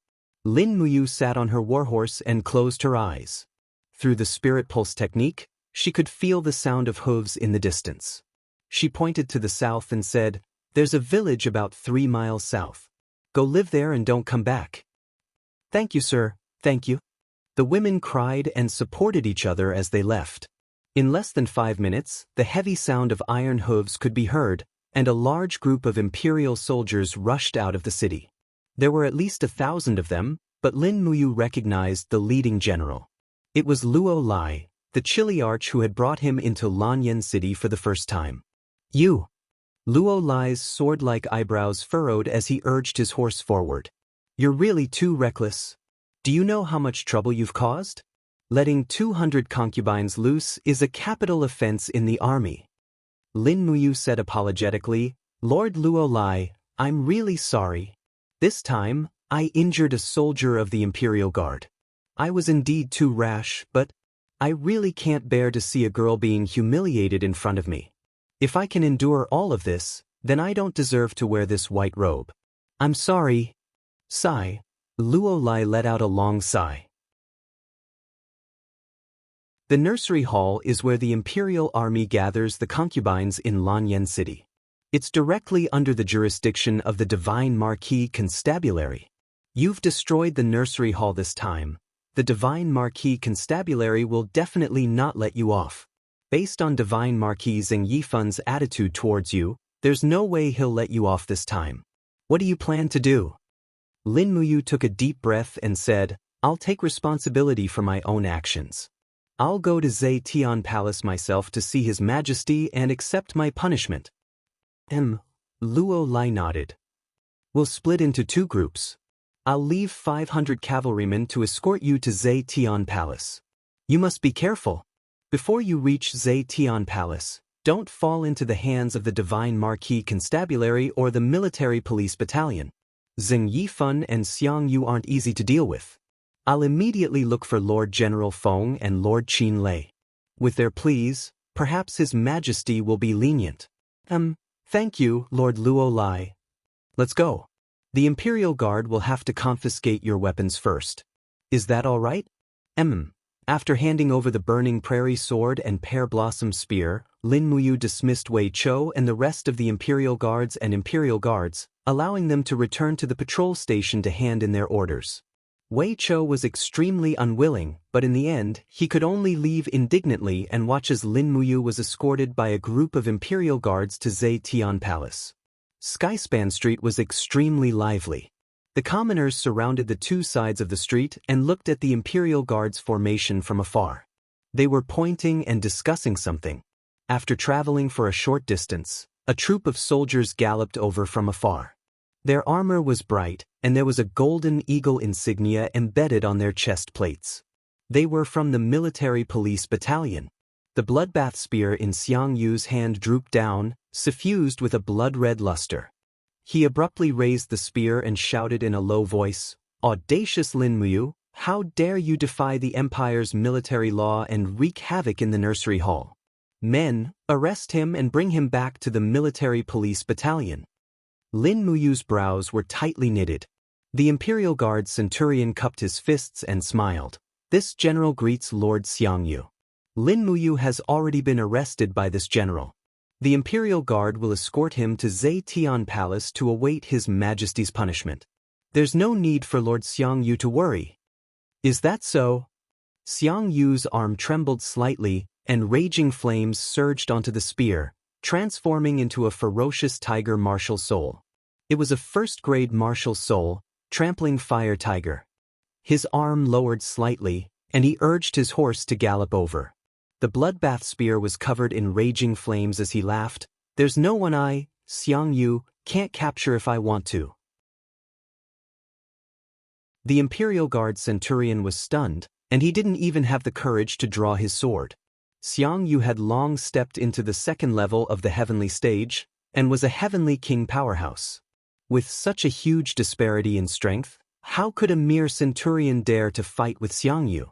Lin Mu sat on her warhorse and closed her eyes. Through the spirit pulse technique, she could feel the sound of hooves in the distance. She pointed to the south and said, there's a village about 3 miles south. Go live there and don't come back. Thank you, sir, thank you. The women cried and supported each other as they left. In less than 5 minutes, the heavy sound of iron hooves could be heard, and a large group of Imperial soldiers rushed out of the city. There were at least 1,000 of them, but Lin Mu recognized the leading general. It was Luo Lai, the Chiliarch who had brought him into Lanyan City for the first time. You! Luo Lai's sword-like eyebrows furrowed as he urged his horse forward. You're really too reckless. Do you know how much trouble you've caused? Letting 200 concubines loose is a capital offense in the army. Lin Mu said apologetically, Lord Luo Lai, I'm really sorry. This time, I injured a soldier of the Imperial Guard. I was indeed too rash, but I really can't bear to see a girl being humiliated in front of me. If I can endure all of this, then I don't deserve to wear this white robe. I'm sorry. Sigh. Luo Lai let out a long sigh. The nursery hall is where the Imperial Army gathers the concubines in Lanyan City. It's directly under the jurisdiction of the Divine Marquis Constabulary. You've destroyed the nursery hall this time. The Divine Marquis Constabulary will definitely not let you off. Based on Divine Marquis Zheng Yifun's attitude towards you, there's no way he'll let you off this time. What do you plan to do? Lin Mu took a deep breath and said, I'll take responsibility for my own actions. I'll go to Zetian Palace myself to see His Majesty and accept my punishment. Luo Lai nodded. We'll split into 2 groups. I'll leave 500 cavalrymen to escort you to Zetian Palace. You must be careful. Before you reach Zetian Palace, don't fall into the hands of the Divine Marquis Constabulary or the Military Police Battalion. Zheng Yifun and Xiang Yu aren't easy to deal with. I'll immediately look for Lord General Feng and Lord Qin Lei. With their pleas, perhaps His Majesty will be lenient. Thank you, Lord Luo Lai. Let's go. The Imperial Guard will have to confiscate your weapons first. Is that all right? After handing over the Burning Prairie Sword and Pear Blossom Spear, Lin Mu dismissed Wei Chou and the rest of the Imperial Guards and Imperial Guards, allowing them to return to the patrol station to hand in their orders. Wei Chou was extremely unwilling, but in the end, he could only leave indignantly and watch as Lin Muyu was escorted by a group of imperial guards to Zetian Palace. Skyspan Street was extremely lively. The commoners surrounded the two sides of the street and looked at the imperial guards' formation from afar. They were pointing and discussing something. After traveling for a short distance, a troop of soldiers galloped over from afar. Their armor was bright, and there was a golden eagle insignia embedded on their chest plates. They were from the military police battalion. The bloodbath spear in Xiang Yu's hand drooped down, suffused with a blood-red luster. He abruptly raised the spear and shouted in a low voice, "Audacious Lin Muyu, how dare you defy the Empire's military law and wreak havoc in the nursery hall? Men, arrest him and bring him back to the military police battalion." Lin Muyu's brows were tightly knitted. The Imperial Guard centurion cupped his fists and smiled. "This general greets Lord Xiang Yu. Lin Muyu has already been arrested by this general. The Imperial Guard will escort him to Zetian Palace to await His Majesty's punishment. There's no need for Lord Xiang Yu to worry." "Is that so?" Xiang Yu's arm trembled slightly, and raging flames surged onto the spear, transforming into a ferocious tiger martial soul. It was a first-grade martial soul, trampling fire tiger. His arm lowered slightly, and he urged his horse to gallop over. The bloodbath spear was covered in raging flames as he laughed. "There's no one Xiang Yu, can't capture if I want to." The Imperial Guard centurion was stunned, and he didn't even have the courage to draw his sword. Xiang Yu had long stepped into the second level of the heavenly stage, and was a heavenly king powerhouse. With such a huge disparity in strength, how could a mere centurion dare to fight with Xiang Yu?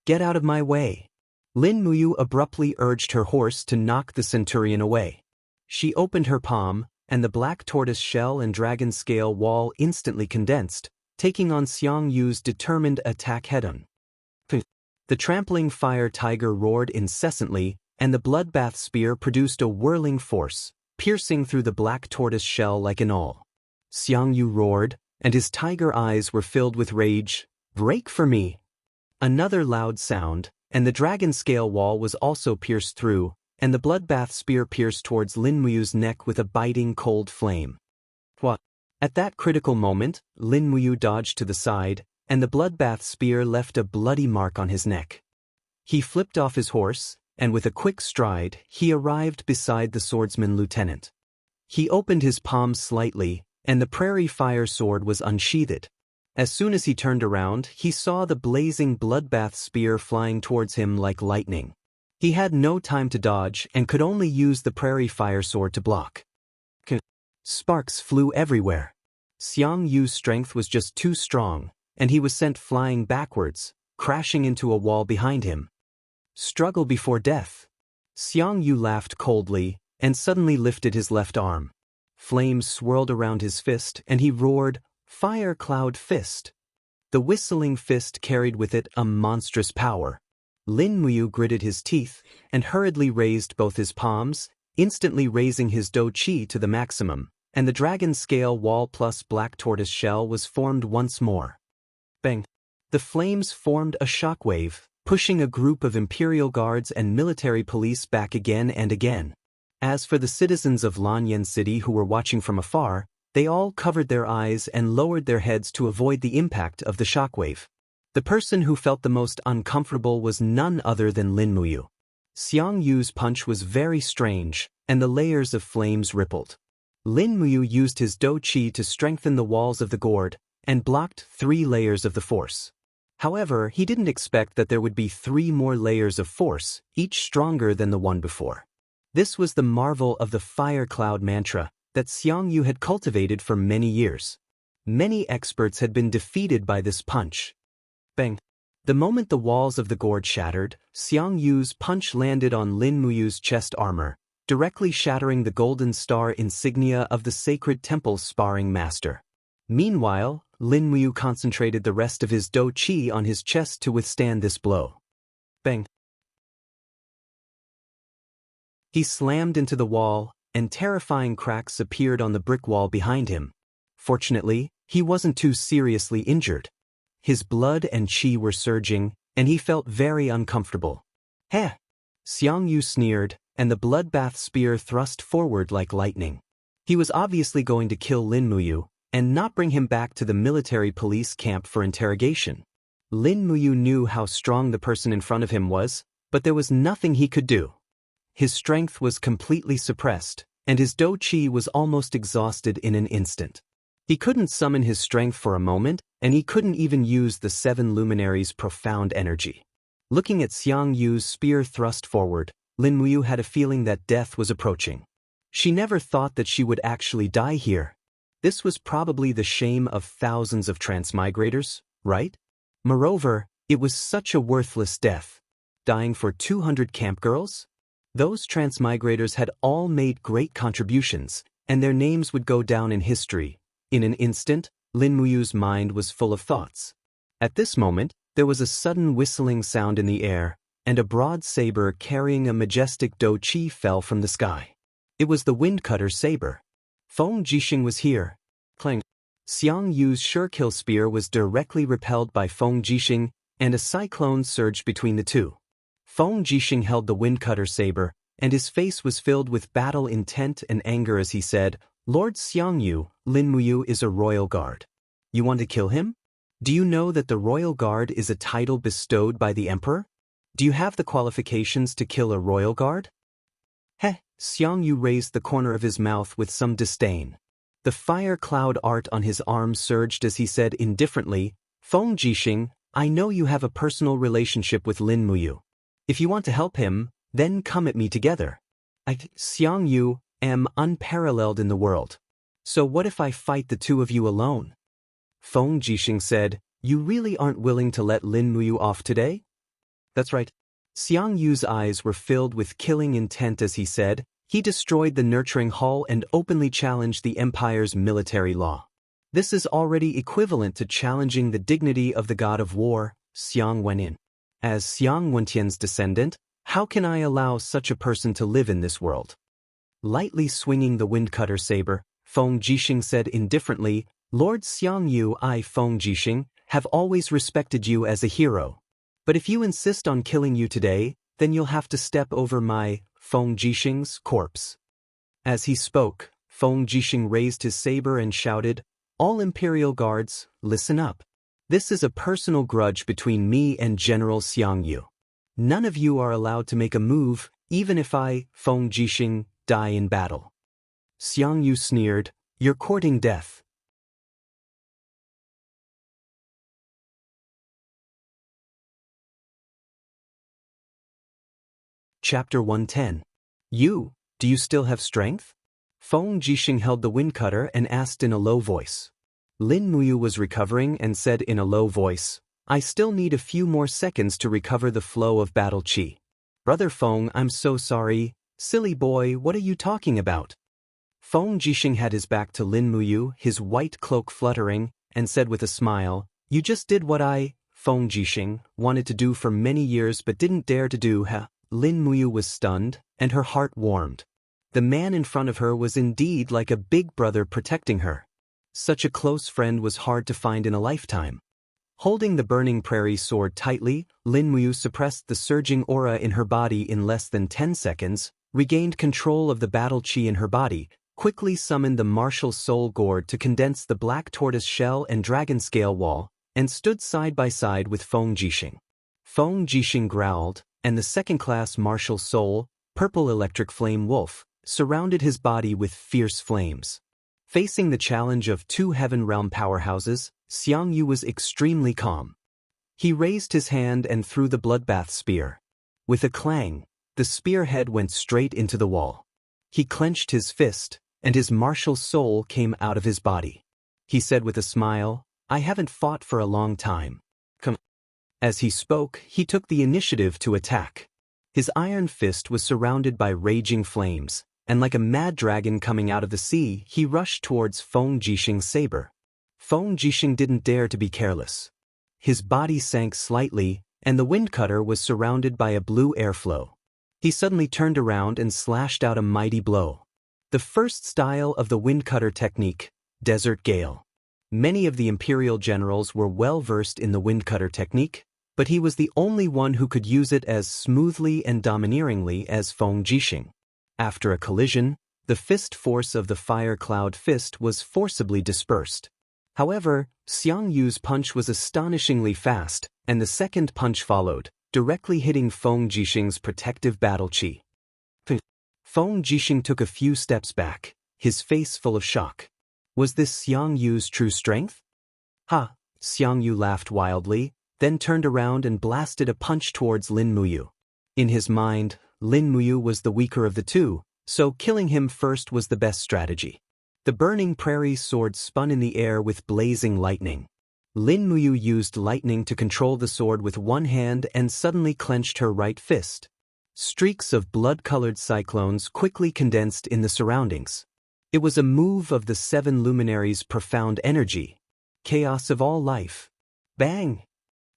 "Get out of my way." Lin Muyu abruptly urged her horse to knock the centurion away. She opened her palm, and the black tortoise shell and dragon scale wall instantly condensed, taking on Xiang Yu's determined attack head-on. The trampling fire tiger roared incessantly, and the bloodbath spear produced a whirling force, piercing through the black tortoise shell like an awl. Xiang Yu roared, and his tiger eyes were filled with rage. "Break for me!" Another loud sound, and the dragon scale wall was also pierced through, and the bloodbath spear pierced towards Lin Muyu's neck with a biting cold flame. What? At that critical moment, Lin Muyu dodged to the side, and the bloodbath spear left a bloody mark on his neck. He flipped off his horse, and with a quick stride, he arrived beside the swordsman lieutenant. He opened his palms slightly, and the prairie fire sword was unsheathed. As soon as he turned around, he saw the blazing bloodbath spear flying towards him like lightning. He had no time to dodge and could only use the prairie fire sword to block. Sparks flew everywhere. Xiang Yu's strength was just too strong, and he was sent flying backwards, crashing into a wall behind him. Struggle before death. Xiang Yu laughed coldly, and suddenly lifted his left arm. Flames swirled around his fist, and he roared, "Fire Cloud Fist." The whistling fist carried with it a monstrous power. Lin Muyu gritted his teeth, and hurriedly raised both his palms, instantly raising his do qi to the maximum, and the dragon scale wall plus black tortoise shell was formed once more. Bang! The flames formed a shockwave, pushing a group of imperial guards and military police back again and again. As for the citizens of Lanyan City who were watching from afar, they all covered their eyes and lowered their heads to avoid the impact of the shockwave. The person who felt the most uncomfortable was none other than Lin Muyu. Xiang Yu's punch was very strange, and the layers of flames rippled. Lin Muyu used his do qi to strengthen the walls of the gourd, and blocked 3 layers of the force. However, he didn't expect that there would be 3 more layers of force, each stronger than the one before. This was the marvel of the Fire Cloud mantra that Xiang Yu had cultivated for many years. Many experts had been defeated by this punch. Bang! The moment the walls of the gourd shattered, Xiang Yu's punch landed on Lin Muyu's chest armor, directly shattering the golden star insignia of the sacred temple's sparring master. Meanwhile, Lin Muyu concentrated the rest of his do qi on his chest to withstand this blow. Bang! He slammed into the wall, and terrifying cracks appeared on the brick wall behind him. Fortunately, he wasn't too seriously injured. his blood and qi were surging, and he felt very uncomfortable. Heh! Xiang Yu sneered, and the bloodbath spear thrust forward like lightning. He was obviously going to kill Lin Muyu, and not bring him back to the military police camp for interrogation. Lin Muyu knew how strong the person in front of him was, but there was nothing he could do. His strength was completely suppressed, and his dou qi was almost exhausted in an instant. He couldn't summon his strength for a moment, and he couldn't even use the 7 luminaries' profound energy. Looking at Xiang Yu's spear thrust forward, Lin Muyu had a feeling that death was approaching. She never thought that she would actually die here. This was probably the shame of thousands of transmigrators, right? Moreover, it was such a worthless death. Dying for 200 camp girls? Those transmigrators had all made great contributions, and their names would go down in history. In an instant, Lin Muyu's mind was full of thoughts. At this moment, there was a sudden whistling sound in the air, and a broad saber carrying a majestic dou qi fell from the sky. It was the Windcutter saber. Feng Jixing was here. Clang. Xiang Yu's sure-kill spear was directly repelled by Feng Jixing, and a cyclone surged between the two. Feng Jixing held the Windcutter saber, and his face was filled with battle intent and anger as he said, "Lord Xiang Yu, Lin Muyu is a royal guard. You want to kill him? Do you know that the royal guard is a title bestowed by the emperor? Do you have the qualifications to kill a royal guard?" Heh, Xiang Yu raised the corner of his mouth with some disdain. The fire cloud art on his arm surged as he said indifferently, "Feng Jixing, I know you have a personal relationship with Lin Muyu. If you want to help him, then come at me together. I, Xiang Yu, am unparalleled in the world. So what if I fight the two of you alone?" Feng Jixing said, "You really aren't willing to let Lin Muyu off today?" "That's right." Xiang Yu's eyes were filled with killing intent as he said, "He destroyed the nurturing hall and openly challenged the empire's military law. This is already equivalent to challenging the dignity of the god of war, Xiang Wenin. As Xiang Wentian's descendant, how can I allow such a person to live in this world?" Lightly swinging the Windcutter saber, Feng Jixing said indifferently, "Lord Xiang Yu, I, Feng Jixing, have always respected you as a hero. But if you insist on killing you today, then you'll have to step over my, Feng Jixing's, corpse." As he spoke, Feng Jixing raised his saber and shouted, "All Imperial Guards, listen up. This is a personal grudge between me and General Xiang Yu. None of you are allowed to make a move, even if I, Feng Jixing, die in battle." Xiang Yu sneered, "You're courting death." Chapter 110. "You, do you still have strength?" Feng Jixing held the Windcutter and asked in a low voice. Lin Muyu was recovering and said in a low voice, "I still need a few more seconds to recover the flow of battle qi." "Brother Feng, I'm so sorry. Silly boy, what are you talking about?" Feng Jixing had his back to Lin Muyu, his white cloak fluttering, and said with a smile, "You just did what I, Feng Jixing, wanted to do for many years but didn't dare to do, huh?" Lin Muyu was stunned, and her heart warmed. The man in front of her was indeed like a big brother protecting her. Such a close friend was hard to find in a lifetime. Holding the burning prairie sword tightly, Lin Muyu suppressed the surging aura in her body in less than 10 seconds, regained control of the battle qi in her body, quickly summoned the martial soul gourd to condense the black tortoise shell and dragon scale wall, and stood side by side with Feng Jixing. Feng Jixing growled, and the second-class martial soul, purple electric flame wolf, surrounded his body with fierce flames. Facing the challenge of two heaven realm powerhouses, Xiang Yu was extremely calm. He raised his hand and threw the bloodbath spear. With a clang, the spearhead went straight into the wall. He clenched his fist, and his martial soul came out of his body. He said with a smile, "I haven't fought for a long time. Come." As he spoke, he took the initiative to attack. His iron fist was surrounded by raging flames, and like a mad dragon coming out of the sea, he rushed towards Feng Jixing's saber. Feng Jixing didn't dare to be careless. His body sank slightly, and the Windcutter was surrounded by a blue airflow. He suddenly turned around and slashed out a mighty blow. The first style of the Windcutter technique, Desert Gale. Many of the imperial generals were well versed in the windcutter technique, but he was the only one who could use it as smoothly and domineeringly as Feng Jixing. After a collision, the fist force of the fire cloud fist was forcibly dispersed. However, Xiang Yu's punch was astonishingly fast, and the second punch followed, directly hitting Feng Jixing's protective battle chi. Feng Jixing took a few steps back, his face full of shock. Was this Xiang Yu's true strength? Ha! Xiang Yu laughed wildly, then turned around and blasted a punch towards Lin Muyu. In his mind, Lin Muyu was the weaker of the two, so killing him first was the best strategy. The burning prairie sword spun in the air with blazing lightning. Lin Muyu used lightning to control the sword with one hand and suddenly clenched her right fist. Streaks of blood-colored cyclones quickly condensed in the surroundings. It was a move of the seven luminaries' profound energy. Chaos of all life. Bang!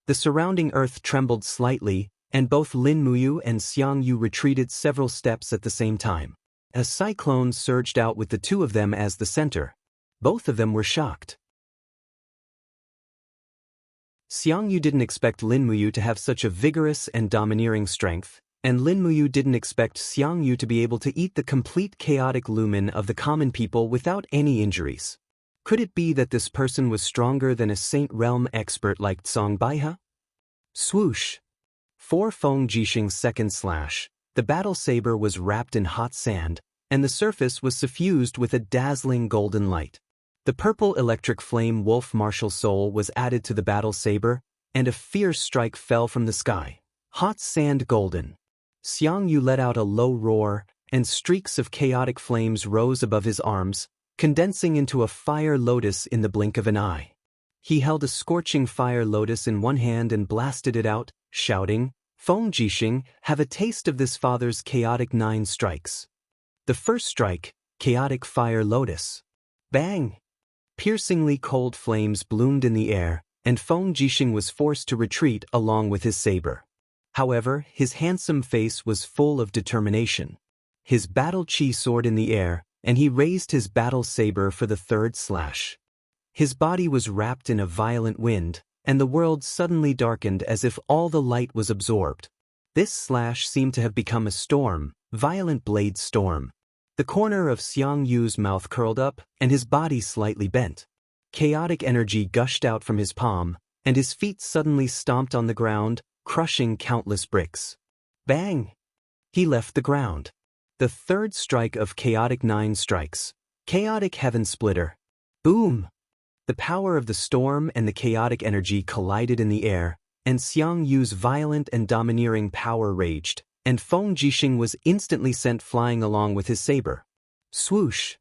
The surrounding earth trembled slightly, and both Lin Muyu and Xiang Yu retreated several steps at the same time. A cyclone surged out with the two of them as the center. Both of them were shocked. Xiang Yu didn't expect Lin Muyu to have such a vigorous and domineering strength, and Lin Muyu didn't expect Xiang Yu to be able to eat the complete chaotic lumen of the common people without any injuries. Could it be that this person was stronger than a Saint Realm expert like Tsong Baihe? Swoosh! For Feng Jixing's second slash, the battle saber was wrapped in hot sand, and the surface was suffused with a dazzling golden light. The purple electric flame wolf martial soul was added to the battle saber, and a fierce strike fell from the sky. Hot sand golden. Xiang Yu let out a low roar, and streaks of chaotic flames rose above his arms, condensing into a fire lotus in the blink of an eye. He held a scorching fire lotus in one hand and blasted it out, shouting, Feng Jixing, have a taste of this father's chaotic 9 strikes. The first strike, chaotic fire lotus. Bang! Piercingly cold flames bloomed in the air, and Feng Jixing was forced to retreat along with his saber. However, his handsome face was full of determination. His battle chi soared in the air, and he raised his battle saber for the third slash. His body was wrapped in a violent wind, and the world suddenly darkened as if all the light was absorbed. This slash seemed to have become a storm, violent blade storm. The corner of Xiang Yu's mouth curled up, and his body slightly bent. Chaotic energy gushed out from his palm, and his feet suddenly stomped on the ground, crushing countless bricks. Bang! He left the ground. The third strike of chaotic 9 strikes. Chaotic heaven splitter. Boom! The power of the storm and the chaotic energy collided in the air, and Xiang Yu's violent and domineering power raged, and Feng Jixing was instantly sent flying along with his saber. Swoosh!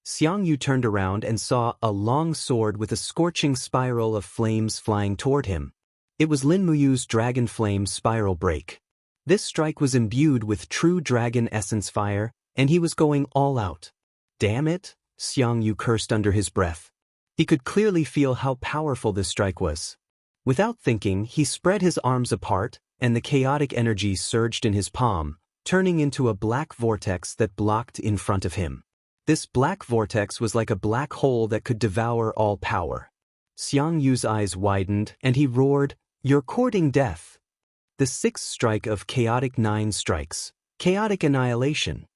Xiang Yu turned around and saw a long sword with a scorching spiral of flames flying toward him. It was Lin Muyu's dragon flame spiral break. This strike was imbued with true dragon essence fire, and he was going all out. Damn it, Xiang Yu cursed under his breath. He could clearly feel how powerful this strike was. Without thinking, he spread his arms apart, and the chaotic energy surged in his palm, turning into a black vortex that blocked in front of him. This black vortex was like a black hole that could devour all power. Xiang Yu's eyes widened, and he roared, "You're courting death." The sixth strike of chaotic 9 strikes. Chaotic annihilation.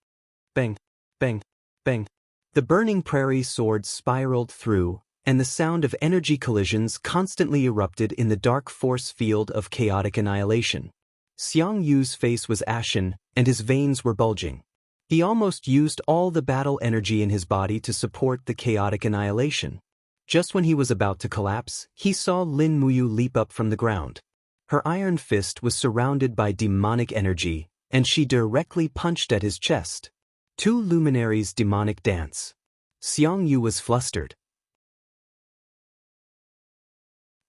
Bang, bang, bang. The burning prairie sword spiraled through, and the sound of energy collisions constantly erupted in the dark force field of chaotic annihilation. Xiang Yu's face was ashen, and his veins were bulging. He almost used all the battle energy in his body to support the chaotic annihilation. Just when he was about to collapse, he saw Lin Muyu leap up from the ground. Her iron fist was surrounded by demonic energy, and she directly punched at his chest. 2 luminaries' demonic dance. Xiang Yu was flustered.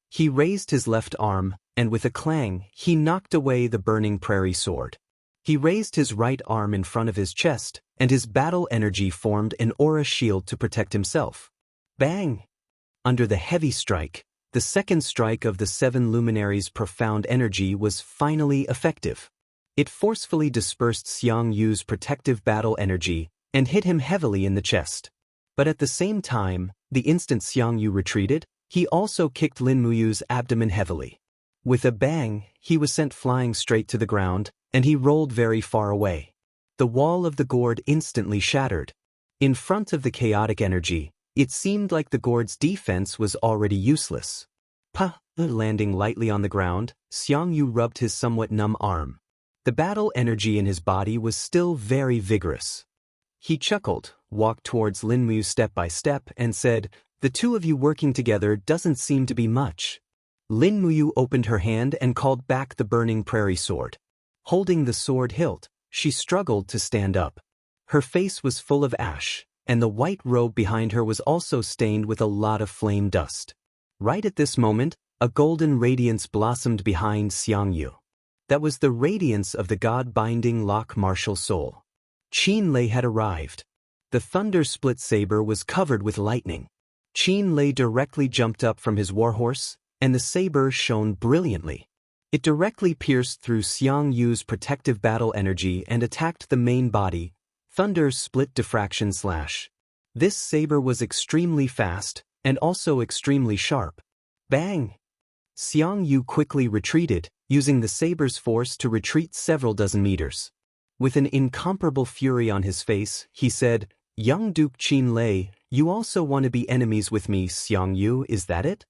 He raised his left arm, and with a clang, he knocked away the burning prairie sword. He raised his right arm in front of his chest, and his battle energy formed an aura shield to protect himself. Bang! Under the heavy strike, the second strike of the 7 luminaries' profound energy was finally effective. It forcefully dispersed Xiang Yu's protective battle energy and hit him heavily in the chest. But at the same time, The instant Xiang Yu retreated, he also kicked Lin Muyu's abdomen heavily. With a bang, he was sent flying straight to the ground, and he rolled very far away. The wall of the gourd instantly shattered. In front of the chaotic energy, it seemed like the gourd's defense was already useless. Landing lightly on the ground, Xiang Yu rubbed his somewhat numb arm. The battle energy in his body was still very vigorous. He chuckled, walked towards Lin Muyu step by step, and said, "The two of you working together doesn't seem to be much." Lin Muyu opened her hand and called back the burning prairie sword. Holding the sword hilt, she struggled to stand up. Her face was full of ash, and the white robe behind her was also stained with a lot of flame dust. Right at this moment, a golden radiance blossomed behind Xiang Yu. That was the radiance of the god-binding lock martial soul. Qin Lei had arrived. The thunder split saber was covered with lightning. Qin Lei directly jumped up from his warhorse, and the saber shone brilliantly. It directly pierced through Xiang Yu's protective battle energy and attacked the main body, thunder split diffraction slash. This saber was extremely fast, and also extremely sharp. Bang! Xiang Yu quickly retreated, using the saber's force to retreat several dozen meters. With an incomparable fury on his face, he said, "Young Duke Qin Lei, you also want to be enemies with me, Xiang Yu, is that it?"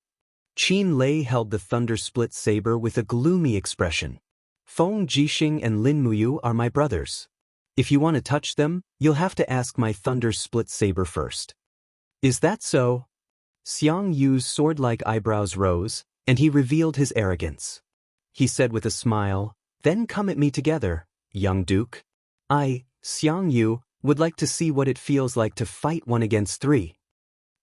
Qin Lei held the thunder split saber with a gloomy expression. "Feng Jixing and Lin Muyu are my brothers. If you want to touch them, you'll have to ask my thunder split saber first." "Is that so?" Xiang Yu's sword-like eyebrows rose, and he revealed his arrogance. He said with a smile, "Then come at me together, young duke. I, Xiang Yu, would like to see what it feels like to fight 1 against 3.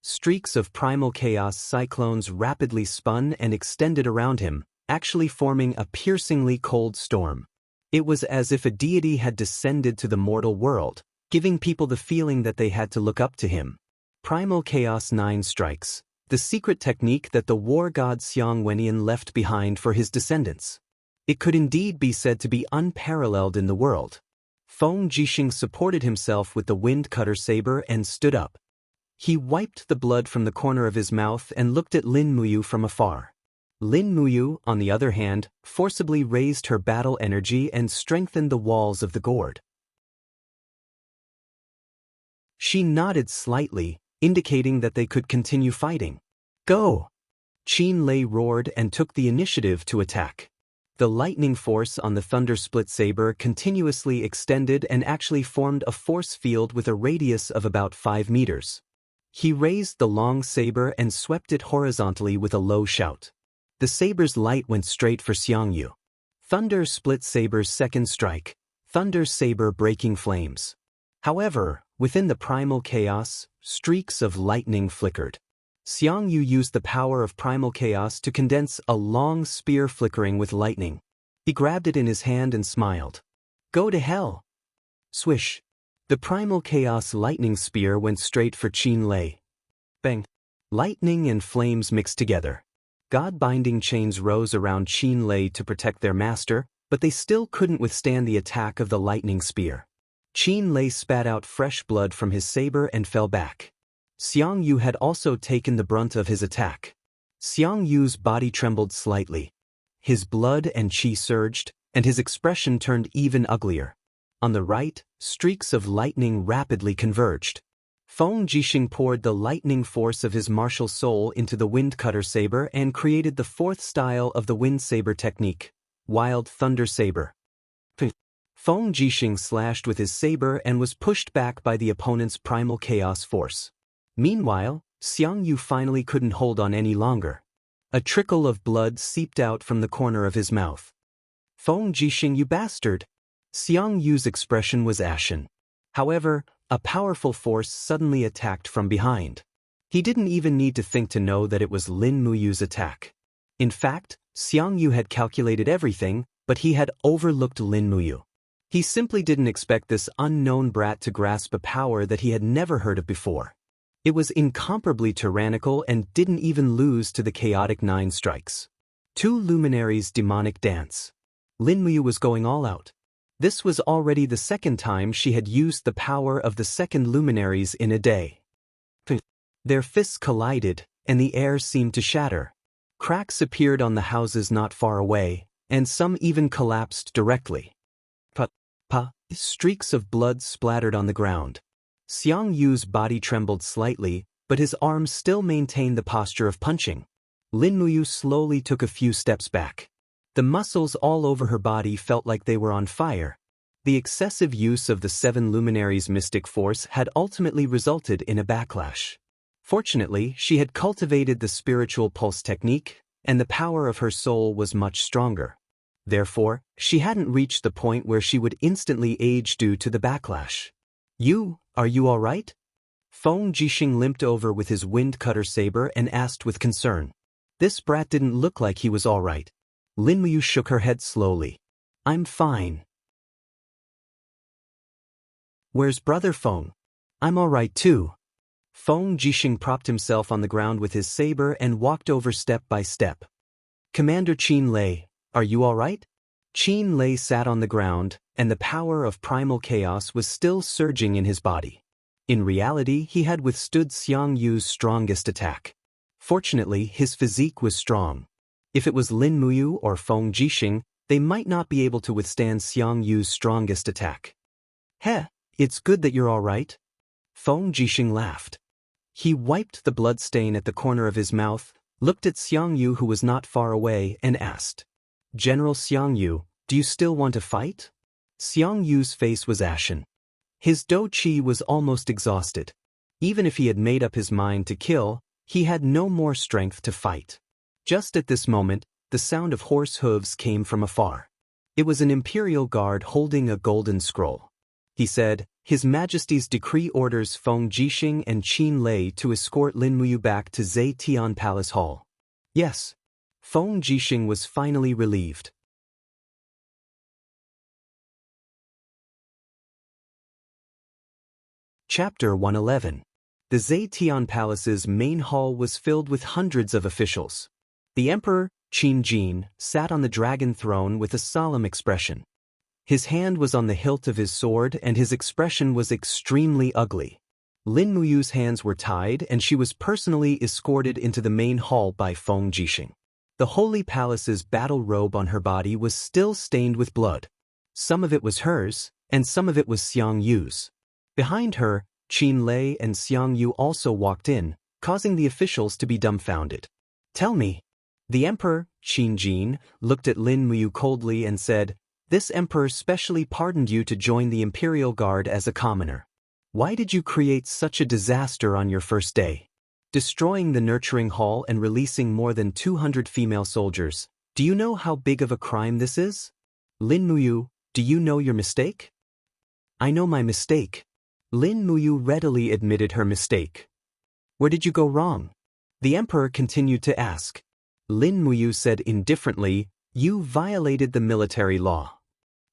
Streaks of primal chaos cyclones rapidly spun and extended around him, actually forming a piercingly cold storm. It was as if a deity had descended to the mortal world, giving people the feeling that they had to look up to him. Primal Chaos 9 strikes, the secret technique that the war god Xiang Wenian left behind for his descendants. It could indeed be said to be unparalleled in the world. Feng Jixing supported himself with the wind cutter saber and stood up. He wiped the blood from the corner of his mouth and looked at Lin Muyu from afar. Lin Muyu, on the other hand, forcibly raised her battle energy and strengthened the walls of the gourd. She nodded slightly, indicating that they could continue fighting. "Go!" Qin Lei roared and took the initiative to attack. The lightning force on the thunder split saber continuously extended and actually formed a force field with a radius of about 5 meters. He raised the long saber and swept it horizontally with a low shout. The saber's light went straight for Xiang Yu. Thunder split saber's second strike, thunder saber breaking flames. However, within the primal chaos, streaks of lightning flickered. Xiang Yu used the power of primal chaos to condense a long spear flickering with lightning. He grabbed it in his hand and smiled. "Go to hell!" Swish! The primal chaos lightning spear went straight for Qin Lei. Bang! Lightning and flames mixed together. God-binding chains rose around Qin Lei to protect their master, but they still couldn't withstand the attack of the lightning spear. Qin Lei spat out fresh blood from his saber and fell back. Xiang Yu had also taken the brunt of his attack. Xiang Yu's body trembled slightly. His blood and qi surged, and his expression turned even uglier. On the right, streaks of lightning rapidly converged. Feng Jixing poured the lightning force of his martial soul into the wind cutter saber and created the fourth style of the wind saber technique, Wild Thunder Saber. Feng Jixing slashed with his saber and was pushed back by the opponent's primal chaos force. Meanwhile, Xiang Yu finally couldn't hold on any longer. A trickle of blood seeped out from the corner of his mouth. "Feng Jixing, you bastard!" Xiang Yu's expression was ashen. However, a powerful force suddenly attacked from behind. He didn't even need to think to know that it was Lin Muyu's attack. In fact, Xiang Yu had calculated everything, but he had overlooked Lin Muyu. He simply didn't expect this unknown brat to grasp a power that he had never heard of before. It was incomparably tyrannical and didn't even lose to the chaotic 9 strikes. 2 luminaries' demonic dance. Lin Muyu was going all out. This was already the second time she had used the power of the second luminaries in a day. Their fists collided, and the air seemed to shatter. Cracks appeared on the houses not far away, and some even collapsed directly. Streaks of blood splattered on the ground. Xiang Yu's body trembled slightly, but his arms still maintained the posture of punching. Lin Muyu slowly took a few steps back. The muscles all over her body felt like they were on fire. The excessive use of the seven luminaries' mystic force had ultimately resulted in a backlash. Fortunately, she had cultivated the spiritual pulse technique, and the power of her soul was much stronger. Therefore, she hadn't reached the point where she would instantly age due to the backlash. Are you all right? Feng Jixing limped over with his wind cutter saber and asked with concern. This brat didn't look like he was all right. Lin Muyu shook her head slowly. I'm fine. Where's Brother Feng? I'm all right too. Feng Jixing propped himself on the ground with his saber and walked over step by step. Commander Qin Lei, are you all right? Qin Lei sat on the ground, and the power of primal chaos was still surging in his body. In reality, he had withstood Xiang Yu's strongest attack. Fortunately, his physique was strong. If it was Lin Muyu or Feng Jixing, they might not be able to withstand Xiang Yu's strongest attack. It's good that you're all right. Feng Jixing laughed. He wiped the blood stain at the corner of his mouth, looked at Xiang Yu who was not far away, and asked, General Xiang Yu, do you still want to fight? Xiang Yu's face was ashen. His dou qi was almost exhausted. Even if he had made up his mind to kill, he had no more strength to fight. Just at this moment, the sound of horse hooves came from afar. It was an imperial guard holding a golden scroll. He said, His Majesty's decree orders Feng Jixing and Qin Lei to escort Lin Muyu back to Zetian Palace Hall. Yes. Feng Jixing was finally relieved. Chapter 111. The Zetian Palace's main hall was filled with hundreds of officials. The Emperor, Qin Jin, sat on the dragon throne with a solemn expression. His hand was on the hilt of his sword and his expression was extremely ugly. Lin Muyu's hands were tied and she was personally escorted into the main hall by Feng Jixing. The Holy Palace's battle robe on her body was still stained with blood. Some of it was hers, and some of it was Xiang Yu's. Behind her, Qin Lei and Xiang Yu also walked in, causing the officials to be dumbfounded. Tell me. The Emperor, Qin Jin, looked at Lin Muyu coldly and said, This Emperor specially pardoned you to join the Imperial Guard as a commoner. Why did you create such a disaster on your first day? Destroying the nurturing hall and releasing more than 200 female soldiers. Do you know how big of a crime this is? Lin Muyu, do you know your mistake? I know my mistake. Lin Muyu readily admitted her mistake. Where did you go wrong? The Emperor continued to ask. Lin Muyu said indifferently, You violated the military law.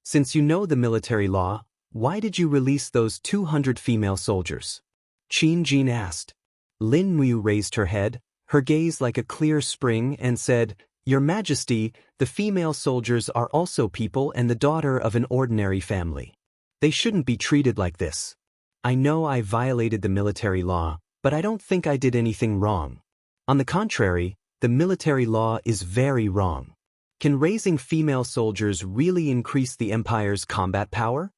Since you know the military law, why did you release those 200 female soldiers? Qin Jin asked. Lin Muyu raised her head, her gaze like a clear spring, and said, Your Majesty, the female soldiers are also people and the daughter of an ordinary family. They shouldn't be treated like this. I know I violated the military law, but I don't think I did anything wrong. On the contrary, the military law is very wrong. Can raising female soldiers really increase the Empire's combat power?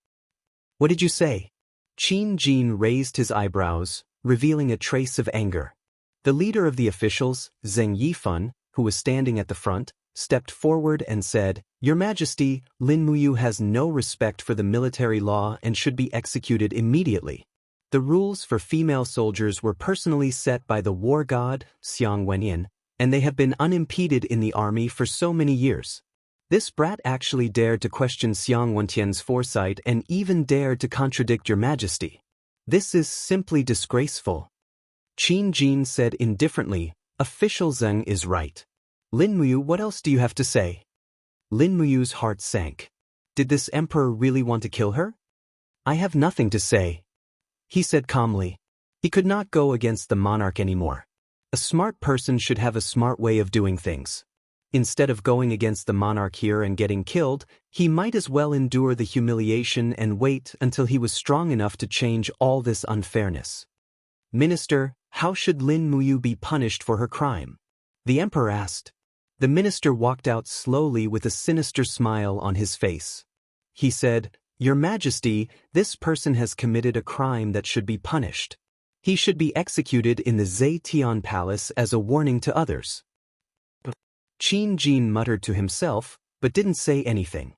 What did you say? Qin Jin raised his eyebrows, revealing a trace of anger. The leader of the officials, Zheng Yifan, who was standing at the front, stepped forward and said, Your Majesty, Lin Muyu has no respect for the military law and should be executed immediately. The rules for female soldiers were personally set by the war god, Xiang Wenyan, and they have been unimpeded in the army for so many years. This brat actually dared to question Xiang Wentian's foresight and even dared to contradict Your Majesty. This is simply disgraceful. Qin Jin said indifferently, Official Zheng is right. Lin Muyu, what else do you have to say? Lin Muyu's heart sank. Did this emperor really want to kill her? I have nothing to say. He said calmly. He could not go against the monarch anymore. A smart person should have a smart way of doing things. Instead of going against the monarch here and getting killed, he might as well endure the humiliation and wait until he was strong enough to change all this unfairness. Minister, How should Lin Muyu be punished for her crime? The emperor asked. The minister walked out slowly with a sinister smile on his face. He said, Your Majesty, this person has committed a crime that should be punished. He should be executed in the Zetian Palace as a warning to others. Qin Jin muttered to himself, but didn't say anything.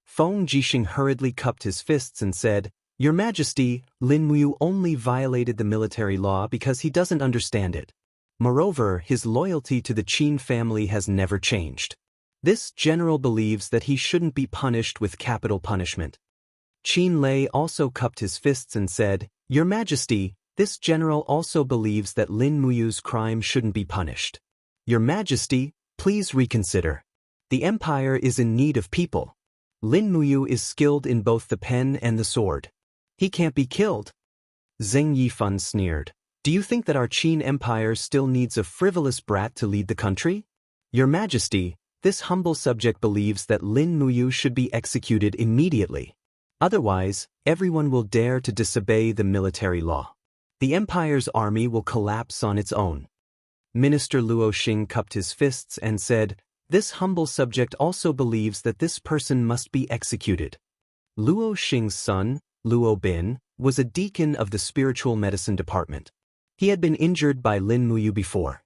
Feng Jixing hurriedly cupped his fists and said, Your Majesty, Lin Muyu only violated the military law because he doesn't understand it. Moreover, his loyalty to the Qin family has never changed. This general believes that he shouldn't be punished with capital punishment. Qin Lei also cupped his fists and said, Your Majesty, this general also believes that Lin Muyu's crime shouldn't be punished. Your Majesty, please reconsider. The empire is in need of people. Lin Muyu is skilled in both the pen and the sword. He can't be killed. Zheng Yifan sneered. Do you think that our Qin empire still needs a frivolous brat to lead the country? Your Majesty, this humble subject believes that Lin Muyu should be executed immediately. Otherwise, everyone will dare to disobey the military law. The empire's army will collapse on its own. Minister Luo Xing cupped his fists and said, This humble subject also believes that this person must be executed. Luo Xing's son, Luo Bin, was a deacon of the spiritual medicine department. He had been injured by Lin Muyu before.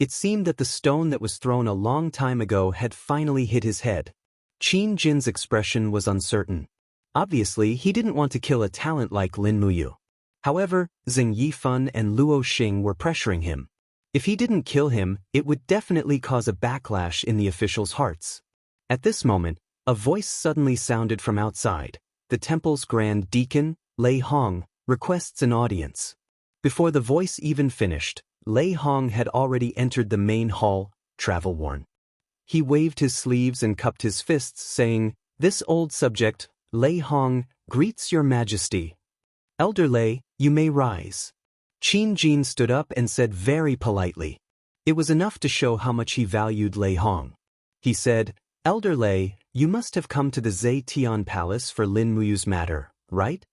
It seemed that the stone that was thrown a long time ago had finally hit his head. Qin Jin's expression was uncertain. Obviously, he didn't want to kill a talent like Lin Muyu. However, Zheng Yifan and Luo Xing were pressuring him. If he didn't kill him, it would definitely cause a backlash in the officials' hearts. At this moment, a voice suddenly sounded from outside. The temple's grand deacon, Lei Hong, requests an audience. Before the voice even finished, Lei Hong had already entered the main hall, travel-worn. He waved his sleeves and cupped his fists, saying, This old subject, Lei Hong, greets your Majesty. Elder Lei, you may rise. Qin Jin stood up and said very politely. It was enough to show how much he valued Lei Hong. He said, Elder Lei, you must have come to the Zetian Palace for Lin Muyu's matter, right?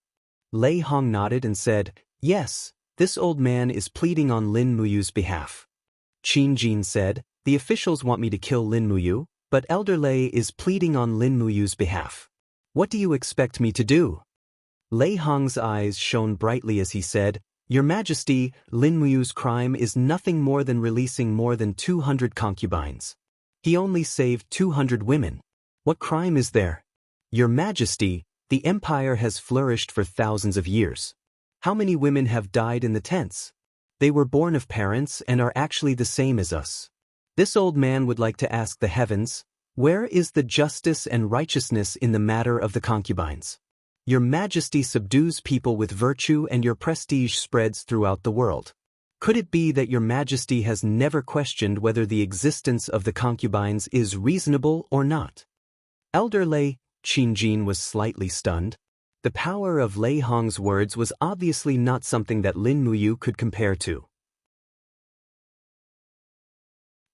Lei Hong nodded and said, Yes, this old man is pleading on Lin Muyu's behalf. Qin Jin said, The officials want me to kill Lin Muyu, but Elder Lei is pleading on Lin Muyu's behalf. What do you expect me to do? Lei Hong's eyes shone brightly as he said, Your Majesty, Lin Muyu's crime is nothing more than releasing more than 200 concubines. He only saved 200 women. What crime is there? Your Majesty, the empire has flourished for thousands of years. How many women have died in the tents? They were born of parents and are actually the same as us. This old man would like to ask the heavens, where is the justice and righteousness in the matter of the concubines? Your Majesty subdues people with virtue and your prestige spreads throughout the world. Could it be that your Majesty has never questioned whether the existence of the concubines is reasonable or not? Elder Lei, Qin Jin was slightly stunned. The power of Lei Hong's words was obviously not something that Lin Muyu could compare to.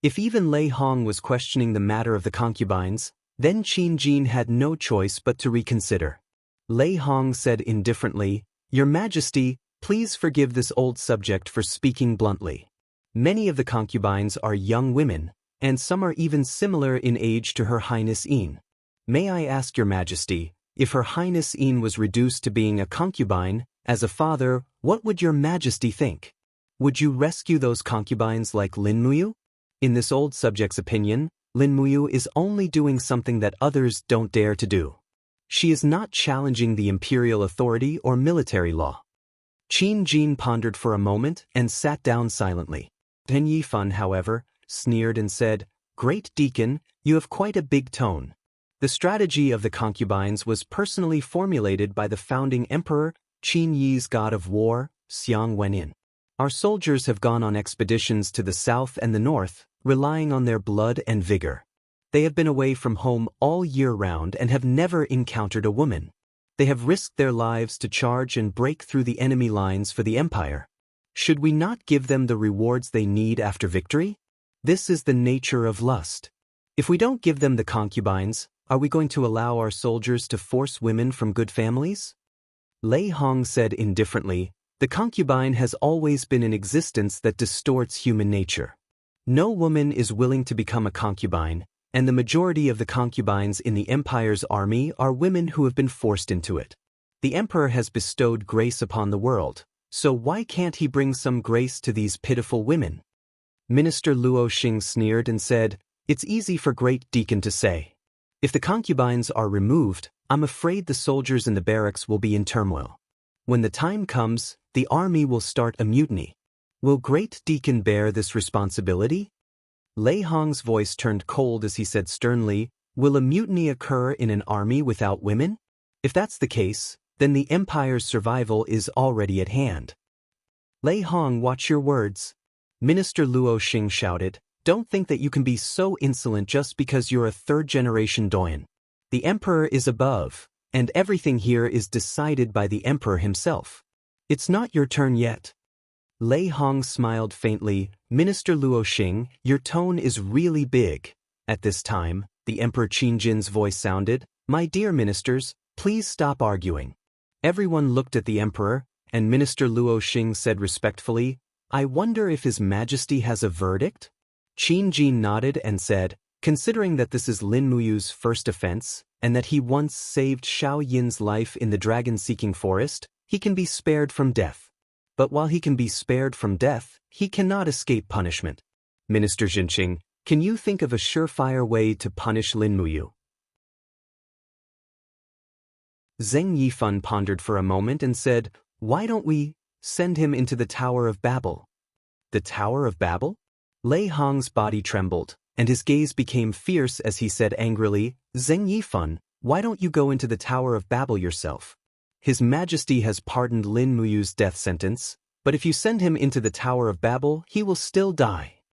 If even Lei Hong was questioning the matter of the concubines, then Qin Jin had no choice but to reconsider. Lei Hong said indifferently, Your Majesty, please forgive this old subject for speaking bluntly. Many of the concubines are young women, and some are even similar in age to Her Highness Yin. May I ask Your Majesty, if Her Highness Yin was reduced to being a concubine, as a father, what would Your Majesty think? Would you rescue those concubines like Lin Muyu? In this old subject's opinion, Lin Muyu is only doing something that others don't dare to do. She is not challenging the imperial authority or military law. Qin Jin pondered for a moment and sat down silently. Zheng Yifan, however, sneered and said, Great Deacon, you have quite a big tone. The strategy of the concubines was personally formulated by the founding emperor, Qin Yi's god of war, Xiang Wenin. Our soldiers have gone on expeditions to the south and the north, relying on their blood and vigor. They have been away from home all year round and have never encountered a woman. They have risked their lives to charge and break through the enemy lines for the empire. Should we not give them the rewards they need after victory? This is the nature of lust. If we don't give them the concubines, are we going to allow our soldiers to force women from good families? Lei Hong said indifferently, The concubine has always been an existence that distorts human nature. No woman is willing to become a concubine, and the majority of the concubines in the empire's army are women who have been forced into it. The emperor has bestowed grace upon the world, so why can't he bring some grace to these pitiful women? Minister Luo Xing sneered and said, "It's easy for Great Deacon to say. If the concubines are removed, I'm afraid the soldiers in the barracks will be in turmoil. When the time comes, the army will start a mutiny. Will Great Deacon bear this responsibility?" Lei Hong's voice turned cold as he said sternly, "Will a mutiny occur in an army without women? If that's the case, then the empire's survival is already at hand." "Lei Hong, watch your words," Minister Luo Xing shouted. "Don't think that you can be so insolent just because you're a third-generation doyen. The emperor is above, and everything here is decided by the emperor himself. It's not your turn yet." Lei Hong smiled faintly. "Minister Luo Xing, your tone is really big." At this time, the Emperor Qin Jin's voice sounded, "My dear ministers, please stop arguing." Everyone looked at the emperor, and Minister Luo Xing said respectfully, "I wonder if His Majesty has a verdict?" Qin Jin nodded and said, "Considering that this is Lin Muyu's first offense, and that he once saved Xiao Yin's life in the dragon-seeking forest, he can be spared from death. But while he can be spared from death, he cannot escape punishment. Minister Jinqing, can you think of a surefire way to punish Lin Muyu?" Zheng Yifan pondered for a moment and said, "Why don't we send him into the Tower of Babel?" "The Tower of Babel?" Lei Hong's body trembled, and his gaze became fierce as he said angrily, "Zheng Yifan, why don't you go into the Tower of Babel yourself? His Majesty has pardoned Lin Muyu's death sentence, but if you send him into the Tower of Babel, he will still die."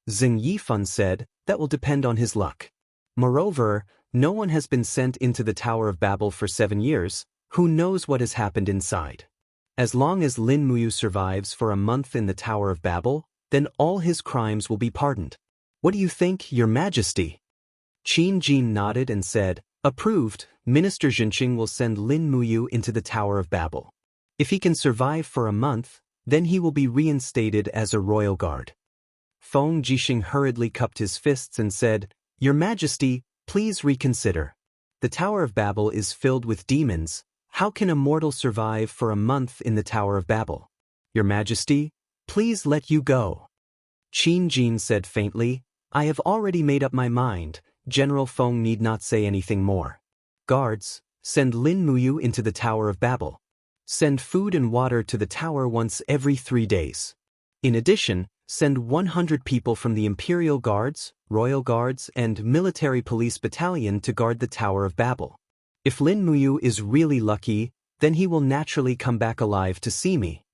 Zheng Yifan said, "That will depend on his luck. Moreover, no one has been sent into the Tower of Babel for 7 years. Who knows what has happened inside? As long as Lin Muyu survives for a month in the Tower of Babel, then all his crimes will be pardoned. What do you think, Your Majesty?" Qin Jin nodded and said, "Approved. Minister Jinqing will send Lin Muyu into the Tower of Babel. If he can survive for a month, then he will be reinstated as a royal guard." Feng Jixing hurriedly cupped his fists and said, "Your Majesty, please reconsider. The Tower of Babel is filled with demons. How can a mortal survive for a month in the Tower of Babel? Your Majesty, please let you go." Qin Jin said faintly, "I have already made up my mind. General Feng need not say anything more. Guards, send Lin Muyu into the Tower of Babel. Send food and water to the tower once every 3 days. In addition, send 100 people from the Imperial Guards, Royal Guards, and Military Police Battalion to guard the Tower of Babel. If Lin Muyu is really lucky, then he will naturally come back alive to see me."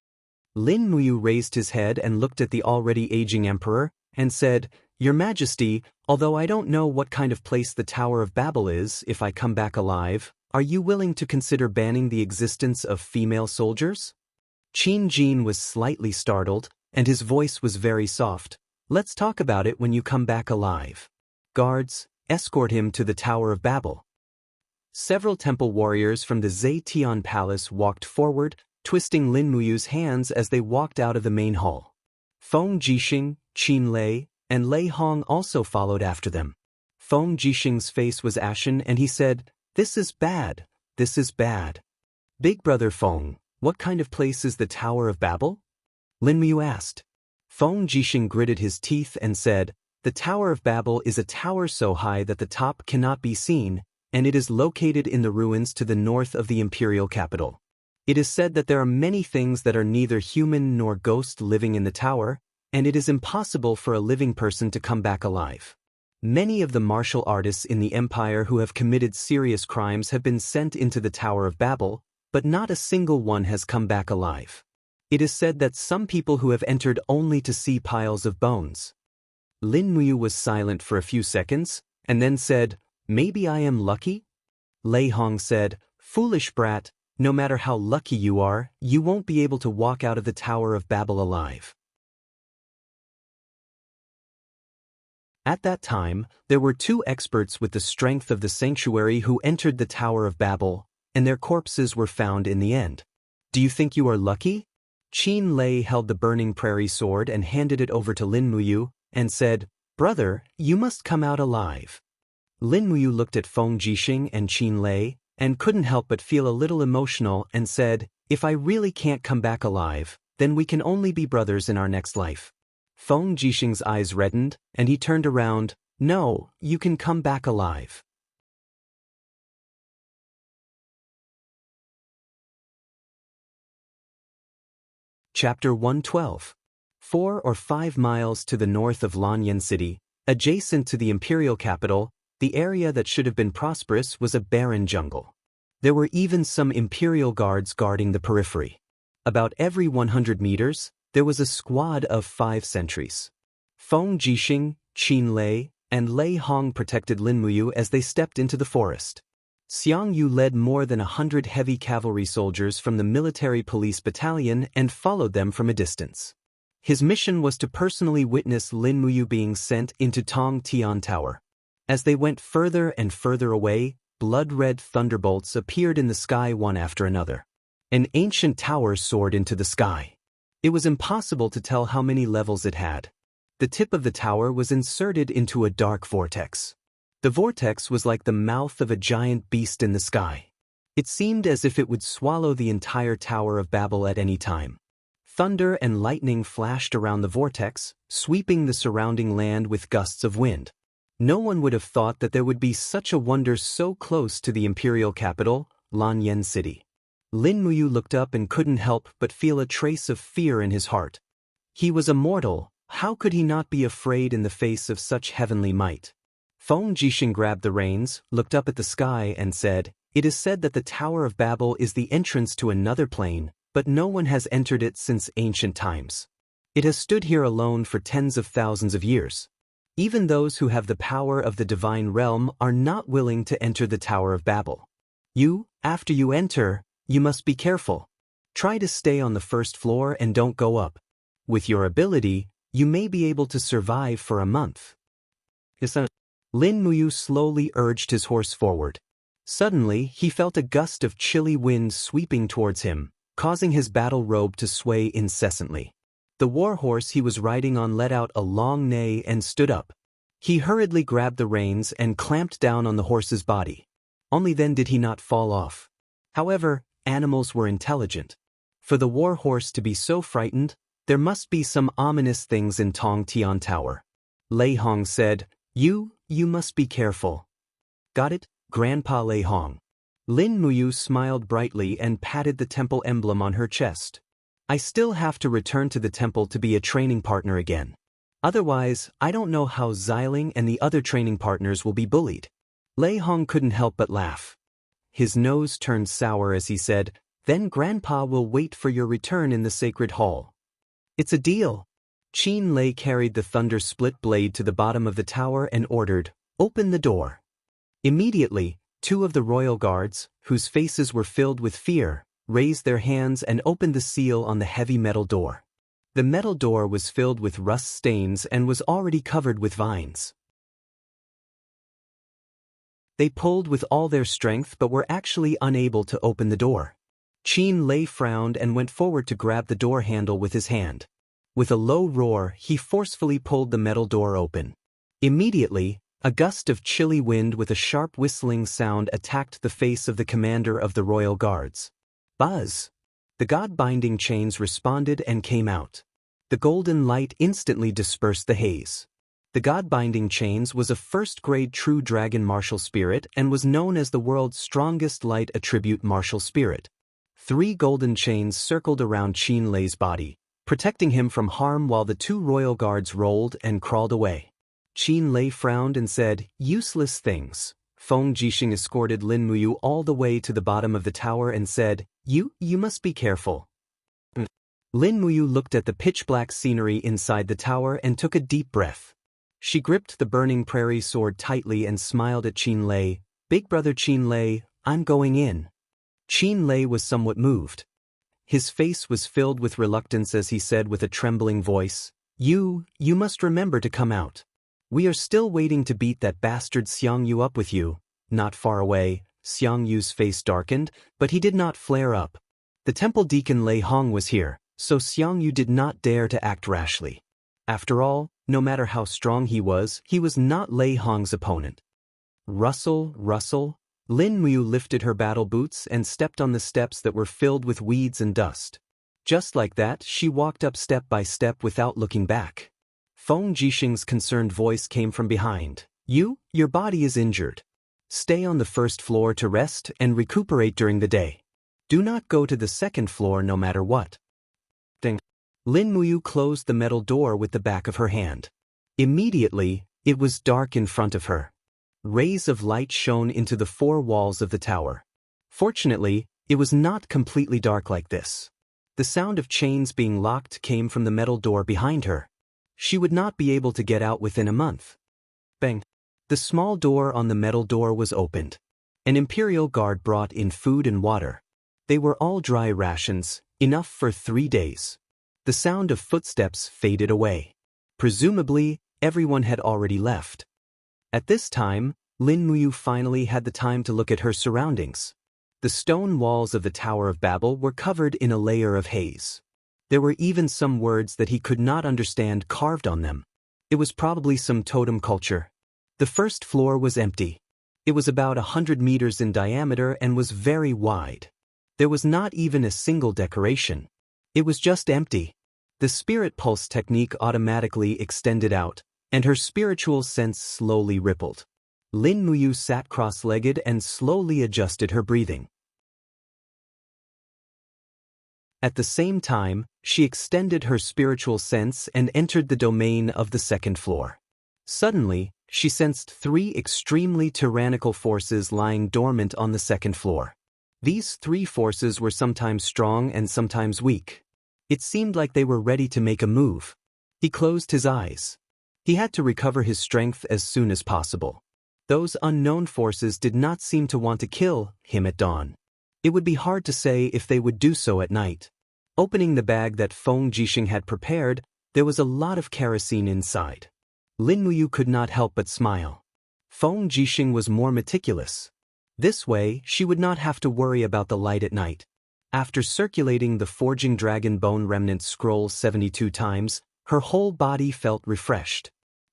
Lin Muyu raised his head and looked at the already aging emperor, and said, "Your Majesty, although I don't know what kind of place the Tower of Babel is if I come back alive, are you willing to consider banning the existence of female soldiers?" Qin Jin was slightly startled, and his voice was very soft. "Let's talk about it when you come back alive. Guards, escort him to the Tower of Babel." Several temple warriors from the Zetian Palace walked forward, twisting Lin Muyu's hands as they walked out of the main hall. Feng Jixing, Qin Lei, and Lei Hong also followed after them. Feng Jixing's face was ashen and he said, "This is bad, this is bad." "Big brother Feng, what kind of place is the Tower of Babel?" Lin Muyu asked. Feng Jixing gritted his teeth and said, "The Tower of Babel is a tower so high that the top cannot be seen, and it is located in the ruins to the north of the imperial capital. It is said that there are many things that are neither human nor ghost living in the tower, and it is impossible for a living person to come back alive. Many of the martial artists in the empire who have committed serious crimes have been sent into the Tower of Babel, but not a single one has come back alive. It is said that some people who have entered only to see piles of bones." Lin Muyu was silent for a few seconds, and then said, "Maybe I am lucky?" Lei Hong said, "Foolish brat, no matter how lucky you are, you won't be able to walk out of the Tower of Babel alive." At that time, there were 2 experts with the strength of the sanctuary who entered the Tower of Babel, and their corpses were found in the end. "Do you think you are lucky?" Qin Lei held the burning prairie sword and handed it over to Lin Muyu, and said, "Brother, you must come out alive." Lin Muyu looked at Feng Jixing and Qin Lei, and couldn't help but feel a little emotional and said, "If I really can't come back alive, then we can only be brothers in our next life." Feng Jixing's eyes reddened, and he turned around. "No, you can come back alive." Chapter 112. 4 or 5 miles to the north of Lanyan City, adjacent to the imperial capital, the area that should have been prosperous was a barren jungle. There were even some imperial guards guarding the periphery. About every 100 meters, there was a squad of 5 sentries. Feng Jixing, Qin Lei, and Lei Hong protected Lin Muyu as they stepped into the forest. Xiang Yu led more than 100 heavy cavalry soldiers from the military police battalion and followed them from a distance. His mission was to personally witness Lin Muyu being sent into Tong Tian Tower. As they went further and further away, blood-red thunderbolts appeared in the sky one after another. An ancient tower soared into the sky. It was impossible to tell how many levels it had. The tip of the tower was inserted into a dark vortex. The vortex was like the mouth of a giant beast in the sky. It seemed as if it would swallow the entire Tower of Babel at any time. Thunder and lightning flashed around the vortex, sweeping the surrounding land with gusts of wind. No one would have thought that there would be such a wonder so close to the imperial capital, Lanyan City. Lin Muyu looked up and couldn't help but feel a trace of fear in his heart. He was a mortal, how could he not be afraid in the face of such heavenly might? Feng Jixing grabbed the reins, looked up at the sky and said, "It is said that the Tower of Babel is the entrance to another plane, but no one has entered it since ancient times. It has stood here alone for tens of thousands of years. Even those who have the power of the divine realm are not willing to enter the Tower of Babel. After you enter, you must be careful. Try to stay on the first floor and don't go up. With your ability, you may be able to survive for a month." Lin Muyu slowly urged his horse forward. Suddenly, he felt a gust of chilly wind sweeping towards him, causing his battle robe to sway incessantly. The war horse he was riding on let out a long neigh and stood up. He hurriedly grabbed the reins and clamped down on the horse's body. Only then did he not fall off. However, animals were intelligent. For the war horse to be so frightened, there must be some ominous things in Tong Tian Tower. Lei Hong said, You must be careful." "Got it, Grandpa Lei Hong." Lin Muyu smiled brightly and patted the temple emblem on her chest. "I still have to return to the temple to be a training partner again. Otherwise, I don't know how Xiling and the other training partners will be bullied." Lei Hong couldn't help but laugh. His nose turned sour as he said, "Then Grandpa will wait for your return in the sacred hall." "It's a deal." Qin Lei carried the thunder-split blade to the bottom of the tower and ordered, "Open the door." Immediately, 2 of the royal guards, whose faces were filled with fear, raised their hands and opened the seal on the heavy metal door. The metal door was filled with rust stains and was already covered with vines. They pulled with all their strength but were actually unable to open the door. Qin Lei frowned and went forward to grab the door handle with his hand. With a low roar, he forcefully pulled the metal door open. Immediately, a gust of chilly wind with a sharp whistling sound attacked the face of the commander of the royal guards. Buzz! The god-binding chains responded and came out. The golden light instantly dispersed the haze. The god-binding chains was a first-grade true dragon martial spirit and was known as the world's strongest light attribute martial spirit. 3 golden chains circled around Qin Lei's body, protecting him from harm while the 2 royal guards rolled and crawled away. Qin Lei frowned and said, "Useless things." Feng Jixing escorted Lin Muyu all the way to the bottom of the tower and said, You must be careful." Lin Muyu looked at the pitch-black scenery inside the tower and took a deep breath. She gripped the burning prairie sword tightly and smiled at Qin Lei. "Big brother Qin Lei, I'm going in." Qin Lei was somewhat moved. His face was filled with reluctance as he said with a trembling voice, You must remember to come out. We are still waiting to beat that bastard Xiang Yu up with you." Not far away, Xiang Yu's face darkened, but he did not flare up. "The temple deacon Lei Hong was here, so Xiangyu did not dare to act rashly. After all, no matter how strong he was not Lei Hong's opponent. Rustle, rustle. Lin Muyu lifted her battle boots and stepped on the steps that were filled with weeds and dust. Just like that, she walked up step by step without looking back. Feng Jixing's concerned voice came from behind. Your body is injured. Stay on the first floor to rest and recuperate during the day. Do not go to the second floor no matter what. Ding. Lin Muyu closed the metal door with the back of her hand. Immediately, it was dark in front of her. Rays of light shone into the four walls of the tower. Fortunately, it was not completely dark like this. The sound of chains being locked came from the metal door behind her. She would not be able to get out within a month. Bang! The small door on the metal door was opened. An Imperial guard brought in food and water. They were all dry rations, enough for 3 days. The sound of footsteps faded away. Presumably, everyone had already left. At this time, Lin Muyu finally had the time to look at her surroundings. The stone walls of the Tower of Babel were covered in a layer of haze. There were even some words that he could not understand carved on them. It was probably some totem culture. The first floor was empty. It was about 100 meters in diameter and was very wide. There was not even a single decoration. It was just empty. The spirit pulse technique automatically extended out, and her spiritual sense slowly rippled. Lin Muyu sat cross-legged and slowly adjusted her breathing. At the same time, she extended her spiritual sense and entered the domain of the second floor. Suddenly, she sensed 3 extremely tyrannical forces lying dormant on the second floor. These 3 forces were sometimes strong and sometimes weak. It seemed like they were ready to make a move. He closed his eyes. He had to recover his strength as soon as possible. Those unknown forces did not seem to want to kill him at dawn. It would be hard to say if they would do so at night. Opening the bag that Feng Jixing had prepared, there was a lot of kerosene inside. Lin Muyu could not help but smile. Feng Jixing was more meticulous. This way, she would not have to worry about the light at night. After circulating the Forging Dragon Bone Remnant scroll 72 times, her whole body felt refreshed.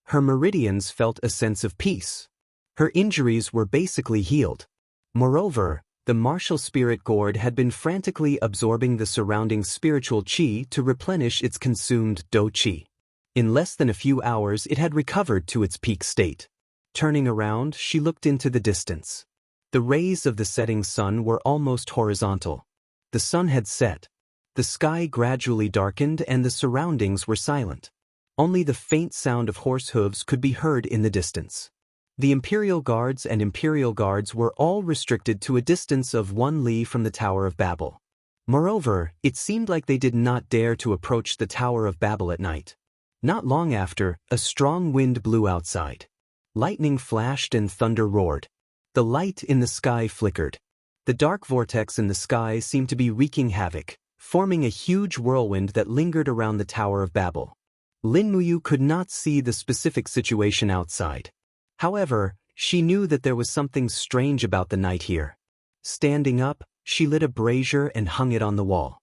Her meridians felt a sense of peace. Her injuries were basically healed. Moreover, the martial spirit gourd had been frantically absorbing the surrounding spiritual qi to replenish its consumed do qi. In less than a few hours it had recovered to its peak state. Turning around, she looked into the distance. The rays of the setting sun were almost horizontal. The sun had set. The sky gradually darkened and the surroundings were silent. Only the faint sound of horse hooves could be heard in the distance. The Imperial Guards and Imperial Guards were all restricted to a distance of 1 li from the Tower of Babel. Moreover, it seemed like they did not dare to approach the Tower of Babel at night. Not long after, a strong wind blew outside. Lightning flashed and thunder roared. The light in the sky flickered. The dark vortex in the sky seemed to be wreaking havoc, forming a huge whirlwind that lingered around the Tower of Babel. Lin Muyu could not see the specific situation outside. However, she knew that there was something strange about the night here. Standing up, she lit a brazier and hung it on the wall.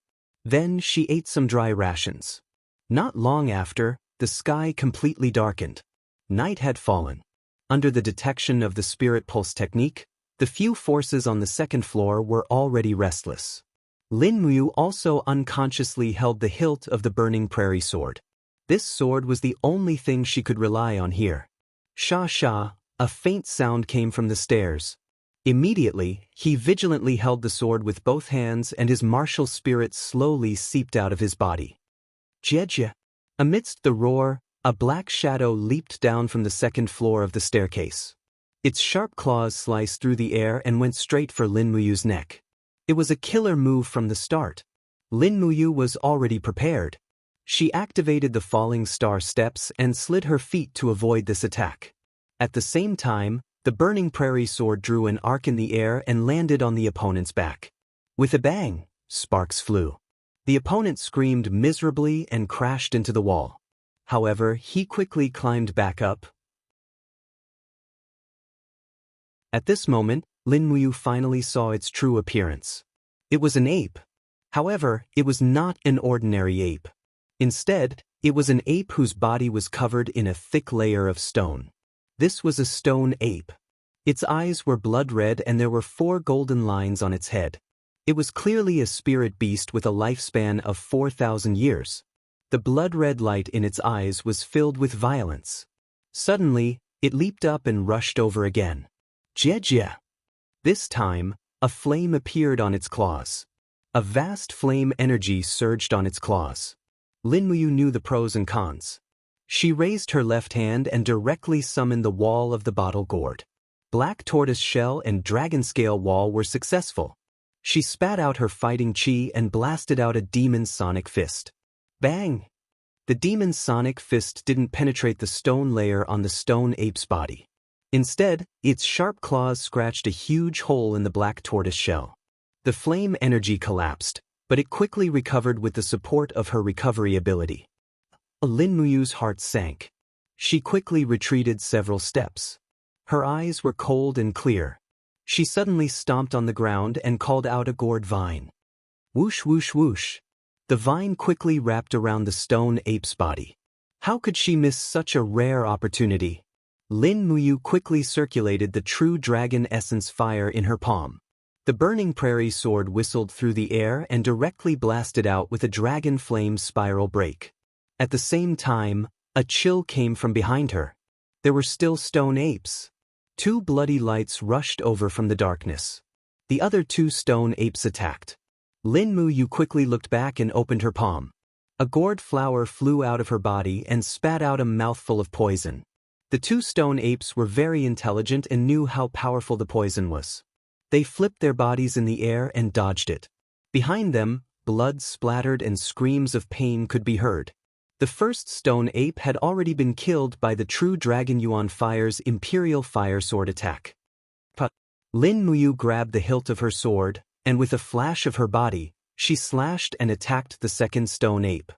Then she ate some dry rations. Not long after, the sky completely darkened. Night had fallen. Under the detection of the spirit pulse technique, the few forces on the second floor were already restless. Lin Muyu also unconsciously held the hilt of the burning prairie sword. This sword was the only thing she could rely on here. Sha sha, a faint sound came from the stairs. Immediately, he vigilantly held the sword with both hands and his martial spirit slowly seeped out of his body. Jie. Amidst the roar, a black shadow leaped down from the second floor of the staircase. Its sharp claws sliced through the air and went straight for Lin Muyu's neck. It was a killer move from the start. Lin Muyu was already prepared. She activated the falling star steps and slid her feet to avoid this attack. At the same time, the burning prairie sword drew an arc in the air and landed on the opponent's back. With a bang, sparks flew. The opponent screamed miserably and crashed into the wall. However, he quickly climbed back up. At this moment, Lin Muyu finally saw its true appearance. It was an ape. However, it was not an ordinary ape. Instead, it was an ape whose body was covered in a thick layer of stone. This was a stone ape. Its eyes were blood red and there were 4 golden lines on its head. It was clearly a spirit beast with a lifespan of 4,000 years. The blood-red light in its eyes was filled with violence. Suddenly, it leaped up and rushed over again. Jia. This time, a flame appeared on its claws. A vast flame energy surged on its claws. Lin Muyu knew the pros and cons. She raised her left hand and directly summoned the wall of the bottle gourd. Black tortoise shell and dragon scale wall were successful. She spat out her fighting chi and blasted out a demon's sonic fist. Bang! The demon's sonic fist didn't penetrate the stone layer on the stone ape's body. Instead, its sharp claws scratched a huge hole in the black tortoise shell. The flame energy collapsed, but it quickly recovered with the support of her recovery ability. Lin Muyu's heart sank. She quickly retreated several steps. Her eyes were cold and clear. She suddenly stomped on the ground and called out a gourd vine. Whoosh whoosh whoosh. The vine quickly wrapped around the stone ape's body. How could she miss such a rare opportunity? Lin Muyu quickly circulated the true dragon essence fire in her palm. The burning prairie sword whistled through the air and directly blasted out with a dragon flame spiral break. At the same time, a chill came from behind her. There were still stone apes. 2 bloody lights rushed over from the darkness. The other 2 stone apes attacked. Lin Muyu quickly looked back and opened her palm. A gourd flower flew out of her body and spat out a mouthful of poison. The 2 stone apes were very intelligent and knew how powerful the poison was. They flipped their bodies in the air and dodged it. Behind them, blood splattered and screams of pain could be heard. The first stone ape had already been killed by the true Dragon Yuan Fire's Imperial Fire Sword attack. Lin Muyu grabbed the hilt of her sword, and with a flash of her body, she slashed and attacked the second stone ape.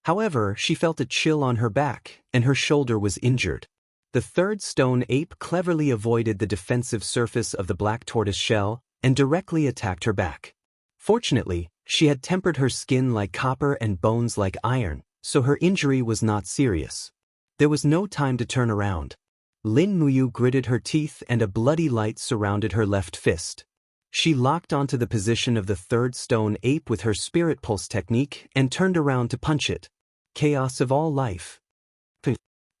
However, she felt a chill on her back, and her shoulder was injured. The third stone ape cleverly avoided the defensive surface of the black tortoise shell and directly attacked her back. Fortunately, she had tempered her skin like copper and bones like iron, so her injury was not serious. There was no time to turn around. Lin Muyu gritted her teeth and a bloody light surrounded her left fist. She locked onto the position of the third stone ape with her spirit pulse technique and turned around to punch it. Chaos of all life.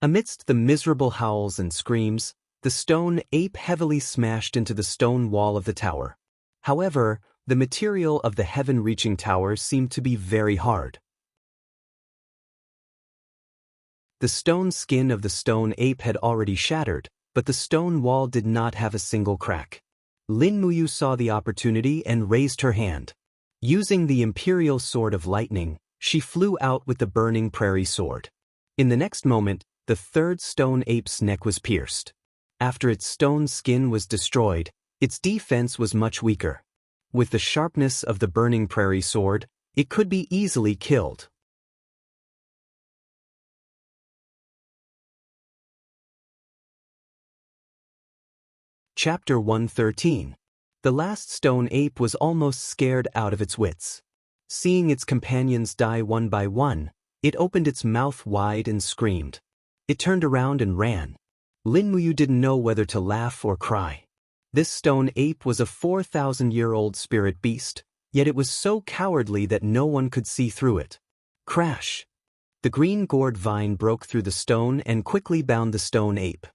Amidst the miserable howls and screams, the stone ape heavily smashed into the stone wall of the tower. However, the material of the heaven-reaching tower seemed to be very hard. The stone skin of the stone ape had already shattered, but the stone wall did not have a single crack. Lin Muyu saw the opportunity and raised her hand. Using the Imperial Sword of Lightning, she flew out with the burning prairie sword. In the next moment, the third stone ape's neck was pierced. After its stone skin was destroyed, its defense was much weaker. With the sharpness of the burning prairie sword, it could be easily killed. Chapter 113. The last stone ape was almost scared out of its wits. Seeing its companions die one by one, it opened its mouth wide and screamed. It turned around and ran. Lin Muyu didn't know whether to laugh or cry. This stone ape was a 4,000-year-old spirit beast, yet it was so cowardly that no one could see through it. Crash! The green gourd vine broke through the stone and quickly bound the stone ape.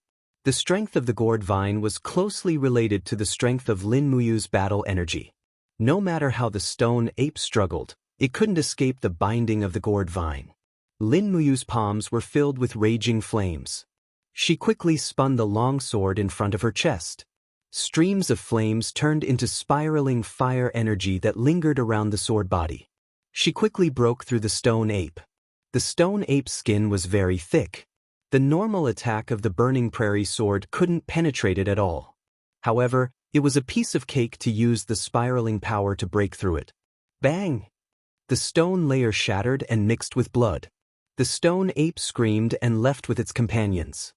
The strength of the gourd vine was closely related to the strength of Lin Muyu's battle energy. No matter how the stone ape struggled, it couldn't escape the binding of the gourd vine. Lin Muyu's palms were filled with raging flames. She quickly spun the long sword in front of her chest. Streams of flames turned into spiraling fire energy that lingered around the sword body. She quickly broke through the stone ape. The stone ape's skin was very thick. The normal attack of the burning prairie sword couldn't penetrate it at all. However, it was a piece of cake to use the spiraling power to break through it. Bang! The stone layer shattered and mixed with blood. The stone ape screamed and left with its companions.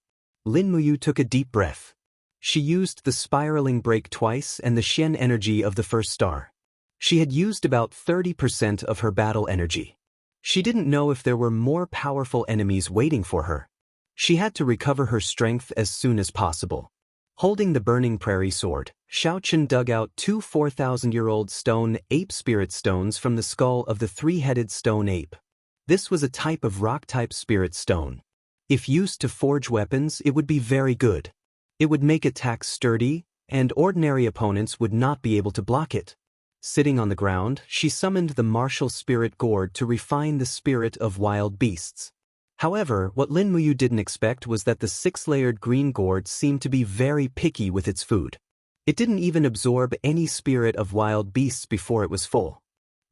Lin Muyu took a deep breath. She used the spiraling break twice and the Xian energy of the first star. She had used about 30% of her battle energy. She didn't know if there were more powerful enemies waiting for her. She had to recover her strength as soon as possible. Holding the burning prairie sword, Xiaochen dug out two 4,000-year-old stone ape spirit stones from the skull of the three-headed stone ape. This was a type of rock-type spirit stone. If used to forge weapons, it would be very good. It would make attacks sturdy, and ordinary opponents would not be able to block it. Sitting on the ground, she summoned the martial spirit gourd to refine the spirit of wild beasts. However, what Lin Muyu didn't expect was that the 6-layered green gourd seemed to be very picky with its food. It didn't even absorb any spirit of wild beasts before it was full.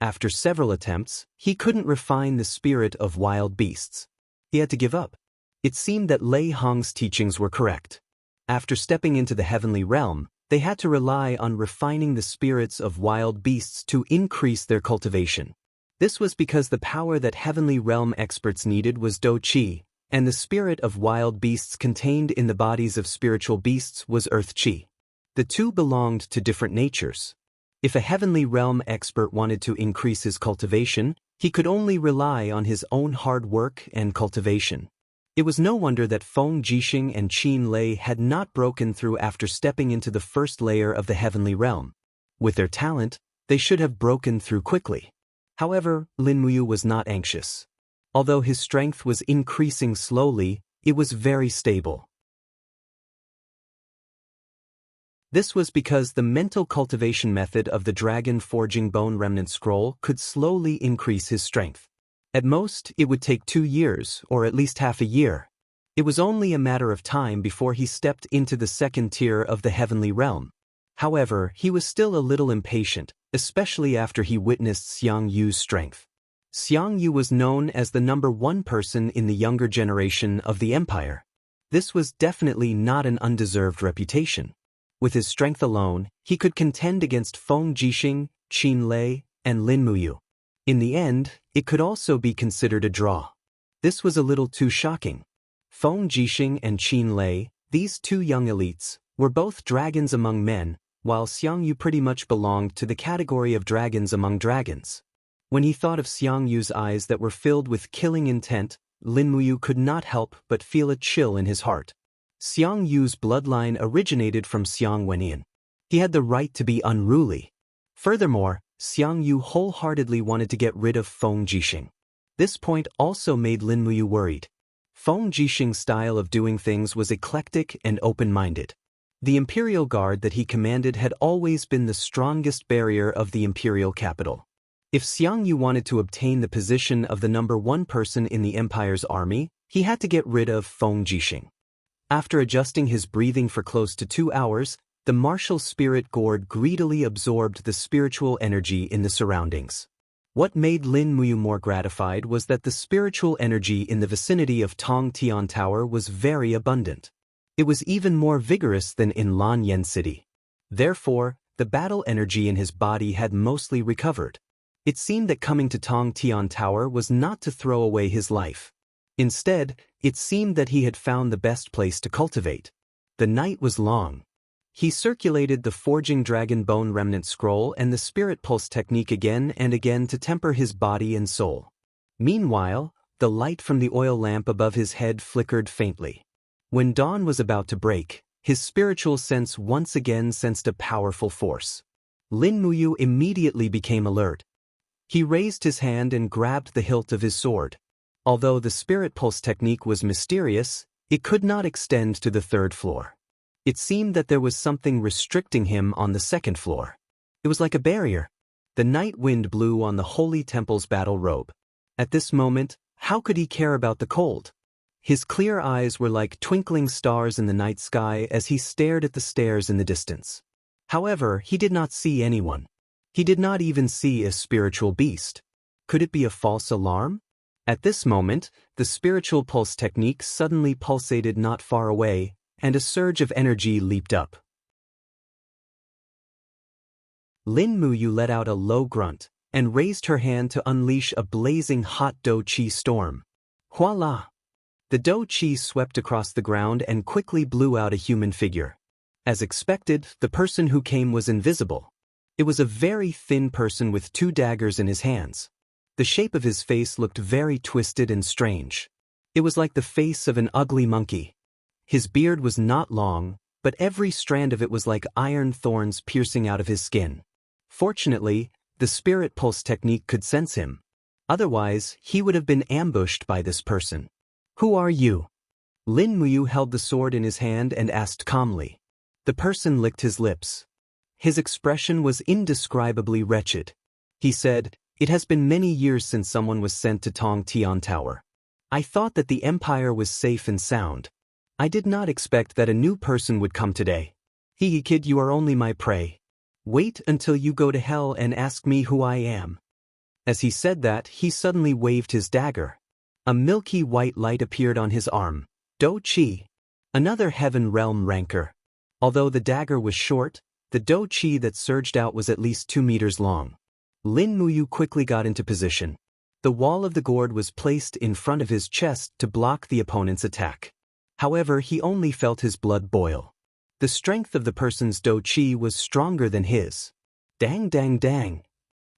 After several attempts, he couldn't refine the spirit of wild beasts. He had to give up. It seemed that Lei Hong's teachings were correct. After stepping into the heavenly realm, they had to rely on refining the spirits of wild beasts to increase their cultivation. This was because the power that heavenly realm experts needed was Do Qi, and the spirit of wild beasts contained in the bodies of spiritual beasts was Earth Qi. The two belonged to different natures. If a heavenly realm expert wanted to increase his cultivation, he could only rely on his own hard work and cultivation. It was no wonder that Feng Jixing and Qin Lei had not broken through after stepping into the first layer of the heavenly realm. With their talent, they should have broken through quickly. However, Lin Muyu was not anxious. Although his strength was increasing slowly, it was very stable. This was because the mental cultivation method of the Dragon Forging Bone Remnant Scroll could slowly increase his strength. At most, it would take 2 years, or at least half a year. It was only a matter of time before he stepped into the second tier of the heavenly realm. However, he was still a little impatient, especially after he witnessed Xiang Yu's strength. Xiang Yu was known as the #1 person in the younger generation of the empire. This was definitely not an undeserved reputation. With his strength alone, he could contend against Feng Jixing, Qin Lei, and Lin Muyu. In the end, it could also be considered a draw. This was a little too shocking. Feng Jixing and Qin Lei, these two young elites, were both dragons among men, while Xiang Yu pretty much belonged to the category of dragons among dragons. When he thought of Xiang Yu's eyes that were filled with killing intent, Lin Muyu could not help but feel a chill in his heart. Xiang Yu's bloodline originated from Xiang Wenyan. He had the right to be unruly. Furthermore, Xiang Yu wholeheartedly wanted to get rid of Feng Jixing. This point also made Lin Muyu worried. Feng Jixing's style of doing things was eclectic and open-minded. The Imperial Guard that he commanded had always been the strongest barrier of the Imperial capital. If Xiang Yu wanted to obtain the position of the #1 person in the Empire's army, he had to get rid of Feng Jixing. After adjusting his breathing for close to 2 hours, the martial spirit gourd greedily absorbed the spiritual energy in the surroundings. What made Lin Muyu more gratified was that the spiritual energy in the vicinity of Tong Tian Tower was very abundant. It was even more vigorous than in Lan Yen City. Therefore, the battle energy in his body had mostly recovered. It seemed that coming to Tong Tian Tower was not to throw away his life. Instead, it seemed that he had found the best place to cultivate. The night was long. He circulated the Forging Dragon Bone Remnant Scroll and the Spirit Pulse technique again and again to temper his body and soul. Meanwhile, the light from the oil lamp above his head flickered faintly. When dawn was about to break, his spiritual sense once again sensed a powerful force. Lin Muyu immediately became alert. He raised his hand and grabbed the hilt of his sword. Although the Spirit Pulse technique was mysterious, it could not extend to the 3rd floor. It seemed that there was something restricting him on the 2nd floor. It was like a barrier. The night wind blew on the Holy Temple's battle robe. At this moment, how could he care about the cold? His clear eyes were like twinkling stars in the night sky as he stared at the stairs in the distance. However, he did not see anyone. He did not even see a spiritual beast. Could it be a false alarm? At this moment, the spiritual pulse technique suddenly pulsated not far away, and a surge of energy leaped up. Lin Muyu let out a low grunt and raised her hand to unleash a blazing hot Do Qi storm. Voila! The Do Qi swept across the ground and quickly blew out a human figure. As expected, the person who came was invisible. It was a very thin person with 2 daggers in his hands. The shape of his face looked very twisted and strange. It was like the face of an ugly monkey. His beard was not long, but every strand of it was like iron thorns piercing out of his skin. Fortunately, the spirit pulse technique could sense him. Otherwise, he would have been ambushed by this person. "Who are you?" Lin Muyu held the sword in his hand and asked calmly. The person licked his lips. His expression was indescribably wretched. He said, "It has been many years since someone was sent to Tong Tian Tower. I thought that the empire was safe and sound. I did not expect that a new person would come today. Hee kid, you are only my prey. Wait until you go to hell and ask me who I am." As he said that, he suddenly waved his dagger. A milky white light appeared on his arm. Do Chi. Another heaven realm rancor. Although the dagger was short, the Do Chi that surged out was at least 2 meters long. Lin Muyu quickly got into position. The wall of the gourd was placed in front of his chest to block the opponent's attack. However, he only felt his blood boil. The strength of the person's Do Chi was stronger than his. Dang dang dang.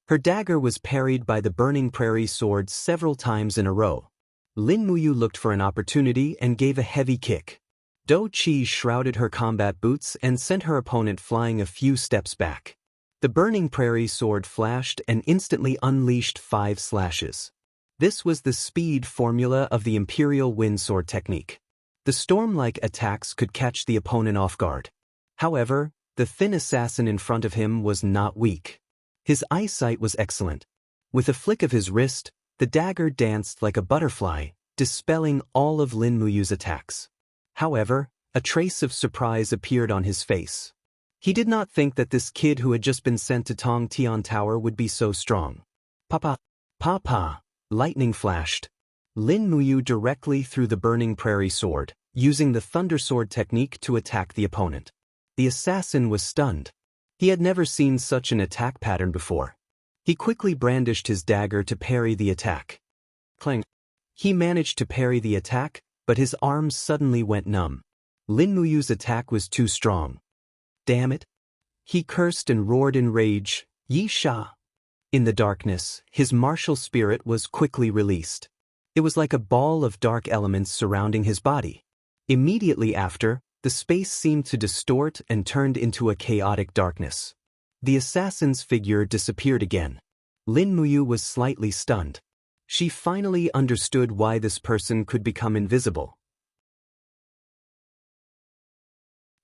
Her dagger was parried by the burning prairie sword several times in a row. Lin Muyu looked for an opportunity and gave a heavy kick. Do Chi shrouded her combat boots and sent her opponent flying a few steps back. The burning prairie sword flashed and instantly unleashed 5 slashes. This was the speed formula of the Imperial Wind Sword technique. The storm-like attacks could catch the opponent off guard. However, the thin assassin in front of him was not weak. His eyesight was excellent. With a flick of his wrist, the dagger danced like a butterfly, dispelling all of Lin Muyu's attacks. However, a trace of surprise appeared on his face. He did not think that this kid who had just been sent to Tong Tian Tower would be so strong. Papa! Papa! Lightning flashed. Lin Muyu directly threw the burning prairie sword, using the thunder sword technique to attack the opponent. The assassin was stunned. He had never seen such an attack pattern before. He quickly brandished his dagger to parry the attack. Clang! He managed to parry the attack, but his arms suddenly went numb. Lin Muyu's attack was too strong. Damn it! He cursed and roared in rage, "Yi Sha!" In the darkness, his martial spirit was quickly released. It was like a ball of dark elements surrounding his body. Immediately after, the space seemed to distort and turned into a chaotic darkness. The assassin's figure disappeared again. Lin Muyu was slightly stunned. She finally understood why this person could become invisible.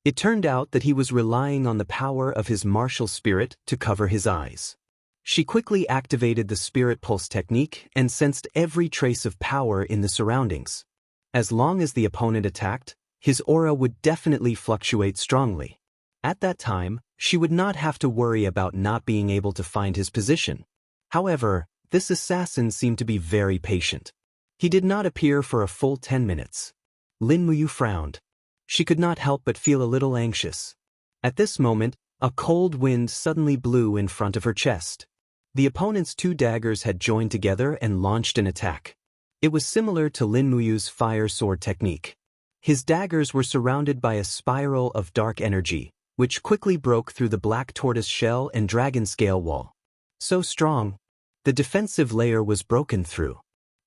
It turned out that he was relying on the power of his martial spirit to cover his eyes. She quickly activated the spirit pulse technique and sensed every trace of power in the surroundings. As long as the opponent attacked, his aura would definitely fluctuate strongly. At that time, she would not have to worry about not being able to find his position. However, this assassin seemed to be very patient. He did not appear for a full 10 minutes. Lin Muyu frowned. She could not help but feel a little anxious. At this moment, a cold wind suddenly blew in front of her chest. The opponent's 2 daggers had joined together and launched an attack. It was similar to Lin Muyu's fire sword technique. His daggers were surrounded by a spiral of dark energy, which quickly broke through the black tortoise shell and dragon scale wall. So strong, the defensive layer was broken through.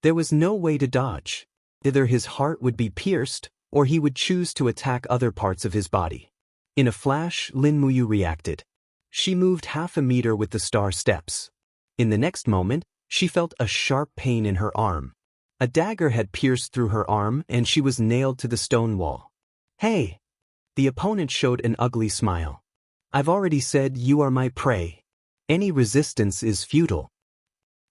There was no way to dodge. Either his heart would be pierced, or he would choose to attack other parts of his body. In a flash, Lin Muyu reacted. She moved half a meter with the star steps. In the next moment, she felt a sharp pain in her arm. A dagger had pierced through her arm and she was nailed to the stone wall. "Hey!" The opponent showed an ugly smile. "I've already said you are my prey. Any resistance is futile."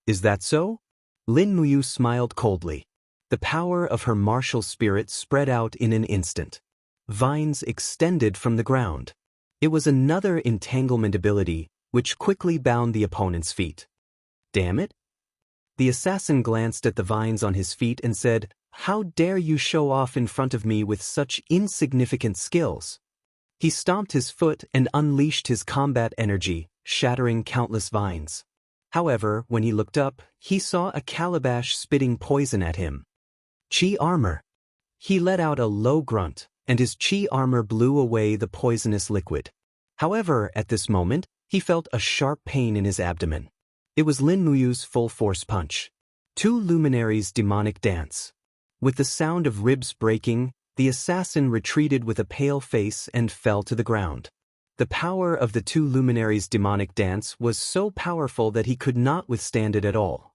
"Is that so?" Lin Muyu smiled coldly. The power of her martial spirit spread out in an instant. Vines extended from the ground. It was another entanglement ability, which quickly bound the opponent's feet. "Damn it!" The assassin glanced at the vines on his feet and said, "How dare you show off in front of me with such insignificant skills?" He stomped his foot and unleashed his combat energy, shattering countless vines. However, when he looked up, he saw a calabash spitting poison at him. Chi armor. He let out a low grunt, and his chi armor blew away the poisonous liquid. However, at this moment, He felt a sharp pain in his abdomen. It was Lin Muyu's full-force punch. Two luminaries' demonic dance. With the sound of ribs breaking, the assassin retreated with a pale face and fell to the ground. The power of the two luminaries' demonic dance was so powerful that he could not withstand it at all.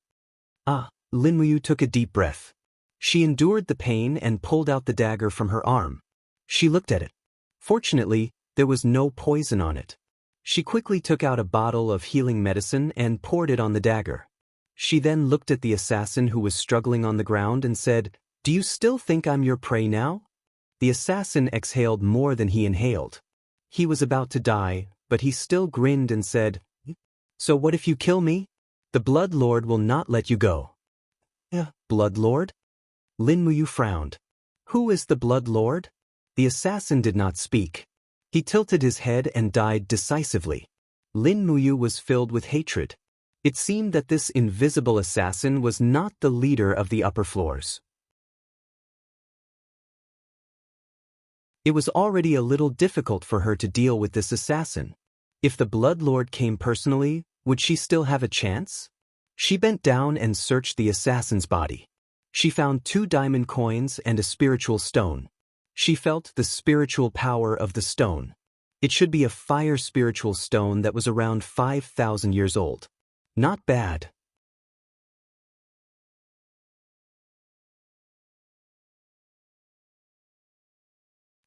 Lin Muyu took a deep breath. She endured the pain and pulled out the dagger from her arm. She looked at it. Fortunately, there was no poison on it. She quickly took out a bottle of healing medicine and poured it on the dagger. She then looked at the assassin who was struggling on the ground and said, "Do you still think I'm your prey now?" The assassin exhaled more than he inhaled. He was about to die, but he still grinned and said, "So what if you kill me? The Blood Lord will not let you go." Blood Lord? Lin Muyu frowned. Who is the Blood Lord? The assassin did not speak. He tilted his head and died decisively. Lin Muyu was filled with hatred. It seemed that this invisible assassin was not the leader of the upper floors. It was already a little difficult for her to deal with this assassin. If the Blood Lord came personally, would she still have a chance? She bent down and searched the assassin's body. She found 2 diamond coins and a spiritual stone. She felt the spiritual power of the stone. It should be a fire spiritual stone that was around 5,000 years old. Not bad.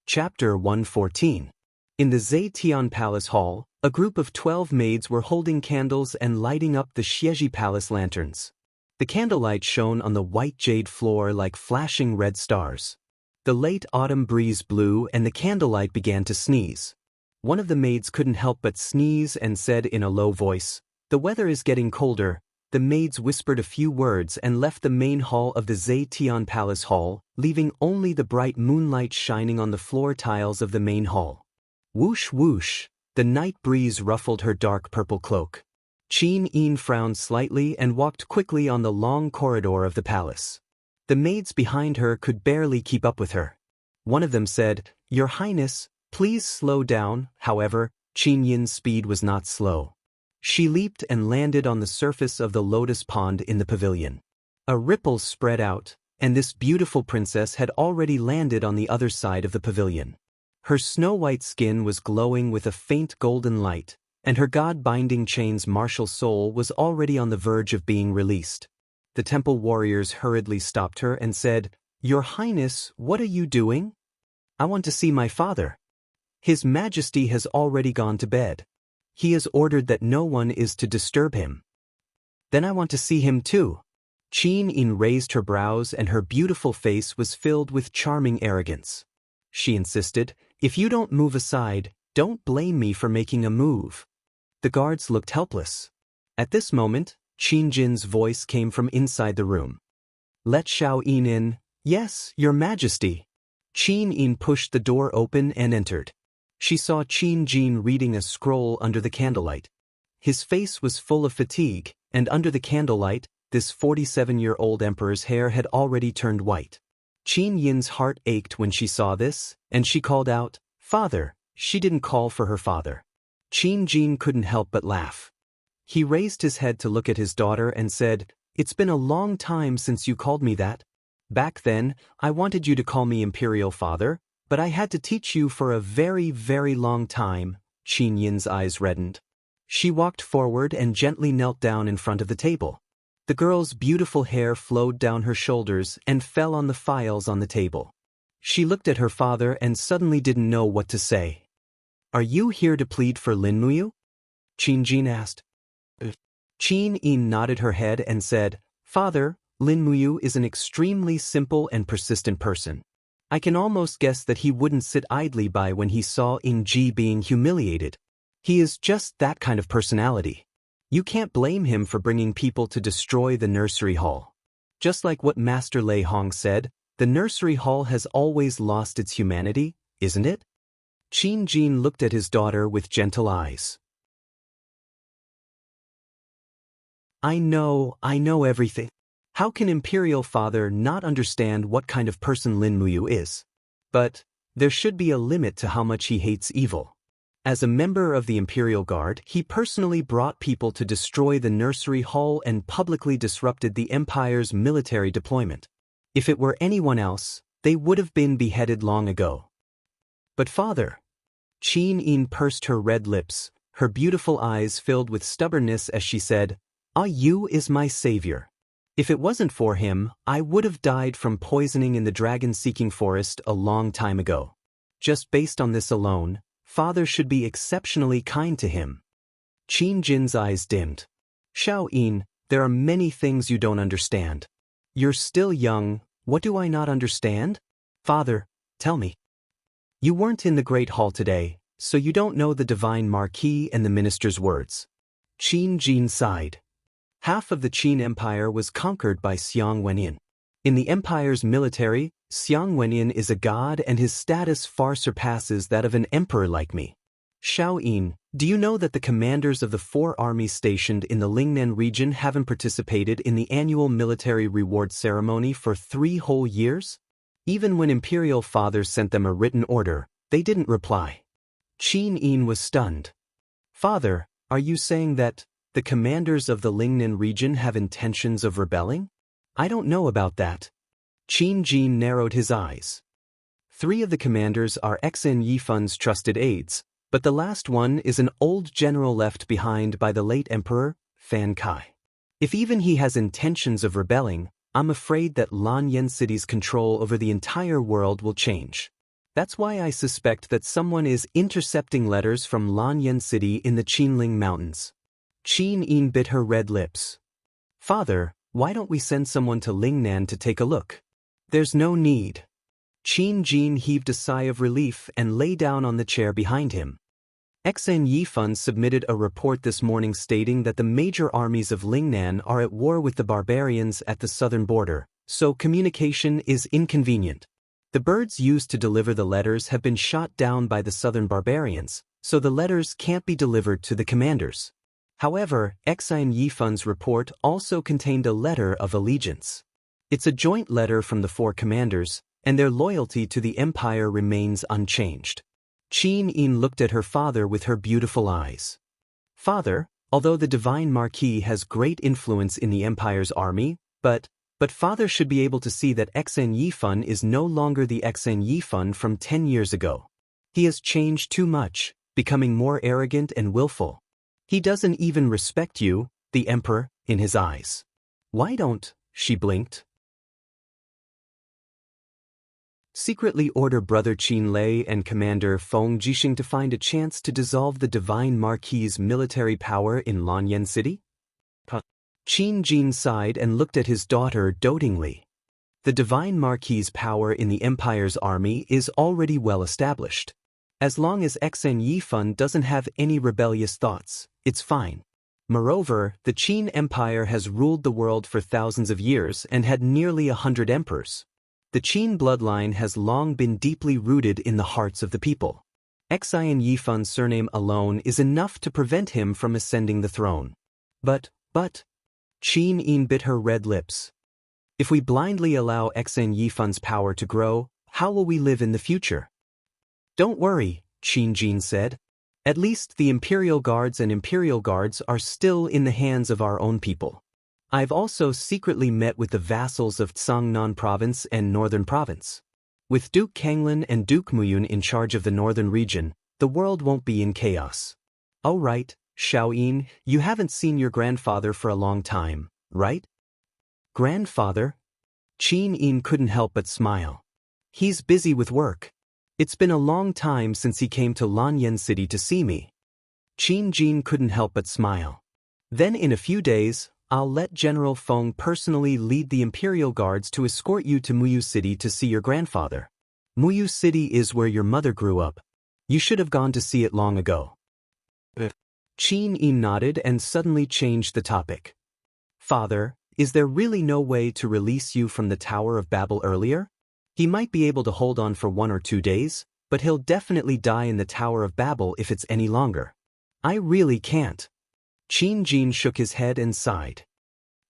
Chapter 114. In the Zetian Palace Hall, a group of 12 maids were holding candles and lighting up the Xieji Palace lanterns. The candlelight shone on the white jade floor like flashing red stars. The late autumn breeze blew and the candlelight began to sneeze. One of the maids couldn't help but sneeze and said in a low voice, "The weather is getting colder." The maids whispered a few words and left the main hall of the Zetian Palace Hall, leaving only the bright moonlight shining on the floor tiles of the main hall. Whoosh whoosh, the night breeze ruffled her dark purple cloak. Qin Yin frowned slightly and walked quickly on the long corridor of the palace. The maids behind her could barely keep up with her. One of them said, "Your Highness, please slow down." However, Qin Yin's speed was not slow. She leaped and landed on the surface of the lotus pond in the pavilion. A ripple spread out, and this beautiful princess had already landed on the other side of the pavilion. Her snow-white skin was glowing with a faint golden light, and her God-binding chain's martial soul was already on the verge of being released. The temple warriors hurriedly stopped her and said, "Your Highness, what are you doing?" "I want to see my father. His Majesty has already gone to bed. He has ordered that no one is to disturb him." "Then I want to see him too." Qin Yin raised her brows and her beautiful face was filled with charming arrogance. She insisted, "If you don't move aside, don't blame me for making a move." The guards looked helpless. At this moment, Qin Jin's voice came from inside the room. "Let Xiao Yin in." "Yes, Your Majesty." Qin Yin pushed the door open and entered. She saw Qin Jin reading a scroll under the candlelight. His face was full of fatigue, and under the candlelight, this 47-year-old emperor's hair had already turned white. Qin Yin's heart ached when she saw this, and she called out, "Father." She didn't call for her father. Qin Jin couldn't help but laugh. He raised his head to look at his daughter and said, "It's been a long time since you called me that. Back then, I wanted you to call me Imperial Father, but I had to teach you for a very, very long time." Qin Yin's eyes reddened. She walked forward and gently knelt down in front of the table. The girl's beautiful hair flowed down her shoulders and fell on the files on the table. She looked at her father and suddenly didn't know what to say. "Are you here to plead for Lin Muyu?" Qin Jin asked. Qin Yin nodded her head and said, "Father, Lin Muyu is an extremely simple and persistent person. I can almost guess that he wouldn't sit idly by when he saw Ying Ji being humiliated. He is just that kind of personality. You can't blame him for bringing people to destroy the nursery hall. Just like what Master Lei Hong said, the nursery hall has always lost its humanity, isn't it?" Qin Jin looked at his daughter with gentle eyes. I know everything. How can Imperial Father not understand what kind of person Lin Muyu is? But there should be a limit to how much he hates evil. As a member of the Imperial Guard, he personally brought people to destroy the nursery hall and publicly disrupted the Empire's military deployment. If it were anyone else, they would have been beheaded long ago. But father, Qin Yin pursed her red lips, her beautiful eyes filled with stubbornness as she said, "You is my savior. If it wasn't for him, I would have died from poisoning in the dragon-seeking forest a long time ago. Just based on this alone, father should be exceptionally kind to him." Qin Jin's eyes dimmed. "Xiao Yin, there are many things you don't understand. You're still young, what do I not understand? Father, tell me. You weren't in the Great Hall today, so you don't know the Divine Marquis and the minister's words." Qin Jin sighed. Half of the Qin Empire was conquered by Xiang Wenyan. In the Empire's military, Xiang Wenyan is a god and his status far surpasses that of an emperor like me. Xiao Yin, do you know that the commanders of the 4 armies stationed in the Lingnan region haven't participated in the annual military reward ceremony for 3 whole years? Even when Imperial fathers sent them a written order, they didn't reply. Qin Yin was stunned. "Father, are you saying that the commanders of the Lingnan region have intentions of rebelling? I don't know about that." Qin Jin narrowed his eyes. 3 of the commanders are Xen Yifun's trusted aides, but the last one is an old general left behind by the late emperor, Fan Kai. If even he has intentions of rebelling, I'm afraid that Lanyan City's control over the entire world will change. That's why I suspect that someone is intercepting letters from Lanyan City in the Qinling Mountains. Qin Yin bit her red lips. "Father, why don't we send someone to Lingnan to take a look?" "There's no need." Qin Jin heaved a sigh of relief and lay down on the chair behind him. Xen Yifun submitted a report this morning stating that the major armies of Lingnan are at war with the barbarians at the southern border, so communication is inconvenient. The birds used to deliver the letters have been shot down by the southern barbarians, so the letters can't be delivered to the commanders. However, Xen Yifun's report also contained a letter of allegiance. It's a joint letter from the 4 commanders, and their loyalty to the Empire remains unchanged. Qin Yin looked at her father with her beautiful eyes. "Father, although the Divine Marquis has great influence in the Empire's army, but father should be able to see that Xen Yifun is no longer the Xen Yifun from 10 years ago. He has changed too much, becoming more arrogant and willful. He doesn't even respect you, the emperor, in his eyes." "Why don't?" she blinked. "Secretly order Brother Qin Lei and Commander Feng Jixing to find a chance to dissolve the Divine Marquis's military power in Lanyan City?" Qin Jin sighed and looked at his daughter dotingly. The Divine Marquis's power in the Empire's army is already well established. As long as Xen Yifun doesn't have any rebellious thoughts, it's fine. Moreover, the Qin Empire has ruled the world for thousands of years and had nearly 100 emperors. The Qin bloodline has long been deeply rooted in the hearts of the people. Xen Yifun's surname alone is enough to prevent him from ascending the throne. But, Qin Yin bit her red lips. "If we blindly allow Xen Yifun's power to grow, how will we live in the future?" "Don't worry," Qin Jin said. "At least the Imperial Guards and Imperial Guards are still in the hands of our own people. I've also secretly met with the vassals of Tsangnan Province and Northern Province. With Duke Kanglin and Duke Muyun in charge of the northern region, the world won't be in chaos." "Oh right, Xiao Yin, you haven't seen your grandfather for a long time, right?" "Grandfather?" Qin Yin couldn't help but smile. "He's busy with work. It's been a long time since he came to Lanyan City to see me." Qin Jin couldn't help but smile. "Then in a few days, I'll let General Feng personally lead the Imperial Guards to escort you to Muyu City to see your grandfather. Muyu City is where your mother grew up. You should have gone to see it long ago." Qin Yin nodded and suddenly changed the topic. "Father, is there really no way to release you from the Tower of Babel earlier? He might be able to hold on for 1 or 2 days, but he'll definitely die in the Tower of Babel if it's any longer. I really can't." Qin Jin shook his head and sighed.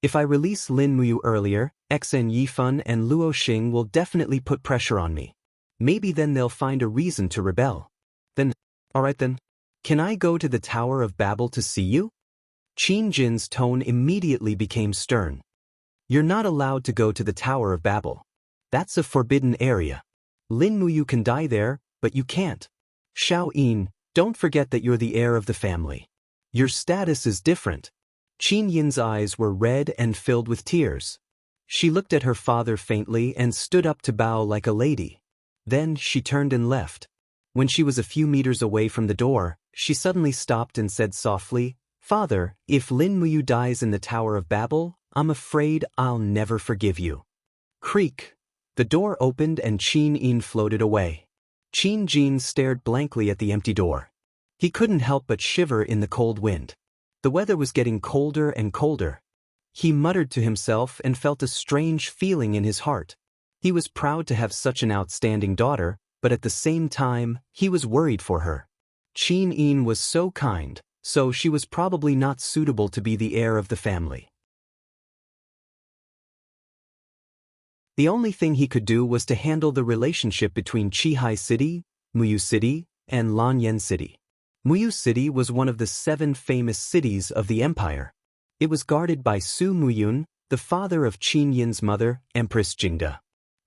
"If I release Lin Muyu earlier, Xen Yifun and Luo Xing will definitely put pressure on me. Maybe then they'll find a reason to rebel. Then, alright then, Can I go to the Tower of Babel to see you? Qin Jin's tone immediately became stern. You're not allowed to go to the Tower of Babel. That's a forbidden area. Lin Muyu can die there, but you can't. Xiao Yin, don't forget that you're the heir of the family. Your status is different. Qin Yin's eyes were red and filled with tears. She looked at her father faintly and stood up to bow like a lady. Then she turned and left. When she was a few meters away from the door, she suddenly stopped and said softly, Father, if Lin Muyu dies in the Tower of Babel, I'm afraid I'll never forgive you. Creak. The door opened and Qin Yin floated away. Qin Jin stared blankly at the empty door. He couldn't help but shiver in the cold wind. The weather was getting colder and colder. He muttered to himself and felt a strange feeling in his heart. He was proud to have such an outstanding daughter, but at the same time, he was worried for her. Qin Yin was so kind, so she was probably not suitable to be the heir of the family. The only thing he could do was to handle the relationship between Qihai City, Muyu City, and Lanyan City. Muyu City was one of the 7 famous cities of the empire. It was guarded by Su Muyun, the father of Qin Yin's mother, Empress Jingda.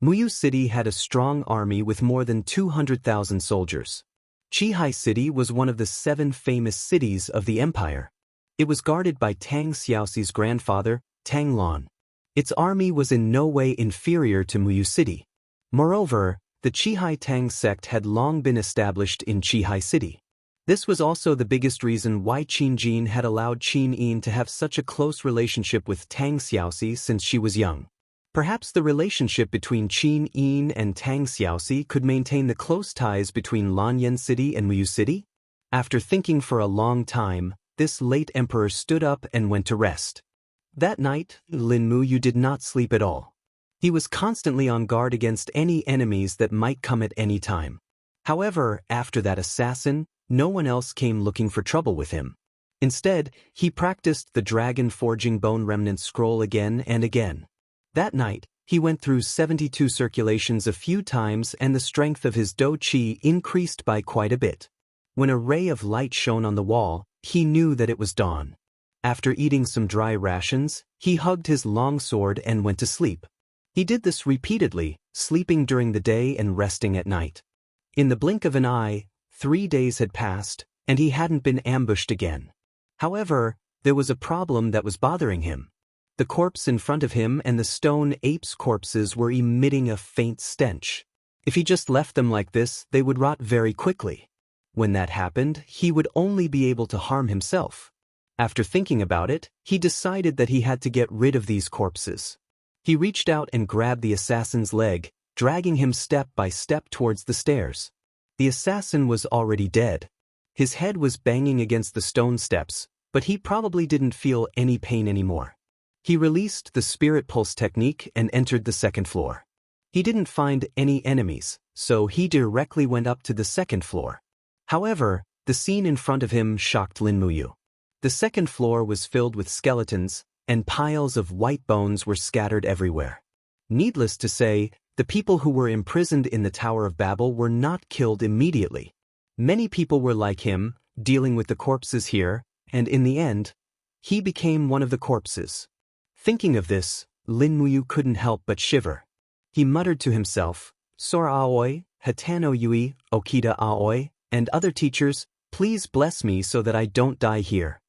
Muyu City had a strong army with more than 200,000 soldiers. Qihai City was one of the 7 famous cities of the empire. It was guarded by Tang Xiaoxi's grandfather, Tang Lan. Its army was in no way inferior to Muyu City. Moreover, the Qihai Tang sect had long been established in Qihai City. This was also the biggest reason why Qin Jin had allowed Qin Yin to have such a close relationship with Tang Xiaoxi since she was young. Perhaps the relationship between Qin Yin and Tang Xiaoxi could maintain the close ties between Lanyan City and Muyu City? After thinking for a long time, this late emperor stood up and went to rest. That night, Lin Muyu did not sleep at all. He was constantly on guard against any enemies that might come at any time. However, after that assassin, no one else came looking for trouble with him. Instead, he practiced the dragon forging bone remnant scroll again and again. That night, he went through 72 circulations a few times and the strength of his Do Qi increased by quite a bit. When a ray of light shone on the wall, he knew that it was dawn. After eating some dry rations, he hugged his long sword and went to sleep. He did this repeatedly, sleeping during the day and resting at night. In the blink of an eye, 3 days had passed, and he hadn't been ambushed again. However, there was a problem that was bothering him. The corpse in front of him and the stone ape's corpses were emitting a faint stench. If he just left them like this, they would rot very quickly. When that happened, he would only be able to harm himself. After thinking about it, he decided that he had to get rid of these corpses. He reached out and grabbed the assassin's leg, dragging him step by step towards the stairs. The assassin was already dead. His head was banging against the stone steps, but he probably didn't feel any pain anymore. He released the spirit pulse technique and entered the 2nd floor. He didn't find any enemies, so he directly went up to the 2nd floor. However, the scene in front of him shocked Lin Muyu. The 2nd floor was filled with skeletons, and piles of white bones were scattered everywhere. Needless to say, the people who were imprisoned in the Tower of Babel were not killed immediately. Many people were like him, dealing with the corpses here, and in the end, he became one of the corpses. Thinking of this, Lin Muyu couldn't help but shiver. He muttered to himself, Sora Aoi, Hatano Yui, Okita Aoi, and other teachers, please bless me so that I don't die here.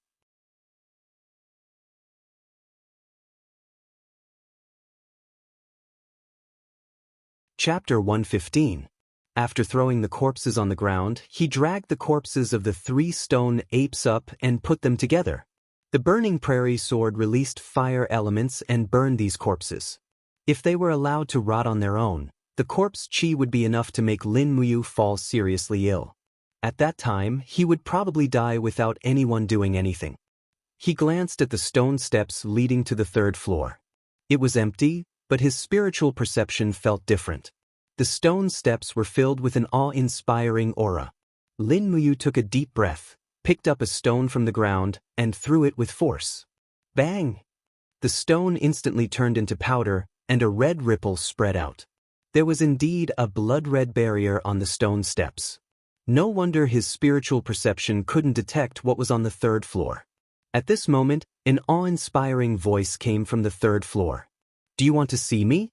Chapter 115. After throwing the corpses on the ground, he dragged the corpses of the 3 stone apes up and put them together. The burning prairie sword released fire elements and burned these corpses. If they were allowed to rot on their own, the corpse chi would be enough to make Lin Muyu fall seriously ill. At that time, he would probably die without anyone doing anything. He glanced at the stone steps leading to the 3rd floor. It was empty, but his spiritual perception felt different. The stone steps were filled with an awe-inspiring aura. Lin Muyu took a deep breath, picked up a stone from the ground, and threw it with force. Bang! The stone instantly turned into powder, and a red ripple spread out. There was indeed a blood-red barrier on the stone steps. No wonder his spiritual perception couldn't detect what was on the third floor. At this moment, an awe-inspiring voice came from the third floor. "Do you want to see me?"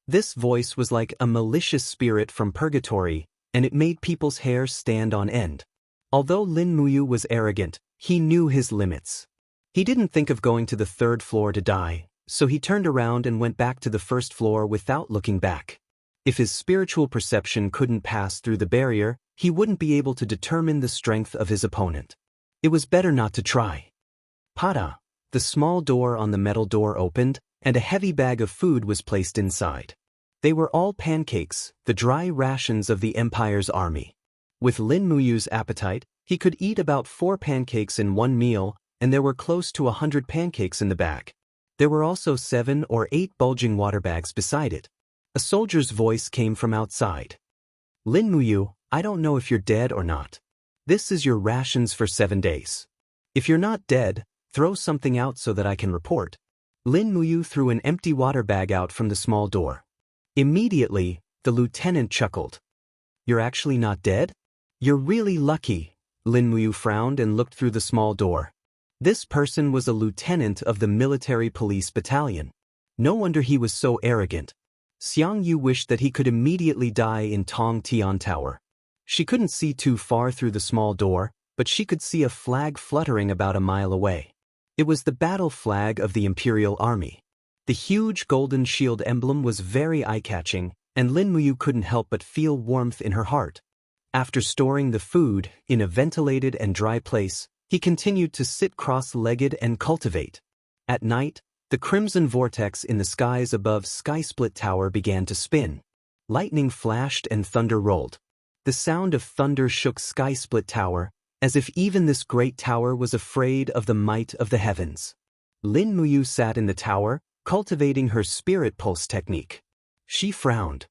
This voice was like a malicious spirit from purgatory, and it made people's hair stand on end. Although Lin Muyu was arrogant, he knew his limits. He didn't think of going to the third floor to die, so he turned around and went back to the first floor without looking back. If his spiritual perception couldn't pass through the barrier, he wouldn't be able to determine the strength of his opponent. It was better not to try. Pada! The small door on the metal door opened, and a heavy bag of food was placed inside. They were all pancakes, the dry rations of the Empire's army. With Lin Muyu's appetite, he could eat about 4 pancakes in one meal, and there were close to 100 pancakes in the bag. There were also 7 or 8 bulging water bags beside it. A soldier's voice came from outside. "Lin Muyu, I don't know if you're dead or not. This is your rations for 7 days. If you're not dead, throw something out so that I can report." Lin Muyu threw an empty water bag out from the small door. Immediately, the lieutenant chuckled. "You're actually not dead? You're really lucky." Lin Muyu frowned and looked through the small door. This person was a lieutenant of the military police battalion. No wonder he was so arrogant. Xiang Yu wished that he could immediately die in Tong Tian Tower. She couldn't see too far through the small door, but she could see a flag fluttering about a mile away. It was the battle flag of the Imperial Army. The huge golden shield emblem was very eye-catching, and Lin Muyu couldn't help but feel warmth in her heart. After storing the food in a ventilated and dry place, he continued to sit cross-legged and cultivate. At night, the crimson vortex in the skies above Sky Split Tower began to spin. Lightning flashed and thunder rolled. The sound of thunder shook Sky Split Tower, as if even this great tower was afraid of the might of the heavens. Lin Muyu sat in the tower, cultivating her spirit pulse technique. She frowned.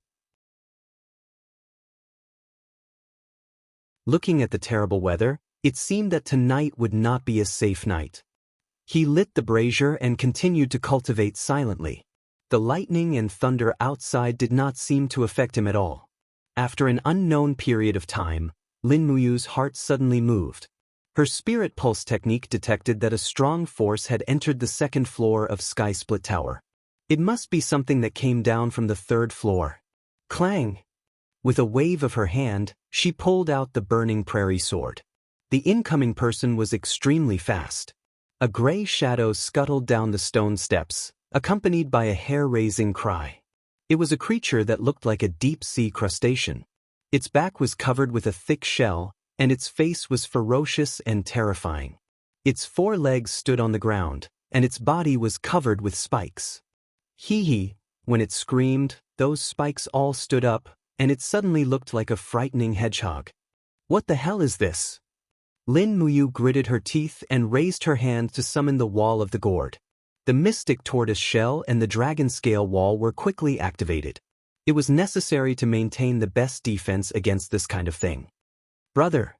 Looking at the terrible weather, it seemed that tonight would not be a safe night. He lit the brazier and continued to cultivate silently. The lightning and thunder outside did not seem to affect him at all. After an unknown period of time, Lin Muyu's heart suddenly moved. Her spirit pulse technique detected that a strong force had entered the second floor of Sky Split Tower. It must be something that came down from the third floor. Clang! With a wave of her hand, she pulled out the burning prairie sword. The incoming person was extremely fast. A gray shadow scuttled down the stone steps, accompanied by a hair-raising cry. It was a creature that looked like a deep-sea crustacean. Its back was covered with a thick shell, and its face was ferocious and terrifying. Its 4 legs stood on the ground, and its body was covered with spikes. Hee-hee, when it screamed, those spikes all stood up, and it suddenly looked like a frightening hedgehog. "What the hell is this?" Lin Muyu gritted her teeth and raised her hand to summon the wall of the gourd. The mystic tortoise shell and the dragon scale wall were quickly activated. It was necessary to maintain the best defense against this kind of thing. "Brother."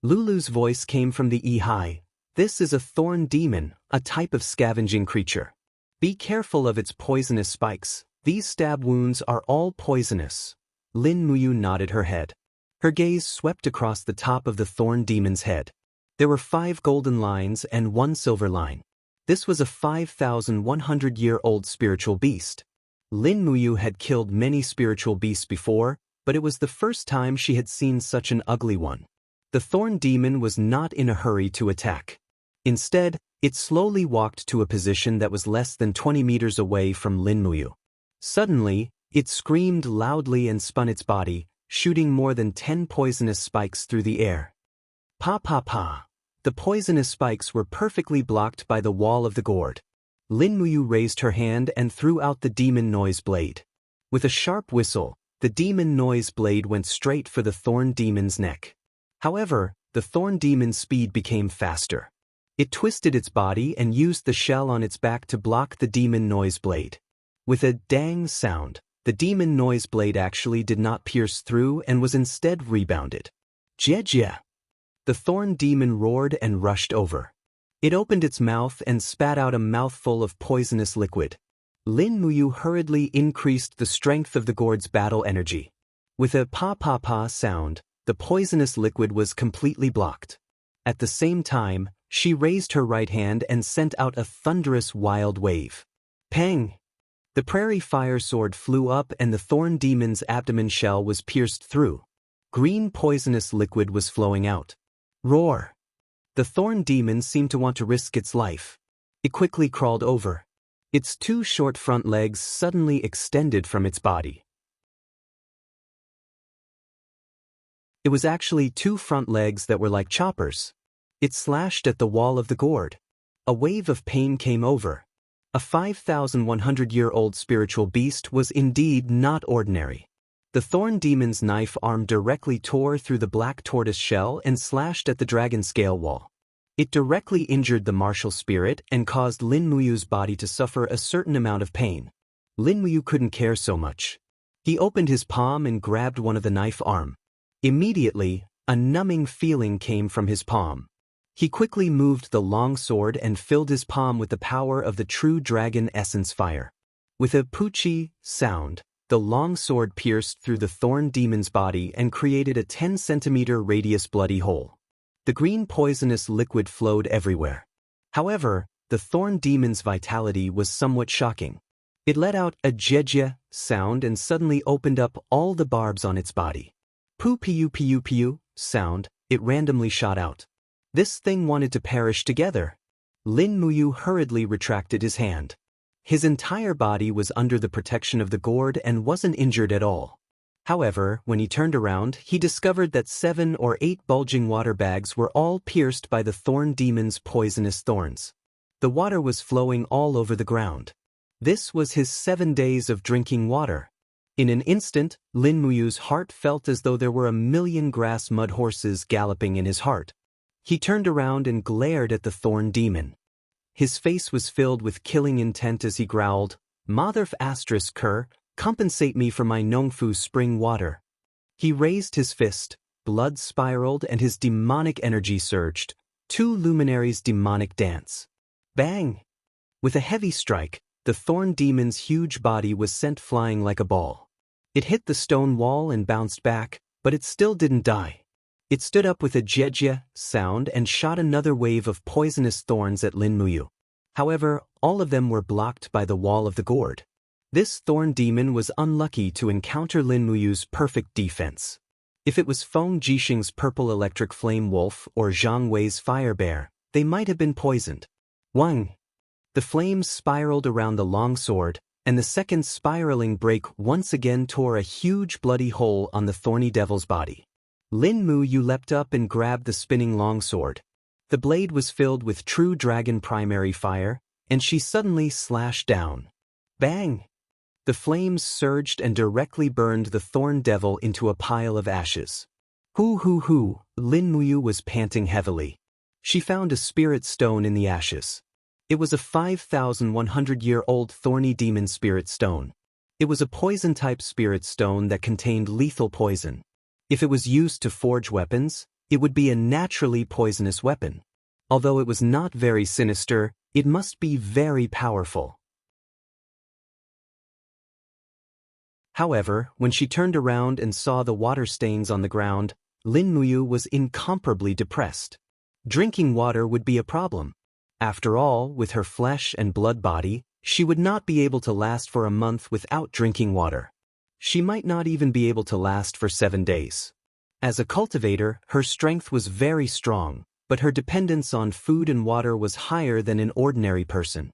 Lulu's voice came from the Ehai. "This is a thorn demon, a type of scavenging creature. Be careful of its poisonous spikes. These stab wounds are all poisonous." Lin Muyu nodded her head. Her gaze swept across the top of the thorn demon's head. There were 5 golden lines and 1 silver line. This was a 5,100-year-old spiritual beast. Lin Muyu had killed many spiritual beasts before, but it was the first time she had seen such an ugly one. The thorn demon was not in a hurry to attack. Instead, it slowly walked to a position that was less than 20 meters away from Lin Muyu. Suddenly, it screamed loudly and spun its body, shooting more than 10 poisonous spikes through the air. Pa pa pa. The poisonous spikes were perfectly blocked by the wall of the gourd. Lin Muyu raised her hand and threw out the demon noise blade. With a sharp whistle, the demon noise blade went straight for the thorn demon's neck. However, the thorn demon's speed became faster. It twisted its body and used the shell on its back to block the demon noise blade. With a dang sound, the demon noise blade actually did not pierce through and was instead rebounded. Jie. The thorn demon roared and rushed over. It opened its mouth and spat out a mouthful of poisonous liquid. Lin Muyu hurriedly increased the strength of the gourd's battle energy. With a pa-pa-pa sound, the poisonous liquid was completely blocked. At the same time, she raised her right hand and sent out a thunderous wild wave. Pang! The prairie fire sword flew up and the thorn demon's abdomen shell was pierced through. Green poisonous liquid was flowing out. Roar! The thorn demon seemed to want to risk its life. It quickly crawled over. Its two short front legs suddenly extended from its body. It was actually two front legs that were like choppers. It slashed at the wall of the gourd. A wave of pain came over. A 5,100-year-old spiritual beast was indeed not ordinary. The thorn demon's knife arm directly tore through the black tortoise shell and slashed at the dragon scale wall. It directly injured the martial spirit and caused Lin Muyu's body to suffer a certain amount of pain. Lin Muyu couldn't care so much. He opened his palm and grabbed one of the knife arm. Immediately, a numbing feeling came from his palm. He quickly moved the long sword and filled his palm with the power of the true dragon essence fire. With a poochie sound, the long sword pierced through the thorn demon's body and created a 10-centimeter radius bloody hole. The green poisonous liquid flowed everywhere. However, the thorn demon's vitality was somewhat shocking. It let out a jeje sound and suddenly opened up all the barbs on its body. Pu sound, it randomly shot out. This thing wanted to perish together. Lin Muyu hurriedly retracted his hand. His entire body was under the protection of the gourd and wasn't injured at all. However, when he turned around, he discovered that 7 or 8 bulging water bags were all pierced by the thorn demon's poisonous thorns. The water was flowing all over the ground. This was his 7 days of drinking water. In an instant, Lin Muyu's heart felt as though there were a million grass mud horses galloping in his heart. He turned around and glared at the thorn demon. His face was filled with killing intent as he growled, "Mother f*** cur, compensate me for my Nongfu spring water." He raised his fist, blood spiraled and his demonic energy surged. 2 luminaries' demonic dance. Bang! With a heavy strike, the thorn demon's huge body was sent flying like a ball. It hit the stone wall and bounced back, but it still didn't die. It stood up with a jeje sound and shot another wave of poisonous thorns at Lin Muyu. However, all of them were blocked by the wall of the gourd. This thorn demon was unlucky to encounter Lin Muyu's perfect defense. If it was Feng Jixing's purple electric flame wolf or Zhang Wei's fire bear, they might have been poisoned. Wang! The flames spiraled around the long sword, and the second spiraling break once again tore a huge bloody hole on the thorny devil's body. Lin Muyu leapt up and grabbed the spinning longsword. The blade was filled with true dragon primary fire, and she suddenly slashed down. Bang! The flames surged and directly burned the thorn devil into a pile of ashes. Hoo! Lin Muyu was panting heavily. She found a spirit stone in the ashes. It was a 5,100-year-old thorny demon spirit stone. It was a poison-type spirit stone that contained lethal poison. If it was used to forge weapons, it would be a naturally poisonous weapon. Although it was not very sinister, it must be very powerful. However, when she turned around and saw the water stains on the ground, Lin Muyu was incomparably depressed. Drinking water would be a problem. After all, with her flesh and blood body, she would not be able to last for a month without drinking water. She might not even be able to last for 7 days. As a cultivator, her strength was very strong, but her dependence on food and water was higher than an ordinary person.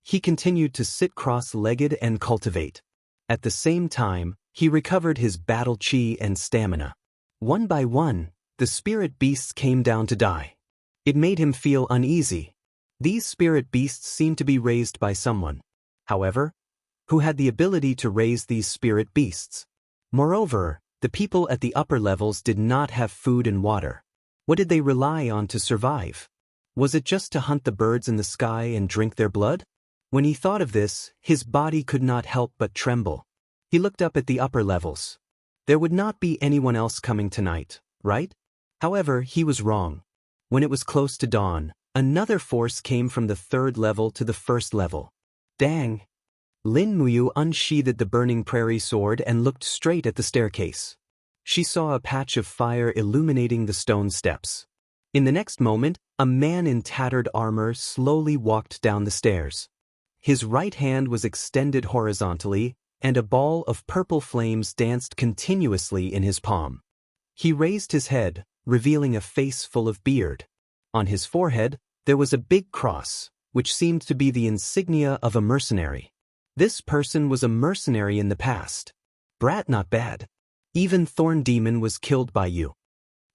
He continued to sit cross-legged and cultivate. At the same time, he recovered his battle chi and stamina. One by one, the spirit beasts came down to die. It made him feel uneasy. These spirit beasts seemed to be raised by someone. However, who had the ability to raise these spirit beasts? Moreover, the people at the upper levels did not have food and water. What did they rely on to survive? Was it just to hunt the birds in the sky and drink their blood? When he thought of this, his body could not help but tremble. He looked up at the upper levels. There would not be anyone else coming tonight, right? However, he was wrong. When it was close to dawn, another force came from the 3rd level to the 1st level. Dang! Lin Muyu unsheathed the burning prairie sword and looked straight at the staircase. she saw a patch of fire illuminating the stone steps. In the next moment, a man in tattered armor slowly walked down the stairs. His right hand was extended horizontally, and a ball of purple flames danced continuously in his palm. He raised his head, revealing a face full of beard. On his forehead, there was a big cross, which seemed to be the insignia of a mercenary. This person was a mercenary in the past. Brat, not bad. Even Thorn Demon was killed by you.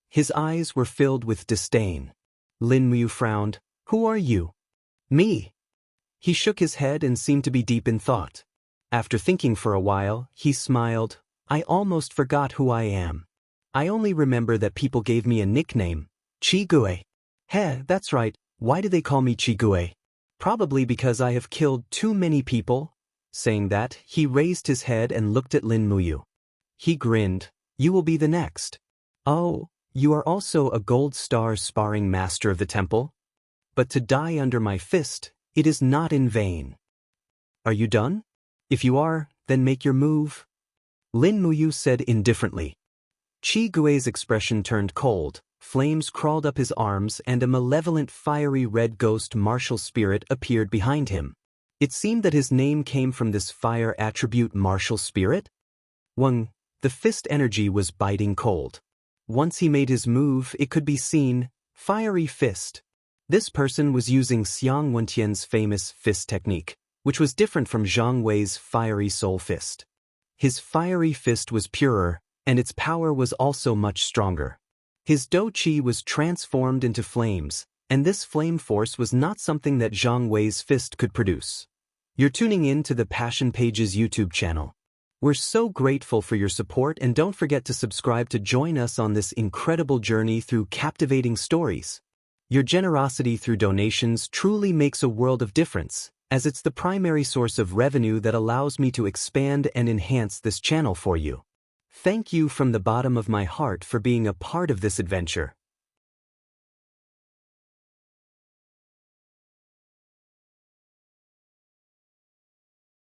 His eyes were filled with disdain. Lin Muyu frowned. Who are you? Me. He shook his head and seemed to be deep in thought. After thinking for a while, he smiled. I almost forgot who I am. I only remember that people gave me a nickname, Chigue. Heh, that's right. Why do they call me Chigue? Probably because I have killed too many people. Saying that, he raised his head and looked at Lin Muyu. He grinned. You will be the next. Oh, you are also a gold star sparring master of the temple? But to die under my fist, it is not in vain. Are you done? If you are, then make your move. Lin Muyu said indifferently. Chigue's expression turned cold, flames crawled up his arms and a malevolent fiery red ghost martial spirit appeared behind him. It seemed that his name came from this fire attribute martial spirit. The fist energy was biting cold. Once he made his move, it could be seen, fiery fist. This person was using Xiang Wentian's famous fist technique, which was different from Zhang Wei's fiery soul fist. His fiery fist was purer, and its power was also much stronger. His Do Qi was transformed into flames, and this flame force was not something that Zhang Wei's fist could produce. You're tuning in to the Passion Pages YouTube channel. We're so grateful for your support, and don't forget to subscribe to join us on this incredible journey through captivating stories. Your generosity through donations truly makes a world of difference, as it's the primary source of revenue that allows me to expand and enhance this channel for you. Thank you from the bottom of my heart for being a part of this adventure.